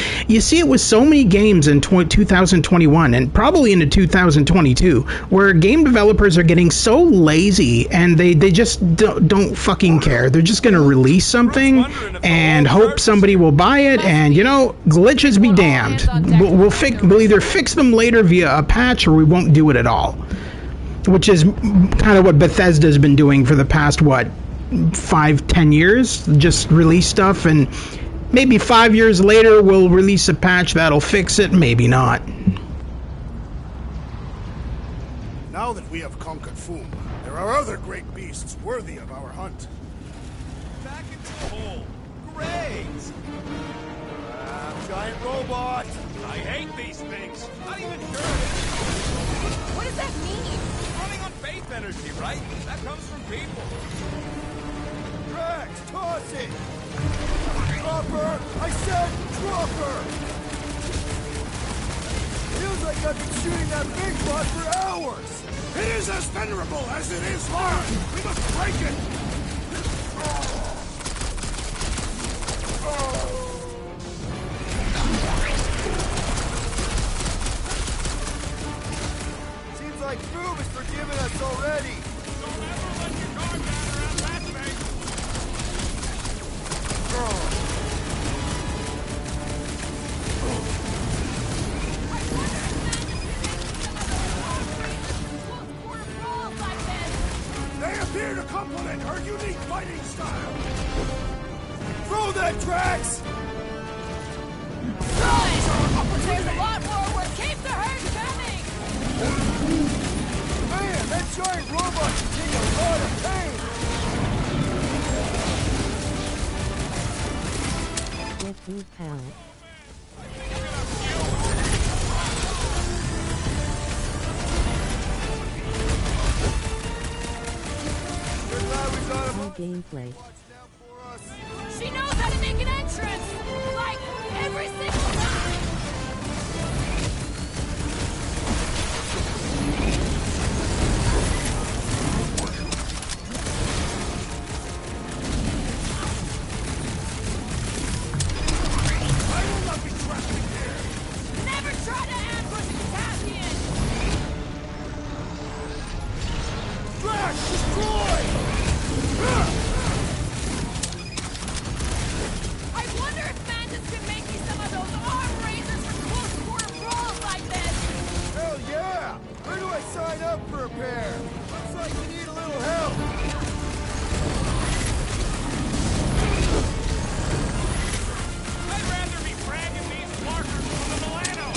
it with so many games in 2021 and probably into 2022, where game developers are getting so lazy and they just don't fucking care. They're just gonna release something and hope somebody will buy it, and, you know, glitches be damned. We'll either fix them later via a patch, or we won't do it at all, which is kind of what Bethesda's been doing for the past 5-10 years. Just release stuff, and maybe 5 years later we'll release a patch that'll fix it, maybe not. Now that we have conquered Foom, there are other great beasts worthy of our hunt. Back into the hole. Great! Giant robot! I hate these things. Not even sure. What does that mean? Running on faith energy, right? That comes from people. Drax, toss it! Drop her! I said drop her! Feels like I've been shooting that big bot for hours! It is as venerable as it is large! We must break it! Seems like Foom has forgiven us already! Don't ever let your guard down around that thing. They appear to complement her unique fighting style! Throw that, Drax! There's a lot more work. Keep the herd coming! Man, that giant robot can take a lot of pain! Get food pallet. No gameplay. She knows how to make an entrance! Like, every single time! I will not be trapped in here! Never try to ambush the Cassian! Drax, destroy! I wonder if Mantis can make me some of those arm raisers for close quarter brawls like this! Hell yeah! Where do I sign up for a pair? Looks like we need a little help! I'd rather be fragging these markers from the Milano.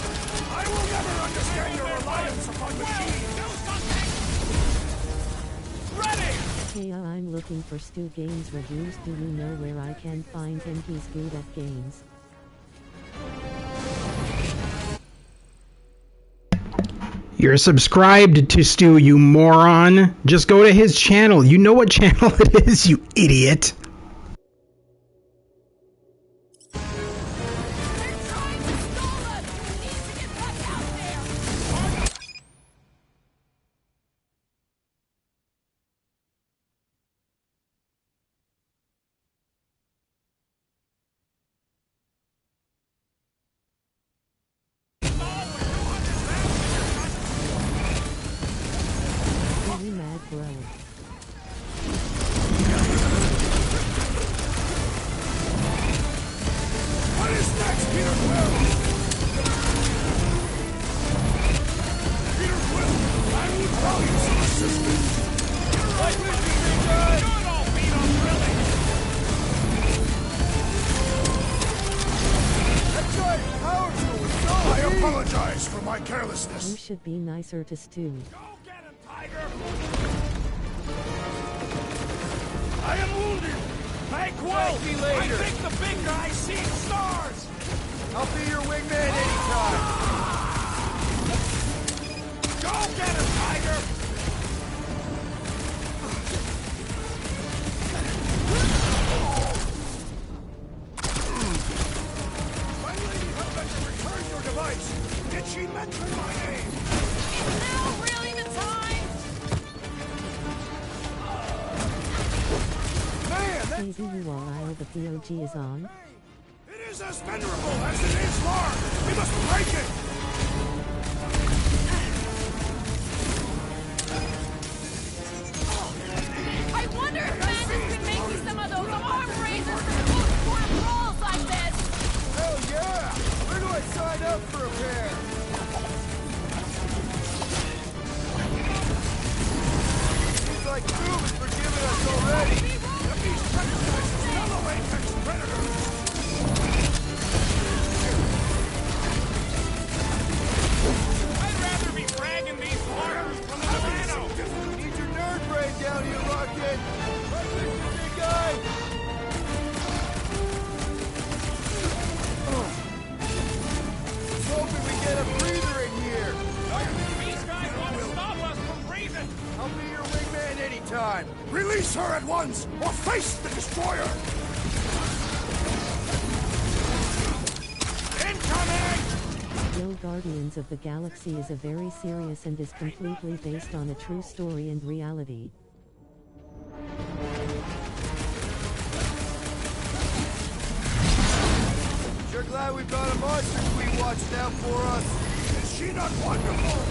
I will never understand your reliance upon machines! Do something! Ready! Hey, I'm looking for Stu Games reviews. Do you know where I can find him? He's good at games. You're subscribed to Stu, you moron. Just go to his channel. You know what channel it is, you idiot. They're trying to stall us! We need to get back out there! uselessness. You should be nicer to Stu. Go get him, Tiger! I am wounded! Hey, Quill! I think the big guy sees stars! I'll be your wingman anytime. Go get him, Tiger! My lady Hellbender returned your device. Did she mention my name? Is now really the time? Man, that Hey, do you all while the POG is on? it is as venerable as it is large. We must break it. I wonder if Bandit could make me some of those arm raisers for post-war brawls like this. Hell yeah! Where do I sign up for a pair? Seems like Doom is forgiving us already. These predators, fellow apex predators. I'd rather be dragging these markers from the Nano. Need your nerd brain down here, Rocket. Right there, big guy. Let's hoping we get a breather in here. These guys want to stop us from breathing. I'll be your wingman anytime. Release her at once, or face the destroyer. Incoming! Yo, Guardians of the Galaxy is a very serious and is completely based on a true story and reality. Sure glad we've got a monster queen watching out for us. Is she not wonderful?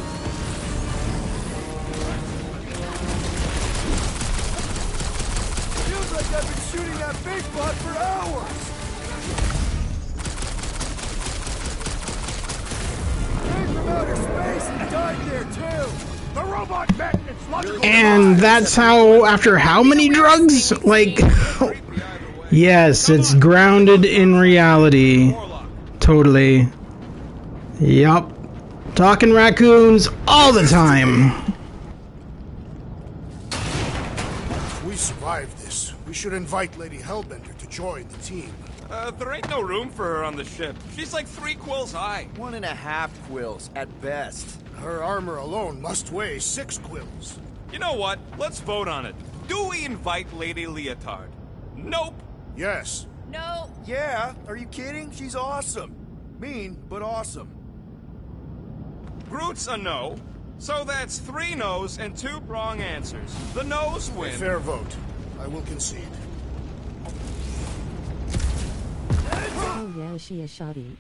Feels like I've been shooting that big butt for hours. Came from outer space and died there too. The robot met its logical And demise. that's how, after how many drugs? Like, yes, it's grounded in reality. Totally. Yup. Talking raccoons all the time. If we survive this, we should invite Lady Hellbender to join the team. There ain't no room for her on the ship. She's like 3 quills high. 1.5 quills at best. Her armor alone must weigh 6 quills. You know what? Let's vote on it. Do we invite Lady Leotard? Nope. Yes. No. Yeah, are you kidding? She's awesome. Mean, but awesome. Groot's a no. So that's 3 no's and 2 wrong answers. The no's A win. fair vote. I will concede. Oh yeah, she is shoddy.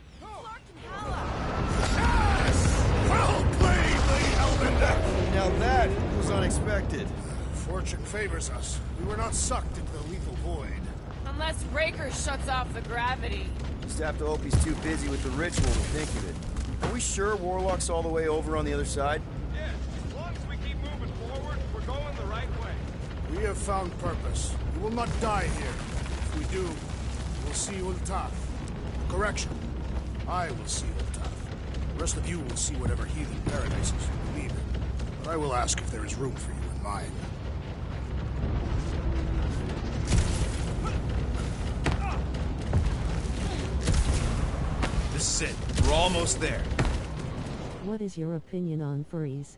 Well played, Lady Hellbender! Now that was unexpected. Fortune favors us. We were not sucked into the lethal void. Unless Raker shuts off the gravity. Just have to hope he's too busy with the ritual to think of it. Are we sure Warlock's all the way over on the other side? Yeah, as long as we keep moving forward, we're going the right way. We have found purpose. We will not die here. If we do, we'll see Ultaf. Correction. I will see Ultaf. The rest of you will see whatever heathen paradises you believe in. But I will ask if there is room for you in mine. This is it. We're almost there. What is your opinion on furries?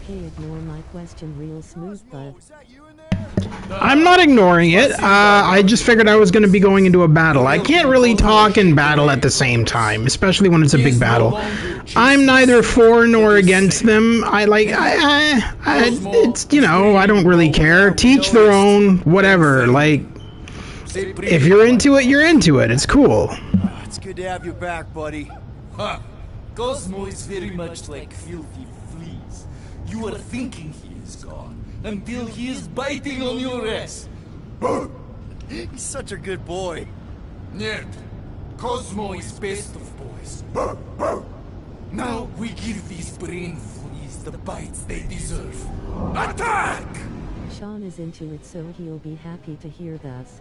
Ignore my question real smooth, but I'm not ignoring it. I just figured I was going to be going into a battle. I can't really talk in battle at the same time, especially when it's a big battle. I'm neither for nor against them. It's, you know, I don't really care. Teach their own, whatever. Like, If you're into it, you're into it. It's cool. It's good to have you back, buddy. Huh. Cosmo is very much like filthy fleas. You are thinking he is gone until he is biting on your ass. He's such a good boy. Nerd, Cosmo is best of boys. Now we give these brain fleas the bites they deserve. Attack! Sean is into it, so he'll be happy to hear this.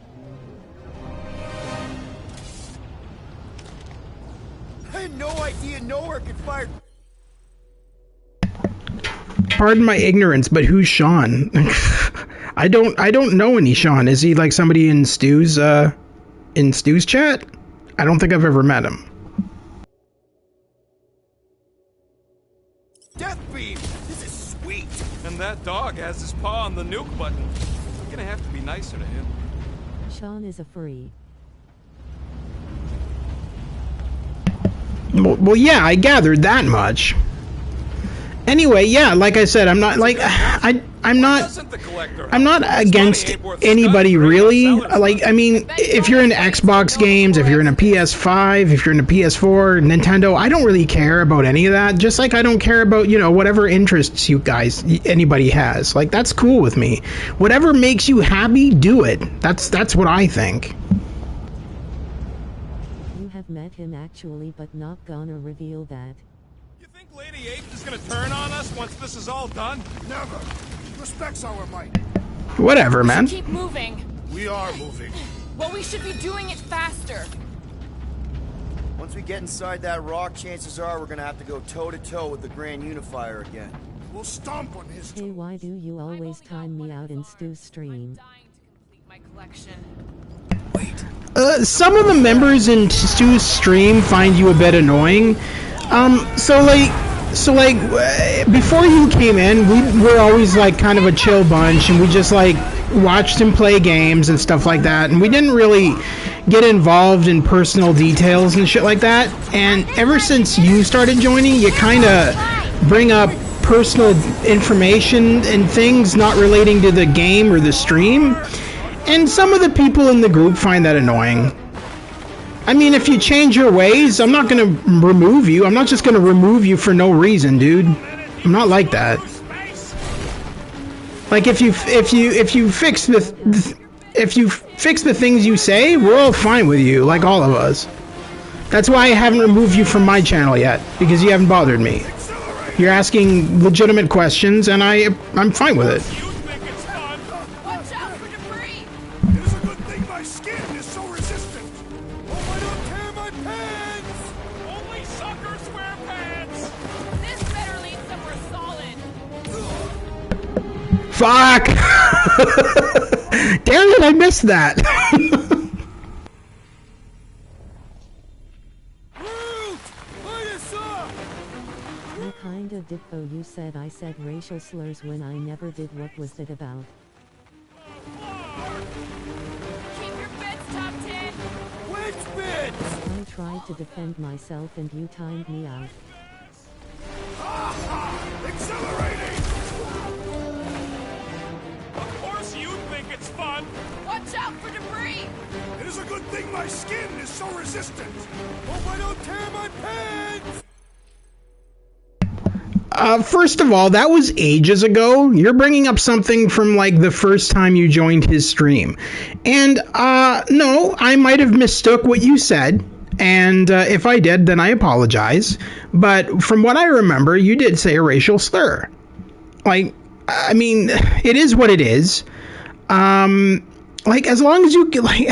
I had no idea nowhere could fire. Pardon my ignorance, but who's Sean? I don't know any Sean. Is he like somebody in Stu's chat? I don't think I've ever met him. Death beam! This is sweet! And that dog has his paw on the nuke button. We're gonna have to be nicer to him. Sean is a furry. Well, yeah, I gathered that much. Anyway, yeah, like I said, I'm not like I'm not against anybody really. Like, I mean, if you're into Xbox games, if you're in a PS5, if you're in a PS4, Nintendo, I don't really care about any of that. Just like I don't care about, you know, whatever interests you guys, anybody has. Like, that's cool with me. Whatever makes you happy, do it. That's what I think. You have met him actually, but not gonna reveal that. Think Lady Ape is gonna turn on us once this is all done? Never. Respects our might. Whatever, man. Keep moving. We are moving. Well, we should be doing it faster. Once we get inside that rock, chances are we're gonna have to go toe-to-toe with the Grand Unifier again. We'll stomp on his... Hey, why do you always time me out in Stu's stream? My collection. Some of the members in Stu's stream find you a bit annoying. So like, before you came in, we were always like kind of a chill bunch, and we just like watched him play games and stuff like that, and we didn't really get involved in personal details and shit like that. And ever since you started joining, you kind of bring up personal information and things not relating to the game or the stream, and some of the people in the group find that annoying. I mean, if you change your ways, I'm not gonna remove you. I'm not just gonna remove you for no reason, dude. I'm not like that. Like, if you fix the things you say, we're all fine with you, like all of us. That's why I haven't removed you from my channel yet, because you haven't bothered me. You're asking legitimate questions, and I'm fine with it. Fuck! Damn it, I missed that. I kinda did though. You said I said racial slurs when I never did. What was it about? Keep your bits, Top 10. Which bits? I tried to defend myself and you timed me out. Accelerating! Of course you think it's fun. Watch out for debris. It is a good thing my skin is so resistant. Hope I don't tear my pants! First of all, that was ages ago. You're bringing up something from like the first time you joined his stream. And, no, I might have mistook what you said. And if I did, then I apologize. But from what I remember, you did say a racial slur. Like, I mean, it is what it is. Like, as long as you can, like,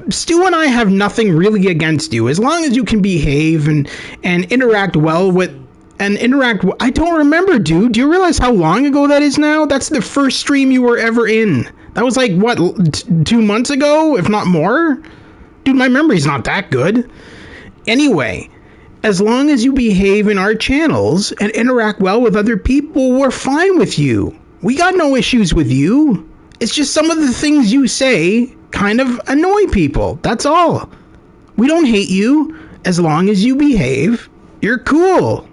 Stu and I have nothing really against you. As long as you can behave and interact well with, I don't remember, dude. Do you realize how long ago that is now? That's the first stream you were ever in. That was like, what, 2 months ago, if not more? Dude, my memory's not that good. Anyway, as long as you behave in our channels and interact well with other people, we're fine with you. We got no issues with you. It's just some of the things you say kind of annoy people. That's all. We don't hate you. As long as you behave, you're cool.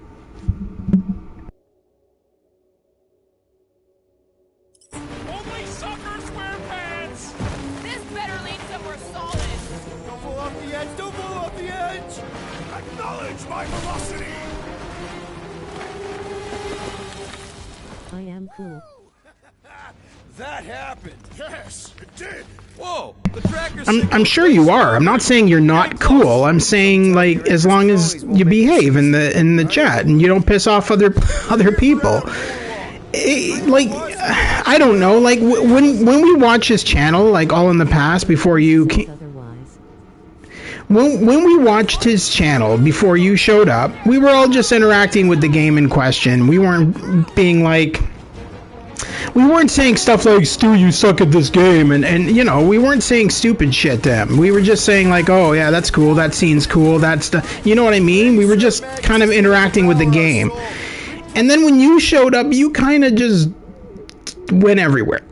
Only suckers wear pants. This better lead cool. That happened. Yes, it did. Whoa, the tracker's I'm sure you are. I'm not saying you're not cool. I'm saying, like, as long as you behave in the chat and you don't piss off other people. Like, I don't know. Like, when we watch his channel, like, all in the past before you when we watched his channel before you showed up, we were all just interacting with the game in question. We weren't being like, we weren't saying stuff like, Stu, you suck at this game, and you know, we weren't saying stupid shit to him. We were just saying like, oh yeah, that's cool, that scene's cool, that's the, you know what I mean? We were just kind of interacting with the game. And then when you showed up, you kind of just went everywhere.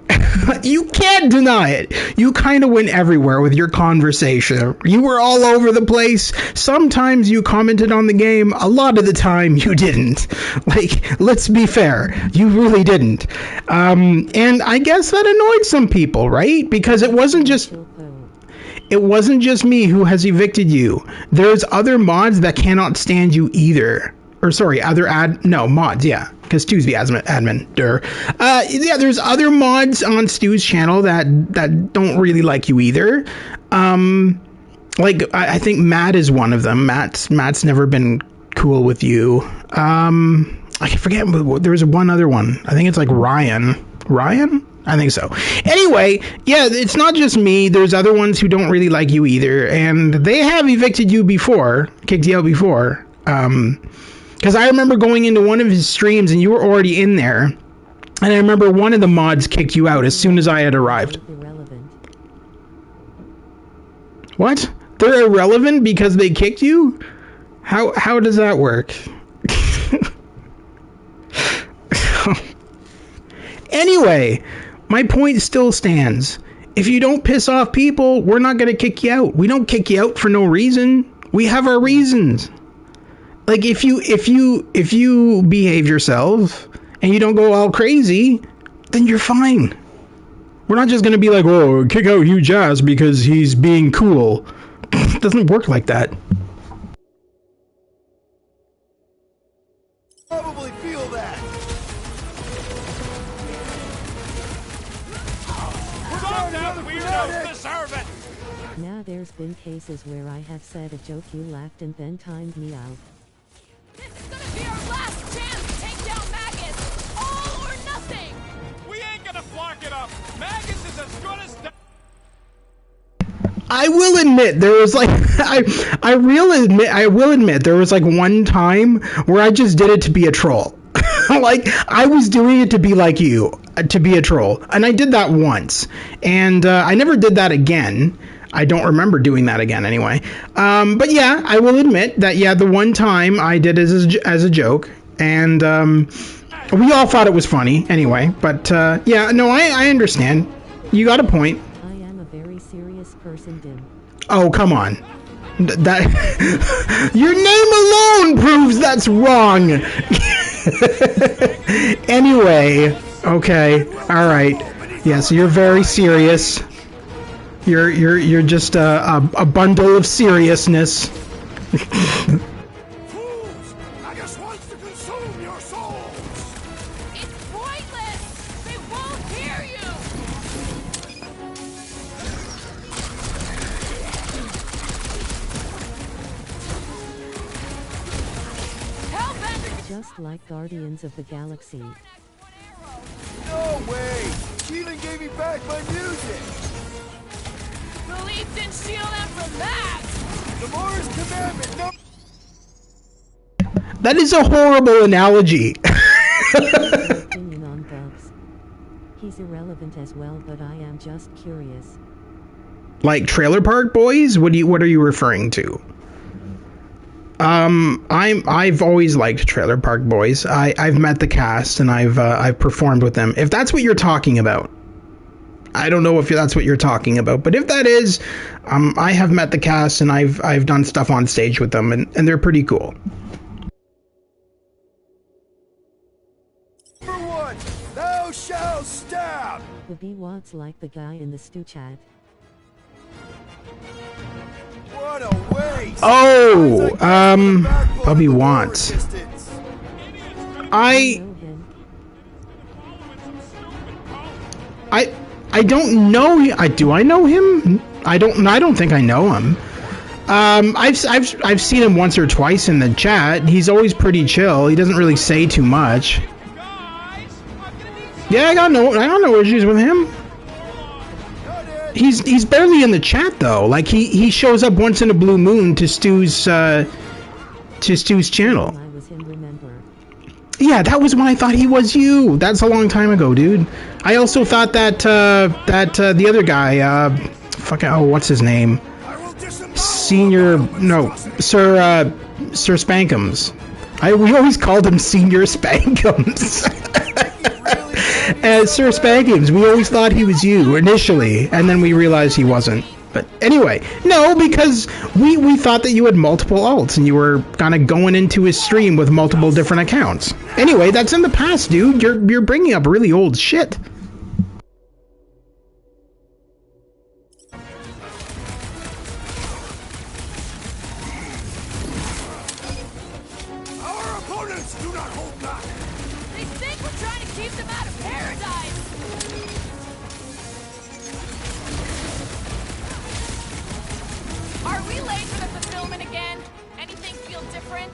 You can't deny it. You kind of went everywhere with your conversation. You were all over the place. Sometimes you commented on the game. A lot of the time you didn't. Like, let's be fair. You really didn't. And I guess that annoyed some people, right? Because it wasn't just me who has evicted you. There's other mods that cannot stand you either. Or sorry, mods, yeah. Because Stu's the admin, yeah, there's other mods on Stu's channel that don't really like you either. Like, I think Matt is one of them. Matt's never been cool with you. I forget, there was one other one. I think it's like Ryan? I think so. Anyway, yeah, it's not just me. There's other ones who don't really like you either. And they have evicted you before, kicked you out before. Because I remember going into one of his streams and you were already in there. And I remember one of the mods kicked you out as soon as I had arrived. What? They're irrelevant because they kicked you? How does that work? Anyway, my point still stands. If you don't piss off people, we're not going to kick you out. We don't kick you out for no reason. We have our reasons. Like, if you behave yourself and you don't go all crazy, then you're fine. We're not just gonna be like, oh, kick out Hugh Jazz because he's being cool. It doesn't work like that. Probably feel that. Weirdos deserve it. Now there's been cases where I have said a joke, you laughed, and then timed me out. This is gonna be our last chance to take down Magus! All or nothing! We ain't gonna flark it up! Magus is as good as... I will admit, there was like, I will admit, there was like one time where I just did it to be a troll. Like, I was doing it to be like you, to be a troll. And I did that once. And I never did that again. I don't remember doing that again anyway. But yeah, I will admit that, yeah, the one time I did it as a joke. And we all thought it was funny anyway. But yeah, no, I understand. You got a point. I am a very serious person, Dim. Oh, come on. That your name alone proves that's wrong. Anyway, okay, all right. Yeah, so you're very serious. You're just a bundle of seriousness. Fools! Magus wants to consume your souls! It's pointless! They won't hear you! Hellbender! Just like Guardians of the Galaxy. No way! She even gave me back my music! The leaf didn't shield them from that! The Lord's commandment, no! That is a horrible analogy. Opinion on Bugs. He's irrelevant as well, but I am just curious. Like Trailer Park Boys? What are you referring to? I've always liked Trailer Park Boys. I've met the cast and I've performed with them. If that's what you're talking about. I don't know if that's what you're talking about, but if that is, I have met the cast and I've done stuff on stage with them and they're pretty cool. Number one, thou shalt stab! The B-Wads like the guy in the stew chat. What a waste! Oh, Bubby Wants. I don't know. Do I know him? I don't think I know him. I've seen him once or twice in the chat. He's always pretty chill. He doesn't really say too much. Yeah, I got no issues with him. He's barely in the chat though. Like he shows up once in a blue moon to Stu's channel. Yeah, that was when I thought he was you. That's a long time ago, dude. I also thought that the other guy, what's his name? Sir Spankums. We always called him Senior Spankums. Sir Spankums, we always thought he was you initially, and then we realized he wasn't. But anyway, no, because we thought that you had multiple alts and you were kind of going into his stream with multiple different accounts. Anyway, that's in the past, dude. You're bringing up really old shit. Our opponents do not hold back. They think we're trying to keep them out of paradise. Are we late for the fulfillment again? Anything feel different?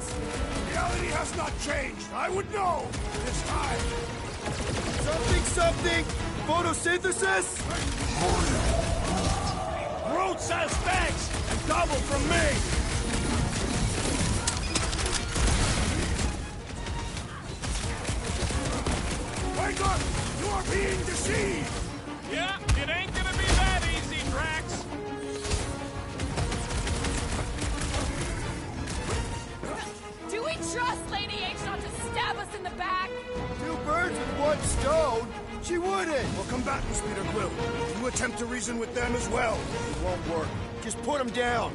Reality has not changed. I would know this time. Something! Photosynthesis? Groot says thanks, and double from me. Wake up! You are being deceived! Yeah, it ain't gonna be that easy, Drax. Do we trust Lady H not to stab us in the back? Two birds with one stone? She wouldn't! Well, combatants, Peter Quill. You attempt to reason with them as well. It won't work. Just put them down.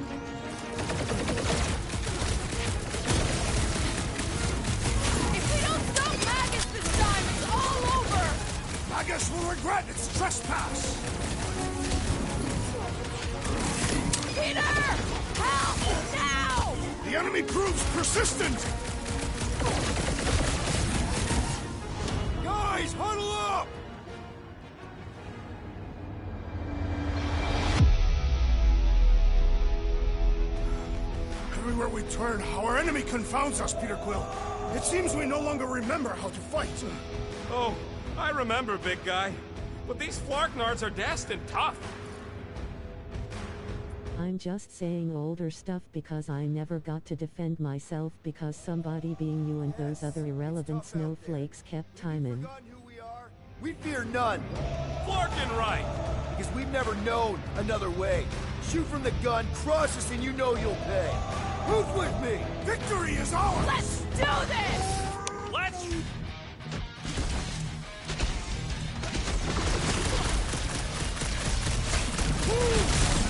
If we don't stop Magus this time, it's all over! Magus will regret its trespass. Peter! Help! Now! The enemy proves persistent. Guys, huddle up! Everywhere we turn, our enemy confounds us, Peter Quill. It seems we no longer remember how to fight. Oh, I remember, big guy. But these Flarknards are destined tough. I'm just saying older stuff because I never got to defend myself because somebody being you and those other irrelevant snowflakes kept timing. We fear none. Flarkin right. Because we've never known another way. Shoot from the gun, cross us, and you know you'll pay. Who's with me? Victory is ours! Let's do this! Let's...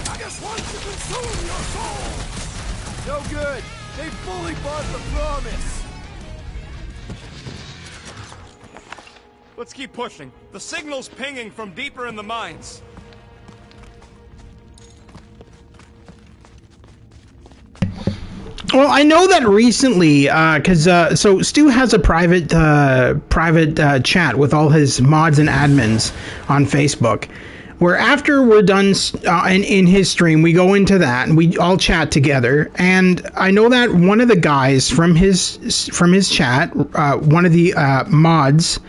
I just want to consume your soul! No good. They fully bought the promise. Let's keep pushing. The signal's pinging from deeper in the mines. Well, I know that recently, so Stu has a private chat with all his mods and admins on Facebook, where after we're done in his stream, we go into that and we all chat together. And I know that one of the guys from his chat, one of the mods,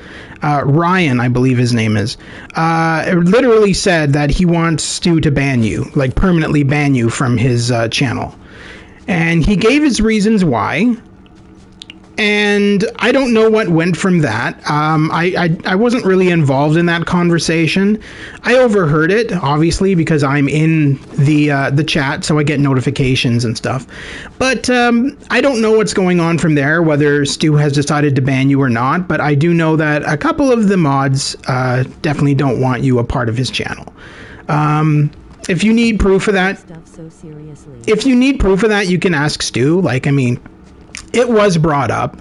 Ryan, I believe his name is, literally said that he wants Stu to ban you, like permanently ban you from his channel. And he gave his reasons why, and I don't know what went from that. I wasn't really involved in that conversation. I overheard it, obviously, because I'm in the chat, so I get notifications and stuff. But I don't know what's going on from there, whether Stu has decided to ban you or not, but I do know that a couple of the mods definitely don't want you a part of his channel. If you need proof of that, you can ask Stu. Like, I mean, it was brought up.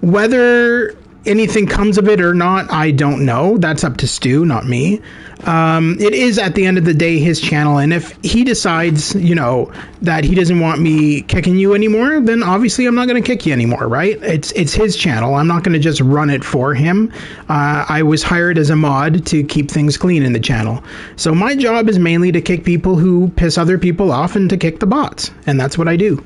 Whether anything comes of it or not, I don't know. That's up to Stu, not me. It is, at the end of the day, his channel, and if he decides, you know, that he doesn't want me kicking you anymore, then obviously I'm not going to kick you anymore, right? It's his channel. I'm not going to just run it for him. I was hired as a mod to keep things clean in the channel. So my job is mainly to kick people who piss other people off and to kick the bots, and that's what I do.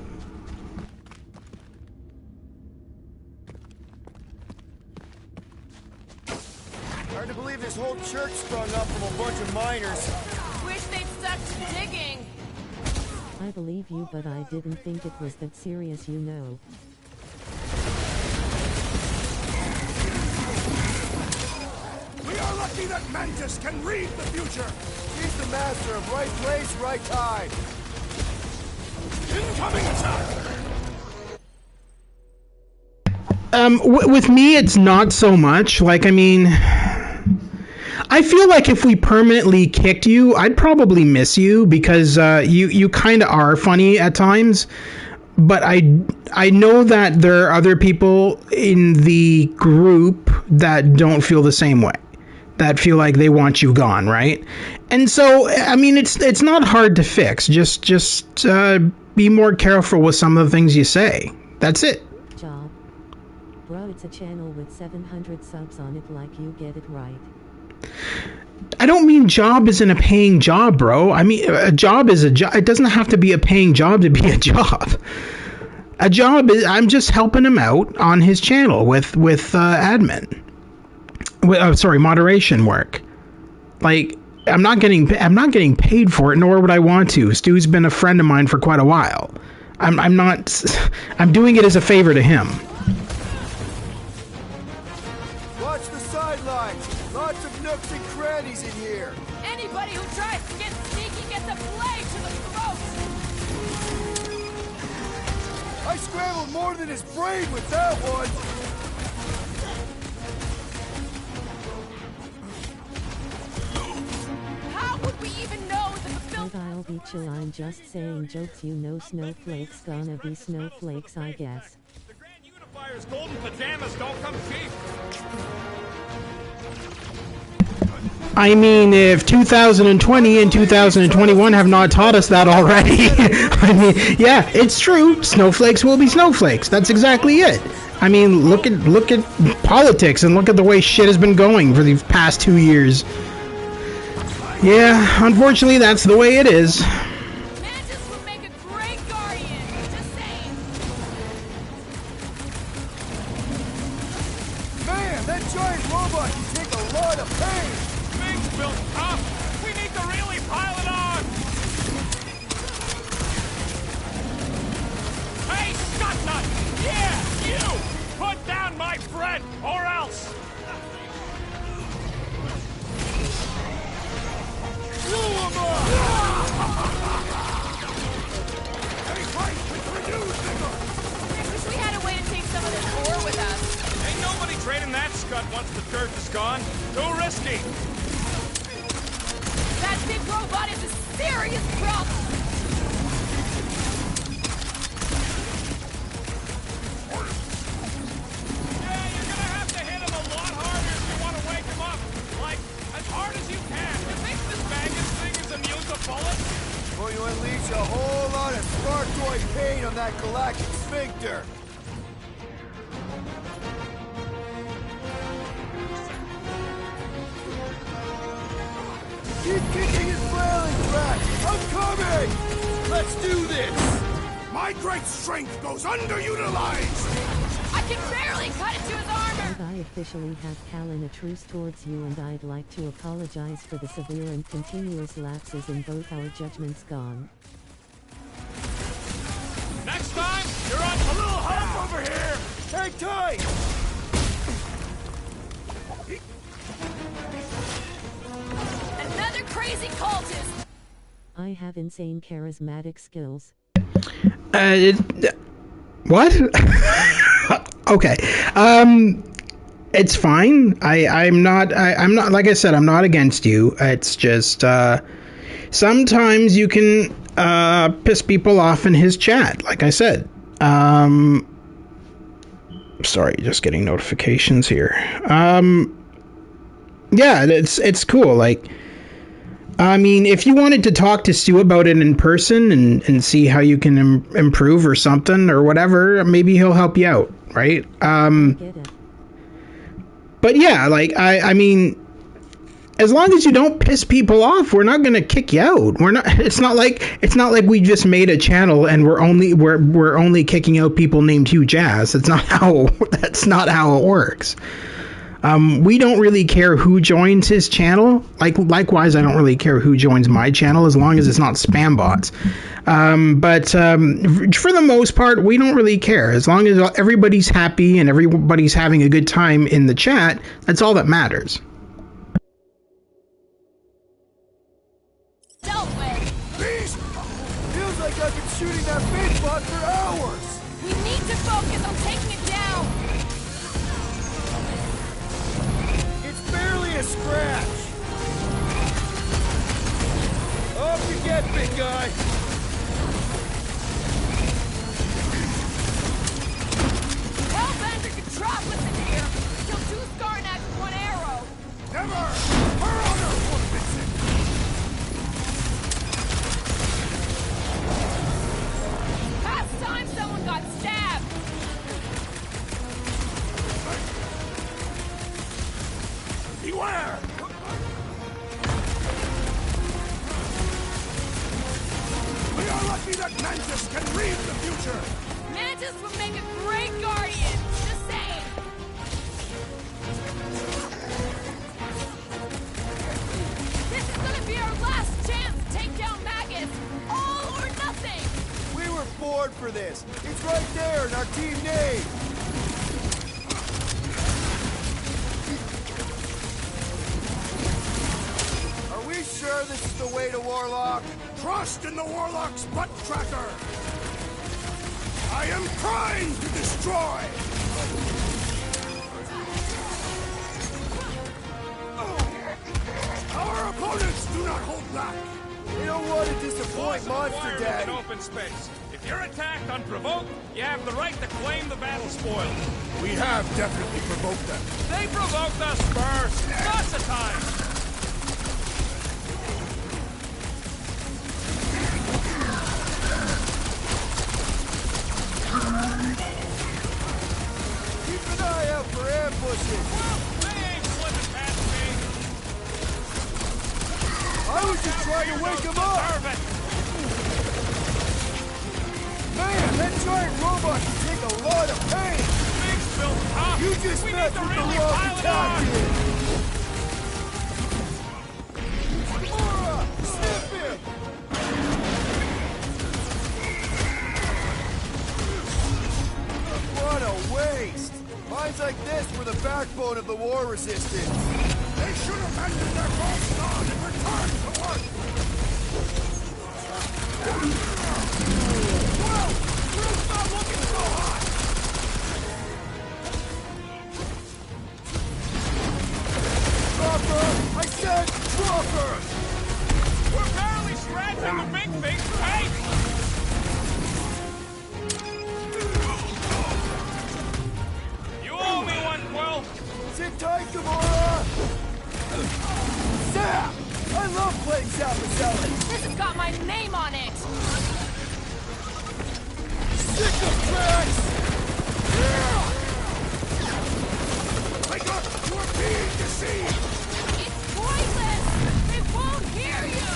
Hard to believe this whole church sprung up from a bunch of miners. Wish they'd stuck to digging. I believe you, but I didn't think it was that serious, you know. We are lucky that Mantis can read the future. He's the master of right place, right time. Incoming attack. With me, it's not so much. Like, I mean, I feel like if we permanently kicked you, I'd probably miss you because you kind of are funny at times. But I know that there are other people in the group that don't feel the same way, that feel like they want you gone, right? And so, I mean, it's not hard to fix. Just be more careful with some of the things you say. That's it. Job. Bro, it's a channel with 700 subs on it, like you get it right. I don't mean job isn't a paying job, bro. I mean, a job is a job. It doesn't have to be a paying job to be a job. A job is, I'm just helping him out on his channel with admin. Sorry, moderation work. Like, I'm not getting paid for it, nor would I want to. Stu's been a friend of mine for quite a while. I'm doing it as a favor to him. Watch the sidelines. Lots of nooks and crannies in here. Anybody who tries to get sneaky gets a blade to the throat. I scrambled more than his brain with that one. How would we even know that the And I'll be chill, I'm just saying jokes, you know. Snowflakes gonna be snowflakes, I guess. The Grand Unifier's golden pajamas don't come cheap. I mean, if 2020 and 2021 have not taught us that already, I mean, yeah, it's true. Snowflakes will be snowflakes. That's exactly it. I mean, look at politics and look at the way shit has been going for these past 2 years. Yeah, unfortunately, that's the way it is. Mantis would make a great guardian. Just saying. Man, that giant robot can take a lot of pain. Things built tough. We need to really pile it on. Hey, shotgun! Yeah, you! Put down my friend, or else! Wish we had a way to take some of this ore with us. Ain't nobody trading that scud once the church is gone. Too risky. That big robot is a serious problem. Yeah, you're gonna have to hit him a lot harder if you want to wake him up. Like, as hard as you can. You think this maggot thing is immune to bullets? Well, you unleash a whole lot of spartoid pain on that galactic sphincter. Keep kicking his flailing tracks! I'm coming! Let's do this! My great strength goes underutilized! I can barely cut into his armor! And I officially have Callan a truce towards you, and I'd like to apologize for the severe and continuous lapses in both our judgments gone. Next time, you're on a little hump over here! Hang tight! Another crazy cultist! I have insane charismatic skills. What? Okay. It's fine. I'm not, like I said, I'm not against you. It's just, sometimes you can, Sorry, just getting notifications here. Yeah, it's cool. Like, I mean, if you wanted to talk to Stu about it in person and see how you can improve or something or whatever, maybe he'll help you out, right? But yeah, like, I mean, as long as you don't piss people off, we're not gonna kick you out. We're not. It's not like we just made a channel and we're only kicking out people named Hugh Jazz. That's not how it works. We don't really care who joins his channel. Likewise, I don't really care who joins my channel as long as it's not spam bots. But for the most part, we don't really care. As long as everybody's happy and everybody's having a good time in the chat, that's all that matters. Feels like I've been shooting that big bot for hours! We need to focus on taking it down! It's barely a scratch! Off you get, big guy! Hellbender can trot what's in here! Kill 2 Skarnags with 1 arrow! Never! Her honor forfeits it! Past time someone got stabbed! Beware! We are lucky that Mantis can read the future! Mantis would make a great guardian! Just saying! This is gonna be our last chance to take down Magus! All or nothing! We were bored for this. It's right there in our team name. Are we sure this is the way to Warlock? Trust in the Warlock's butt tracker! I am trying to destroy! Our opponents do not hold back! We don't want to disappoint Monster Daddy. In open space. If you're attacked unprovoked, you have the right to claim the battle spoil. We have definitely provoked them. They provoked us first. Lots of times. Keep an eye out for ambushes. They ain't slipping past me. I was just trying to wake him up. Man, that giant robot can take a lot of pain. Things built tough. You just We messed need to with really the wrong pile it on. tactic. Laura, snip him. What a waste. Mines like this were the backbone of the war resistance. They should abandon their false god and return to work! Well, Drill's not looking so hot! Drop her! I said drop her! We're barely scratching the big things, right? You owe me one, Quill. Sit tight, Gamora! Zap! I love playing Zappazelli! This has got my name on it! Sick of tracks! Wake up! You are being deceived! It's pointless! They won't hear you!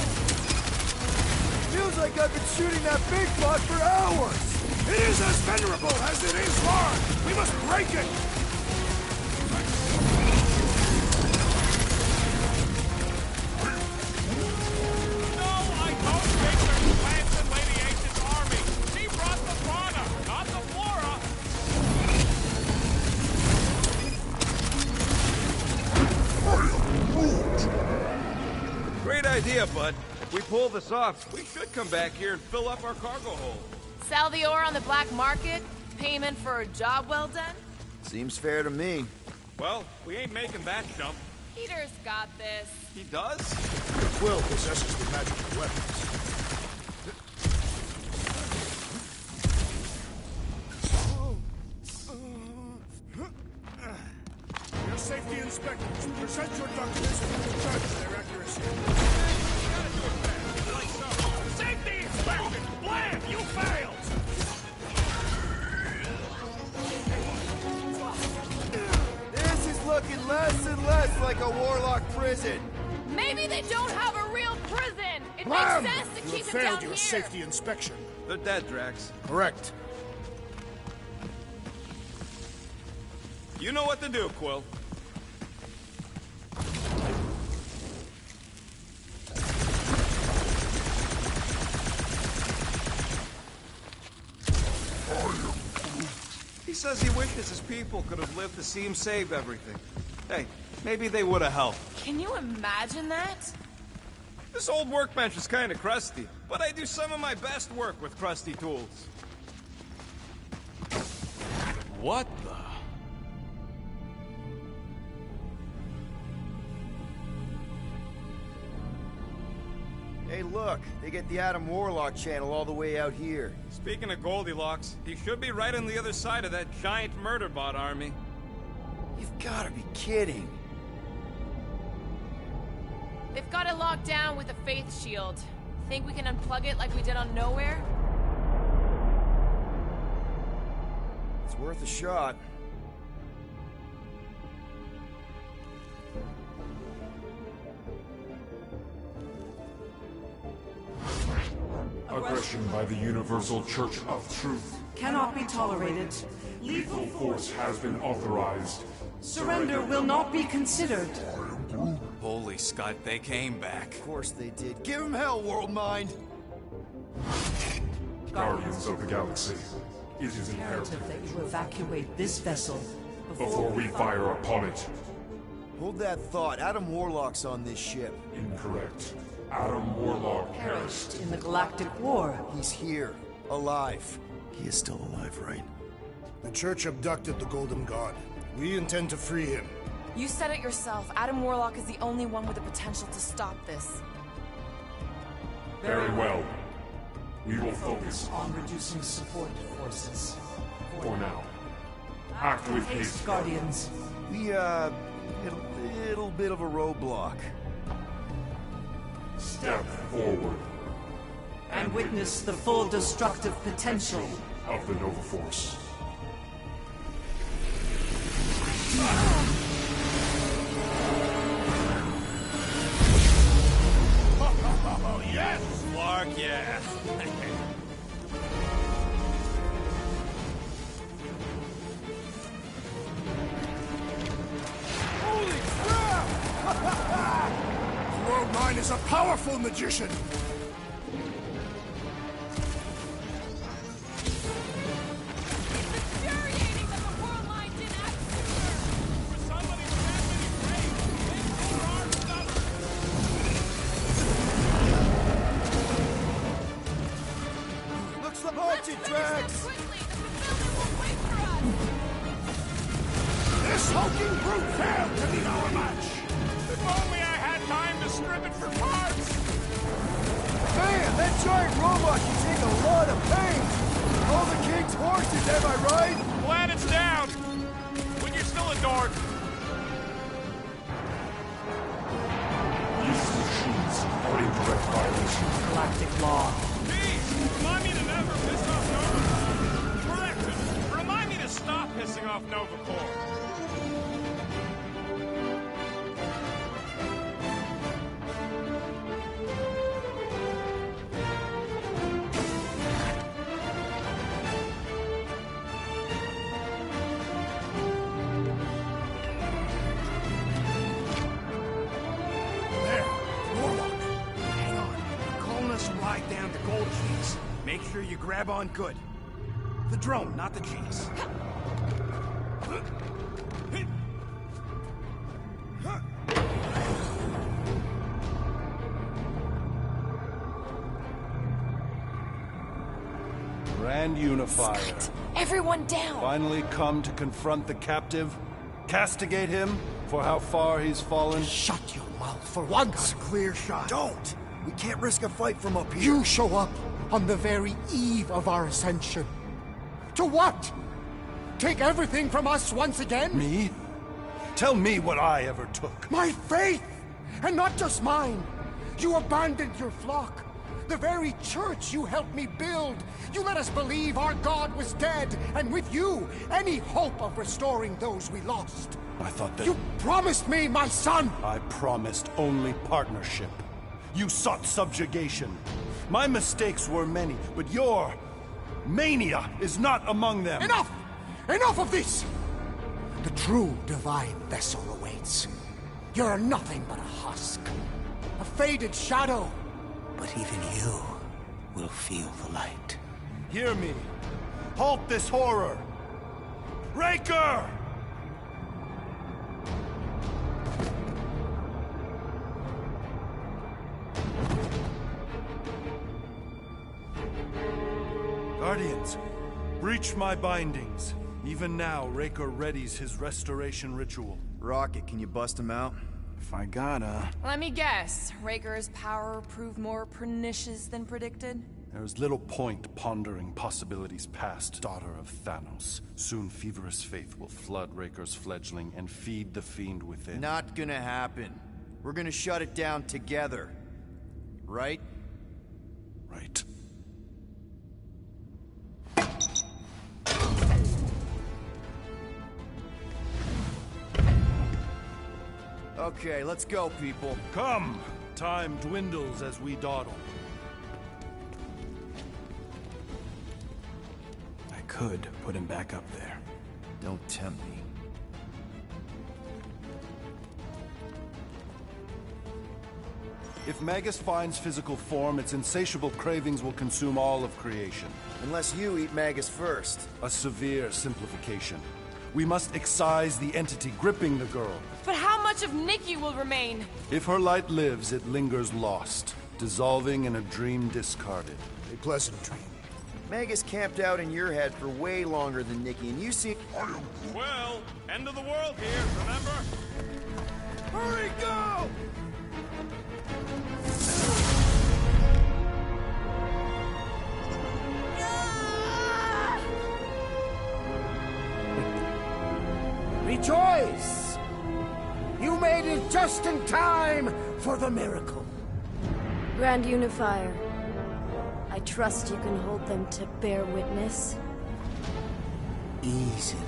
Feels like I've been shooting that big bot for hours! It is as venerable as it is large! We must break it! No, I don't think there's plants in Lady Ancient's army. She brought the fauna, not the flora. Great idea, bud. If we pull this off, we should come back here and fill up our cargo hold. Sell the ore on the black market? Payment for a job well done? Seems fair to me. Well, we ain't making that jump. Peter's got this. He does? The Quill possesses the magic of weapons. safety inspectors, present your documents and we'll judge their accuracy. Safety inspection! Blam! You failed! This is looking less and less like a warlock prison. Maybe they don't have a real prison. It Blam! makes sense to You keep have them failed down your here. safety inspection. They're dead, Drax. Correct. You know what to do, Quill. He says he wishes his people could have lived to see him save everything. Hey, maybe they would have helped. Can you imagine that? This old workbench is kind of crusty, but I do some of my best work with crusty tools. What the? Hey, look, they get the Adam Warlock channel all the way out here. Speaking of Goldilocks, he should be right on the other side of that giant murder bot army. You've got to be kidding. They've got it locked down with a faith shield. Think we can unplug it like we did on Nowhere? It's worth a shot. Aggression by the Universal Church of Truth cannot be tolerated. Lethal force has been authorized. Surrender will not be considered. Holy Scott, they came back. Of course they did. Give them hell, World Mind! Guardians of the Galaxy, it is Imperative imperative that you evacuate this vessel before we fire upon it. Hold that thought. Adam Warlock's on this ship. Incorrect. Adam Warlock perished in the Galactic War. He's here, alive. He is still alive, right? The Church abducted the Golden God. We intend to free him. You said it yourself. Adam Warlock is the only one with the potential to stop this. Very well. We will focus on reducing support forces. for now. Act with haste, Guardians. We, hit a little bit of a roadblock. Step forward. And witness the full destructive potential of the Nova Force. Oh, yes! Clark, yeah. Holy crap! World Mind is a powerful magician. Infuriating that the World Mind didn't act sooner. For somebody with that many brains, it's for our stuff. Looks like Let's haunted, finish Drax! this quickly. The fulfillment will wait for us. This hulking brute failed to be our match. If only I had time to strip it for parts. Man, that giant robot can take a lot of pain! All the king's horses, am I right? Glad it's down. But you're still a dork. These machines are in direct violation of galactic law. Please, remind me to never piss off Nova. Correction, remind me to stop pissing off Nova Corps. There, Warlock. Hang on. Calling us right down to gold G's. Make sure you grab on good. The drone, not the G's. Grand Unifier. Everyone down! Finally come to confront the captive? Castigate him for how far he's fallen? Shut your mouth for once. Clear shot. Don't! We can't risk a fight from up here. You show up on the very eve of our ascension. To what? Take everything from us once again? Me? Tell me what I ever took. My faith! And not just mine! You abandoned your flock. The very church you helped me build. You let us believe our God was dead, and with you, any hope of restoring those we lost. I thought that... You promised me my son! I promised only partnership. You sought subjugation. My mistakes were many, but your mania is not among them. Enough! Enough of this! The true divine vessel awaits. You're nothing but a husk. A faded shadow. But even you will feel the light. Hear me. Halt this horror. Raker! Guardians, breach my bindings. Even now, Raker readies his restoration ritual. Rocket, can you bust him out? If I gotta... Let me guess. Raker's power proved more pernicious than predicted? There's little point pondering possibilities past, daughter of Thanos. Soon feverous faith will flood Raker's fledgling and feed the fiend within. Not gonna happen. We're gonna shut it down together. Right? Right. Okay, let's go, people. Come! Time dwindles as we dawdle. I could put him back up there. Don't tempt me. If Magus finds physical form, its insatiable cravings will consume all of creation. Unless you eat Magus first. A severe simplification. We must excise the entity gripping the girl. But how much of Nikki will remain? If her light lives, it lingers lost, dissolving in a dream discarded. A pleasant dream. Magus camped out in your head for way longer than Nikki, and you see... Well, end of the world here, remember? Hurry, go! Rejoice! You made it just in time for the miracle. Grand Unifier, I trust you can hold them to bear witness. Easily.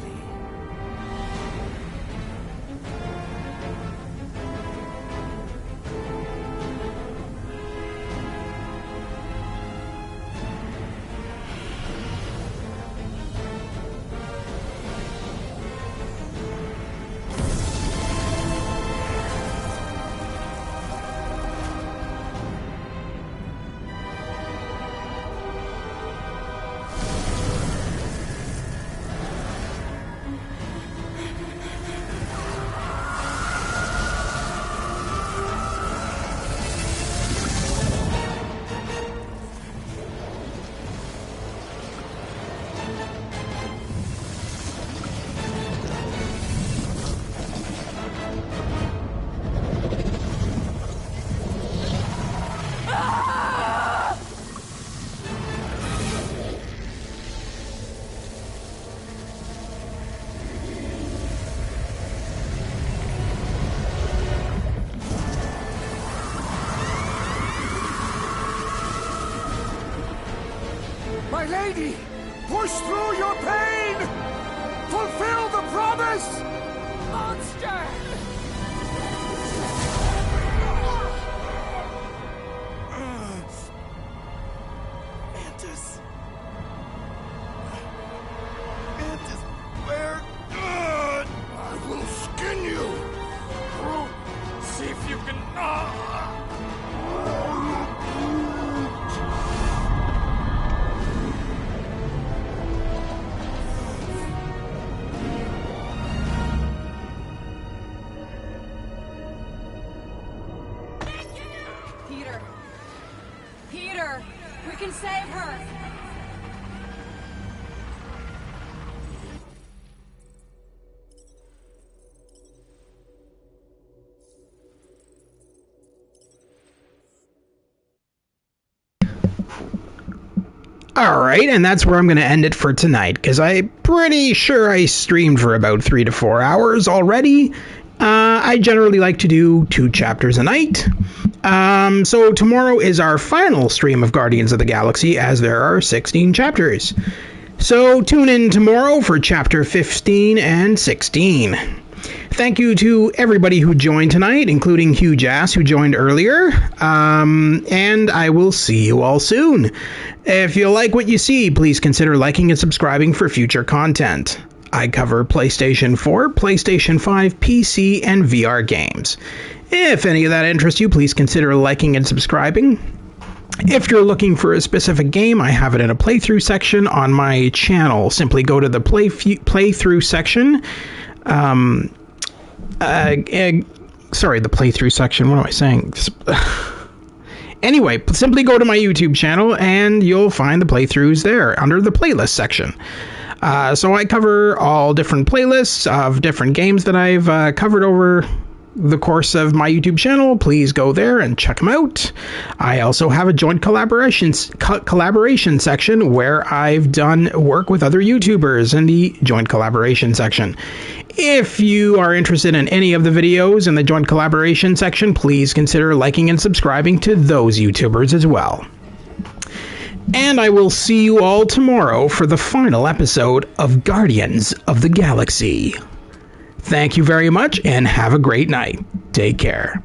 My lady, push through your pain! Fulfill the promise! Monster! Mantis. Mantis, we're good! I will skin you! See if you can... Peter! Peter! We can save her! Alright, and that's where I'm going to end it for tonight, because I'm pretty sure I streamed for about 3 to 4 hours already. I generally like to do 2 chapters a night. So tomorrow is our final stream of Guardians of the Galaxy, as there are 16 chapters. So tune in tomorrow for chapter 15 and 16. Thank you to everybody who joined tonight, including Huge Ass, who joined earlier. And I will see you all soon. If you like what you see, please consider liking and subscribing for future content. I cover PlayStation 4, PlayStation 5, PC, and VR games. If any of that interests you, please consider liking and subscribing. If you're looking for a specific game, I have it in a playthrough section on my channel. Simply go to the playthrough section. Sorry, the playthrough section. What am I saying? Anyway, simply go to my YouTube channel and you'll find the playthroughs there under the playlist section. So I cover all different playlists of different games that I've covered over the course of my YouTube channel. Please go there and check them out. I also have a joint collaboration section where I've done work with other YouTubers in the joint collaboration section. If you are interested in any of the videos in the joint collaboration section, please consider liking and subscribing to those YouTubers as well. And I will see you all tomorrow for the final episode of Guardians of the Galaxy. Thank you very much and have a great night. Take care.